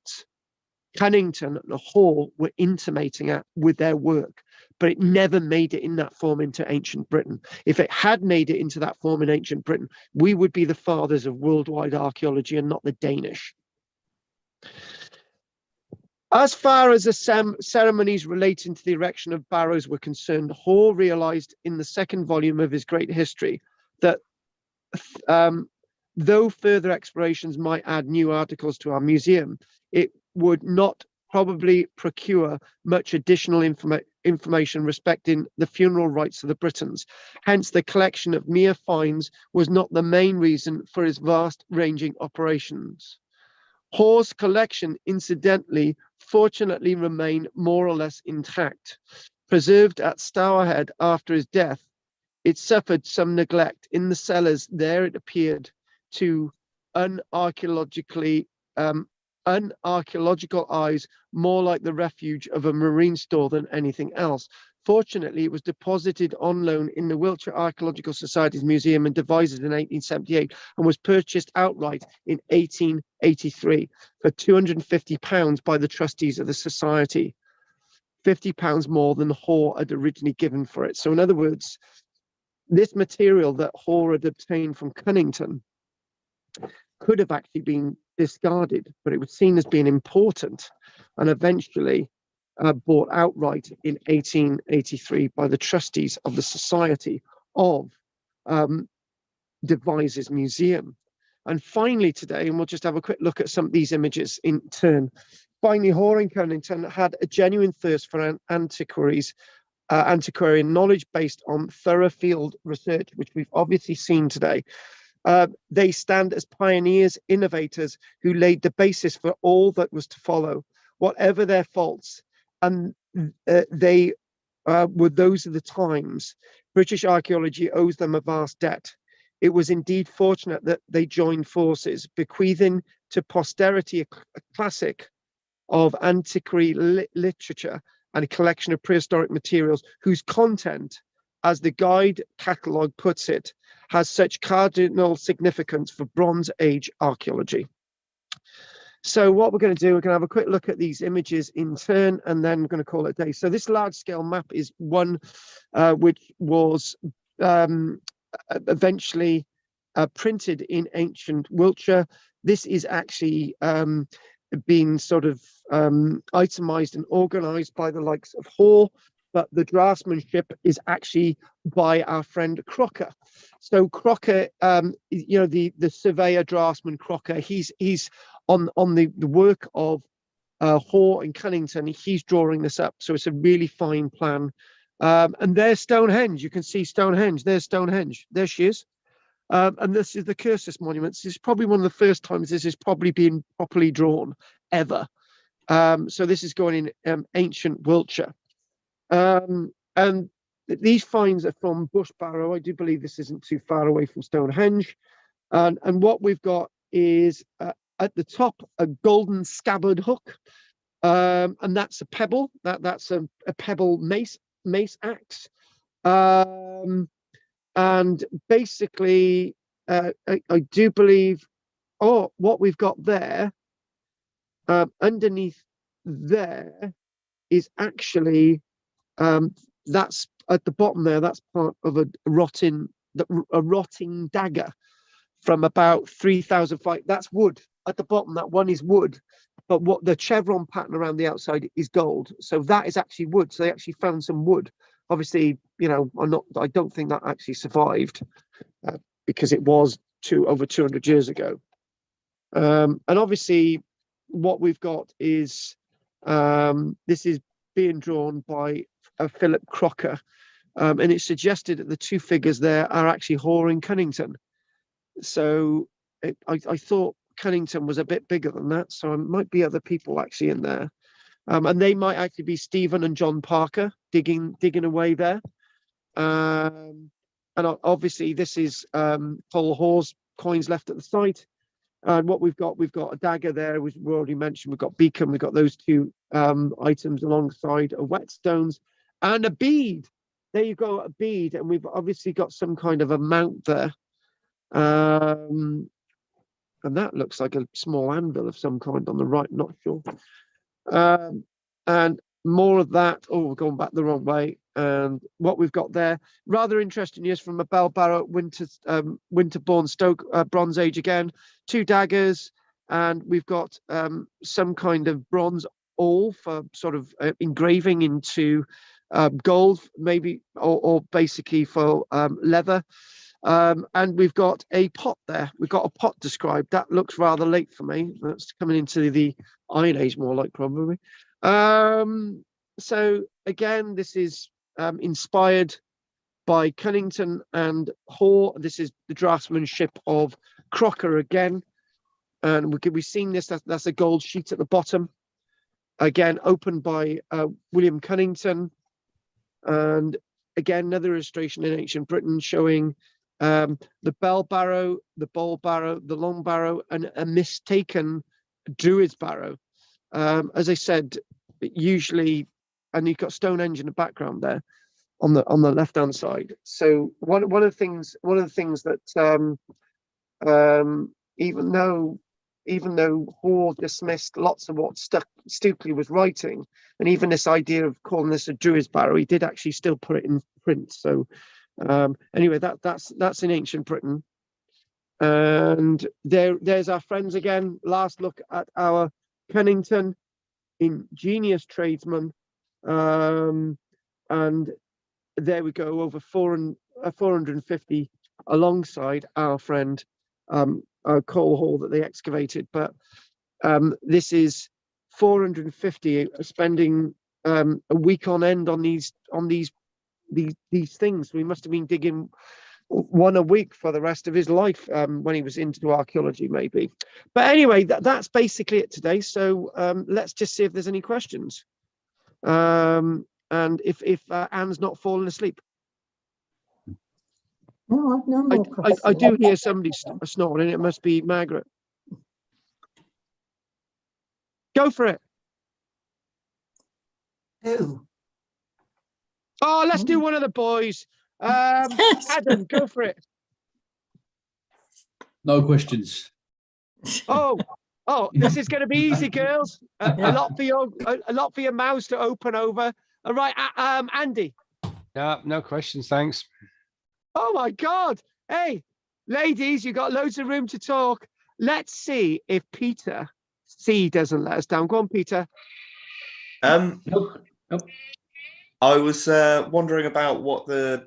Cunnington and Hall were intimating at with their work, but it never made it in that form into ancient Britain. If it had made it into that form in ancient Britain, we would be the fathers of worldwide archaeology and not the Danish. As far as the ceremonies relating to the erection of barrows were concerned, Hall realized in the second volume of his great history that though further explorations might add new articles to our museum, it would not probably procure much additional information respecting the funeral rites of the Britons. Hence, the collection of mere finds was not the main reason for his vast-ranging operations. Hall's collection, incidentally, fortunately remained more or less intact. Preserved at Stourhead after his death, it suffered some neglect. In the cellars there it appeared to unarchaeological eyes more like the refuge of a marine store than anything else. Fortunately, it was deposited on loan in the Wiltshire Archaeological Society's museum in Devizes in 1878 and was purchased outright in 1883 for £250 by the trustees of the society, £50 more than Hall had originally given for it. So in other words, this material that Hall had obtained from Cunnington could have actually been discarded, but it was seen as being important and eventually bought outright in 1883 by the trustees of the Society of Devizes Museum. And finally today, and we'll just have a quick look at some of these images in turn. Finally, Hall and Cunnington had a genuine thirst for antiquarian knowledge based on thorough field research, which we've obviously seen today. They stand as pioneers, innovators who laid the basis for all that was to follow, whatever their faults. And they were those of the times. British archaeology owes them a vast debt. It was indeed fortunate that they joined forces, bequeathing to posterity a classic of antiquary literature and a collection of prehistoric materials whose content, as the guide catalogue puts it, has such cardinal significance for Bronze Age archaeology. So what we're going to do, we're going to have a quick look at these images in turn, and then we're going to call it a day. So this large-scale map is one which was eventually printed in ancient Wiltshire. This is actually being sort of itemized and organized by the likes of Hall, but the draftsmanship is actually by our friend Crocker. So Crocker, you know, the surveyor draftsman Crocker, he's on the work of Hall and Cunnington. He's drawing this up, so it's a really fine plan. And there's Stonehenge. You can see Stonehenge. There's Stonehenge. There she is. And this is the Cursus monument. This is probably one of the first times this is probably being properly drawn ever. So this is going in ancient Wiltshire. And these finds are from Bush Barrow. I do believe this isn't too far away from Stonehenge. And what we've got is at the top a golden scabbard hook, and that's a pebble. That's a pebble mace axe. And basically, I do believe, what we've got there, underneath there, is actually, that's at the bottom there, that's part of a rotting dagger from about 3,005. That's wood. At the bottom, that one is wood, but what the chevron pattern around the outside is gold. So that is actually wood. So they actually found some wood. Obviously, you know, I don't think that actually survived because it was over 200 years ago. And obviously, what we've got is this is being drawn by Philip Crocker, and it's suggested that the two figures there are actually Hall and Cunnington. So I thought Cunnington was a bit bigger than that, so it might be other people actually in there. And they might actually be Stephen and John Parker digging away there. And obviously this is Paul Hall's coins left at the site. And what we've got a dagger there, which we already mentioned. We've got beacon, we've got those two items alongside a whetstones and a bead. there you go, a bead, and we've obviously got some kind of a mount there. And that looks like a small anvil of some kind on the right, not sure. And more of that. Oh, we're going back the wrong way. And what we've got there, rather interesting, is from a bell barrow, winterborn Stoke, Bronze Age again, 2 daggers, and we've got some kind of bronze awl for sort of engraving into gold, maybe, or basically for leather. And we've got a pot there. We've got a pot described. That looks rather late for me. That's coming into the Iron Age, more like, probably. So again, this is inspired by Cunnington and Hoare. This is the draftsmanship of Crocker again. And we've seen this, that's a gold sheet at the bottom. Again, opened by William Cunnington. And again, another illustration in ancient Britain showing the bell barrow, the bowl barrow, the long barrow, and a mistaken druid's barrow. As I said, usually, and you've got Stonehenge in the background there on the left-hand side. So one of the things that even though Hoare dismissed lots of what Stukely was writing, and even this idea of calling this a druid's barrow, he did actually still put it in print. So anyway, that's in ancient Britain. And there's our friends again. Last look at our Cunnington, ingenious tradesman. And there we go, over 450 alongside our friend coal hall that they excavated. But this is 450 spending a week on end on these things. We must have been digging one a week for the rest of his life when he was into archaeology, maybe. But anyway, that's basically it today. So let's just see if there's any questions. And if Anne's not fallen asleep. No, I've no more questions. I do hear somebody snoring. It must be Margaret. Go for it. Who? Oh, let's do one of the boys. Adam, go for it. No questions. Oh, this is going to be easy, girls. A lot for your mouths to open over. All right, Andy. No questions, thanks. Oh my God! Hey, ladies, you got loads of room to talk. Let's see if Peter C doesn't let us down. Go on, Peter. Nope. I was wondering about what the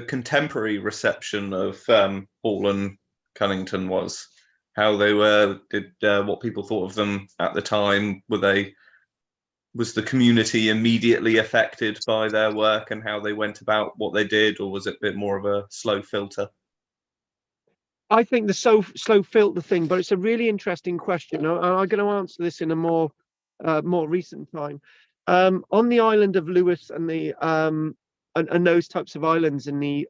contemporary reception of Hall and Cunnington was. How they were, what people thought of them at the time. Was the community immediately affected by their work and how they went about what they did, or was it a bit more of a slow filter? I think the slow filter thing, but it's a really interesting question. I'm going to answer this in a more recent time. On the island of Lewis and the and those types of islands in the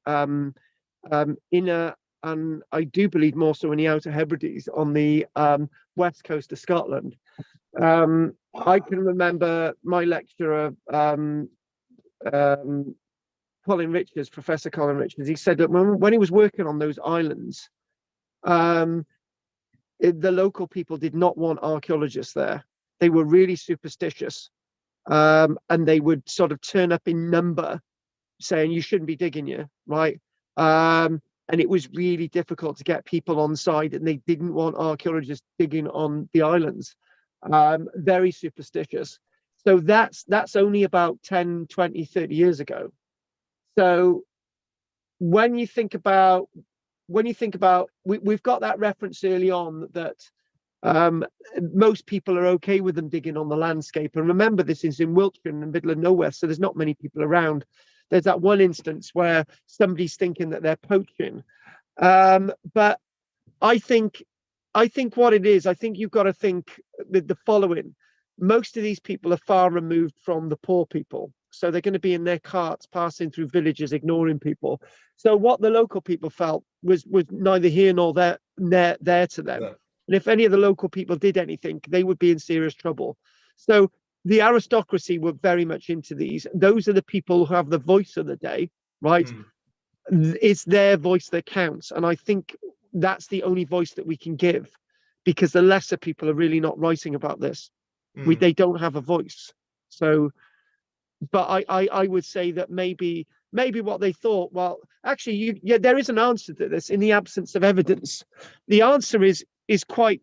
inner, and I do believe more so in the Outer Hebrides on the west coast of Scotland. I can remember my lecturer, Colin Richards, Professor Colin Richards. He said that when he was working on those islands, the local people did not want archaeologists there. They were really superstitious, and they would sort of turn up in number, saying you shouldn't be digging here, right? And it was really difficult to get people on side, and they didn't want archaeologists digging on the islands. Very superstitious. So that's only about 10, 20, 30 years ago. So when you think about, we've got that reference early on that most people are okay with them digging on the landscape. And remember, this is in Wiltshire in the middle of nowhere, so there's not many people around. There's that one instance where somebody's thinking that they're poaching. But I think what it is, I think you've got to think the following. Most of these people are far removed from the poor people. So they're going to be in their carts, passing through villages, ignoring people. So what the local people felt was neither here nor there to them. Yeah. And if any of the local people did anything, they would be in serious trouble. So the aristocracy were very much into these. Those are the people who have the voice of the day, right? It's their voice that counts. And I think that's the only voice that we can give, because the lesser people are really not writing about this. They don't have a voice. So, but I would say that maybe what they thought, well, actually, there is an answer to this in the absence of evidence. The answer is quite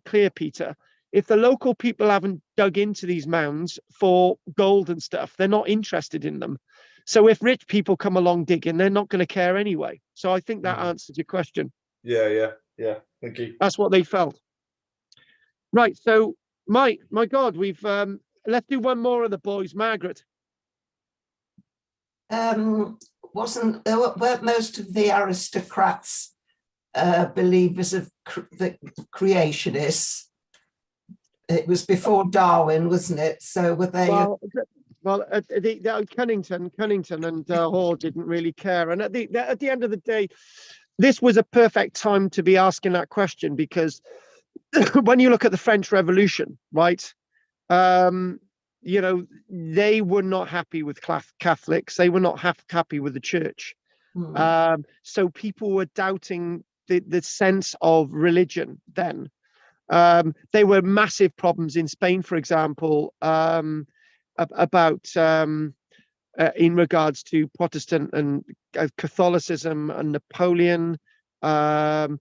clear, Peter. If the local people haven't dug into these mounds for gold and stuff, they're not interested in them. So if rich people come along digging, they're not going to care anyway. So I think that answers your question. Yeah. Thank you. That's what they felt. Right. So, my God, we've let's do one more of the boys. Margaret. Weren't most of the aristocrats believers of the creationists? It was before Darwin, wasn't it? So were they? Well, the Cunnington and Hall didn't really care. And at the end of the day, this was a perfect time to be asking that question, because when you look at the French Revolution, right? You know, they were not happy with Catholics. They were not happy with the church. So people were doubting the sense of religion then. There were massive problems in Spain, for example, about in regards to Protestant and Catholicism and Napoleon, it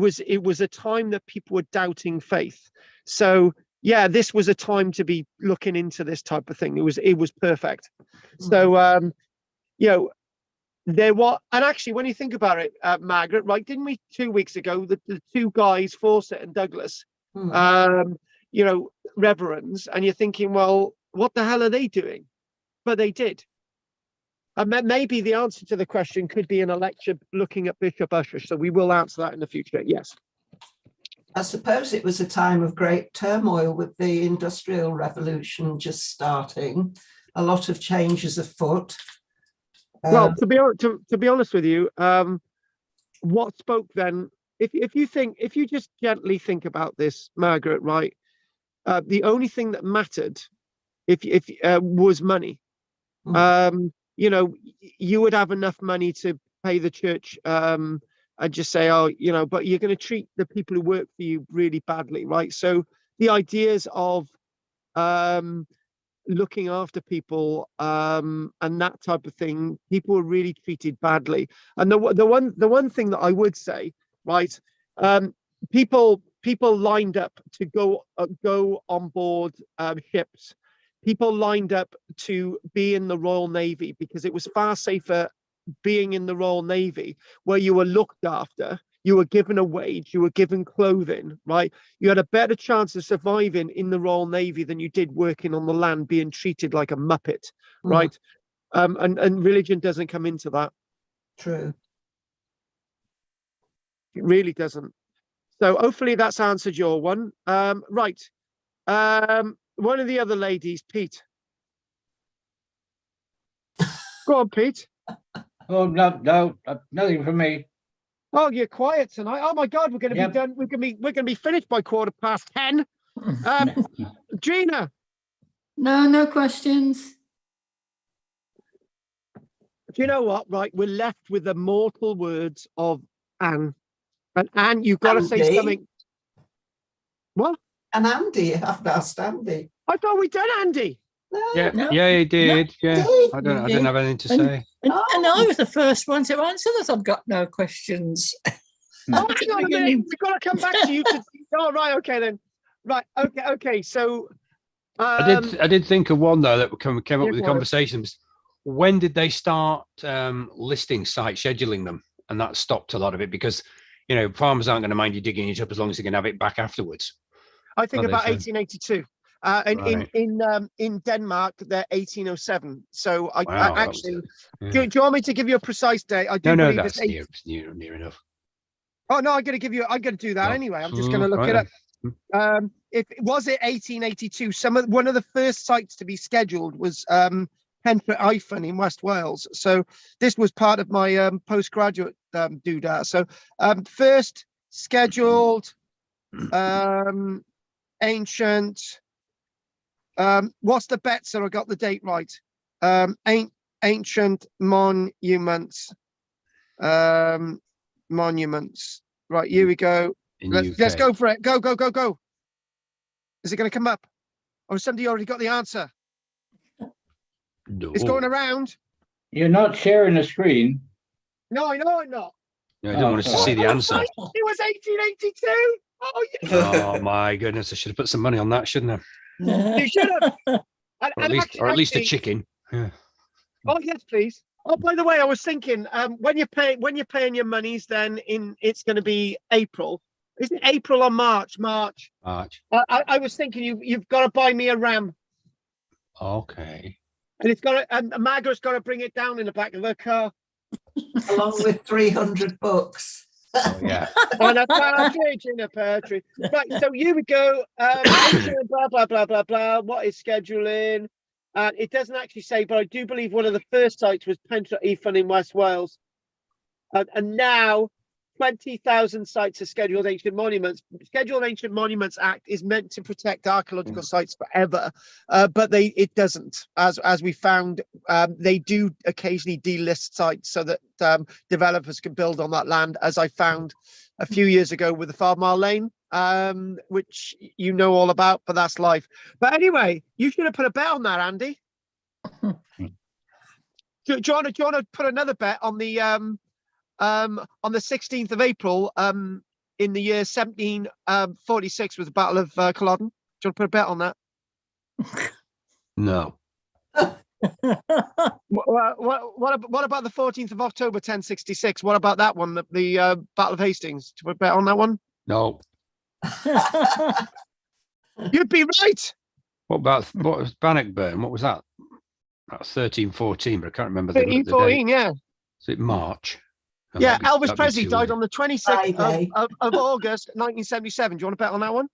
was a time that people were doubting faith. So yeah, this was a time to be looking into this type of thing. It was perfect. So you know, there was, and actually, when you think about it, Margaret, right? Didn't we 2 weeks ago the two guys, Fawcett and Douglas, you know, reverends, and you're thinking, well, what the hell are they doing? But they did. And maybe the answer to the question could be in a lecture looking at Bishop Ussher. So we will answer that in the future. Yes. I suppose it was a time of great turmoil with the Industrial Revolution just starting. A lot of changes afoot. Well, to be honest with you, what spoke then? If you just gently think about this, Margaret, right? The only thing that mattered, was money. You know, you would have enough money to pay the church, and just say, oh, you know, but you're going to treat the people who work for you really badly, right? So the ideas of looking after people and that type of thing, people were really treated badly. And the one thing that I would say, right, people lined up to go on board ships. People lined up to be in the Royal Navy because it was far safer being in the Royal Navy, where you were looked after, you were given a wage, you were given clothing, right? You had a better chance of surviving in the Royal Navy than you did working on the land, being treated like a muppet, right? And religion doesn't come into that. True. It really doesn't. So hopefully that's answered your one. Right. One of the other ladies, Pete. Go on, Pete. Oh, no, nothing from me. Oh, you're quiet tonight. Oh my God, we're going to be done. We're going to be finished by 10:15. Gina. No questions. Do you know what? Right, we're left with the mortal words of Anne. And Anne, you've got to say something. What? And Andy, I've asked Andy. I thought we'd done Andy. No. Yeah, he did. No, yeah, did. I didn't have anything to say. And I was the first one to answer that. I've got no questions. Oh, hang on a minute. We've got to come back to you. Oh, right. Okay, then. Right. Okay. So I did think of one though that came up with the conversations. When did they start listing sites, scheduling them, and that stopped a lot of it because you know farmers aren't going to mind you digging it up as long as they can have it back afterwards. I think about 1882. In Denmark, they're 1807. So I actually, do you want me to give you a precise date? I do believe that's it's near enough. Oh no, I'm going to do that anyway. I'm just going to look it up. If it was 1882, one of the first sites to be scheduled was Pentre Ifan in West Wales. So this was part of my postgraduate doodah. So first scheduled ancient What's the bet, so I got the date right? Ancient monuments. Monuments. Right, here we go. In Let's UK. go for it. Go, go, go, go. Is it going to come up? Or has somebody already got the answer? No. It's going around. You're not sharing the screen. No, I know I'm not. No, I didn't want us to see the answer. It was 1882. Oh, yeah. Oh my goodness! I should have put some money on that, shouldn't I? You should have. Or at least the chicken. Yeah. Oh, yes, please. Oh, by the way, I was thinking, when you're paying your monies, then it's going to be April. Is it April or March? March. I was thinking you've got to buy me a ram. Okay. And Margaret's got to bring it down in the back of her car. Along with 300 books. Oh, yeah. And a partridge in a pear tree. Right, so here we go. Blah, blah, blah, blah, blah. What is scheduling? It doesn't actually say, but I do believe one of the first sites was Pentre Ifan in West Wales. And now 20,000 sites are scheduled ancient monuments. Scheduled Ancient Monuments Act is meant to protect archaeological sites forever, but it doesn't. As we found, they do occasionally delist sites so that developers can build on that land, as I found a few years ago with the 5 Mile Lane, which you know all about, but that's life. But anyway, you should have put a bet on that, Andy. Do you want to put another bet on the 16th of April, in the year 1746, was the Battle of Culloden? Do you want to put a bet on that? No. What about the 14th of October, 1066? What about that one, the Battle of Hastings? Do you want to bet on that one? No. You'd be right. What was Bannockburn? What was that? That was 1314, but I can't remember the 1314, date. yeah. Is it March? Yeah, Elvis Presley died on the 26th of August, 1977. Do you want to bet on that one?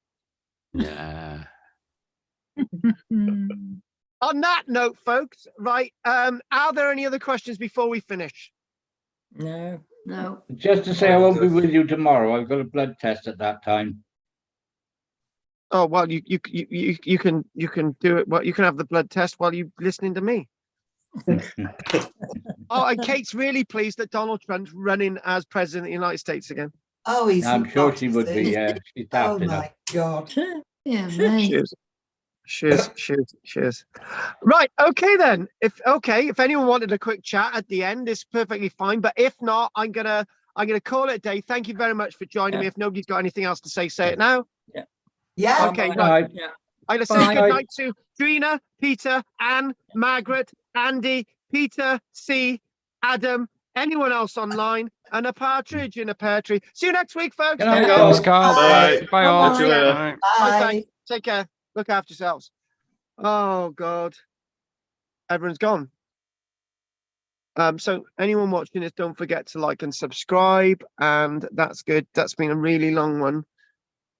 Nah. On that note, folks, right, are there any other questions before we finish? No. Just to say, I won't be with you tomorrow. I've got a blood test at that time. Oh, well, you can do it. Well, you can have the blood test while you're listening to me. Oh, and Kate's really pleased that Donald Trump's running as president of the United States again. Oh, he's. I'm sure she would be. Yeah, she's daft Oh enough. my God. Yeah, mate. Cheers. Right, okay then. If anyone wanted a quick chat at the end, it's perfectly fine. But if not, I'm gonna call it a day. Thank you very much for joining me. If nobody's got anything else to say it now. Yeah. Okay. Right. Yeah. I'm gonna say good night to Drina, Peter, Anne, Margaret, Andy, Peter, C, Adam, anyone else online, and a partridge in a pear tree. See you next week, folks. Good night, Take care. all. Thanks, Carl. Bye. Bye all. Catch you later. Bye. Bye. Take care. Look after yourselves. Oh God. Everyone's gone. So anyone watching this, don't forget to like and subscribe. And that's good. That's been a really long one.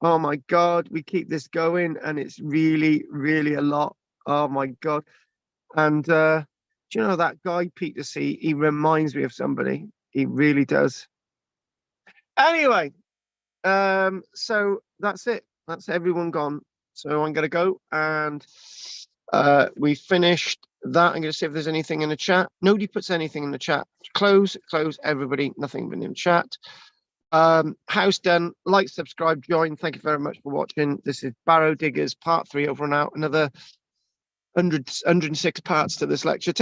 Oh my God, we keep this going and it's really, really a lot. Oh my God. And do you know that guy, Peter C? He reminds me of somebody. He really does. Anyway, so that's it. That's everyone gone. So I'm gonna go and we finished that. I'm gonna see if there's anything in the chat. Nobody puts anything in the chat. Close everybody, nothing been in the chat. House done. Like, subscribe, join. Thank you very much for watching. This is Barrow Diggers part 3 over and out. Another 106 parts to this lecture.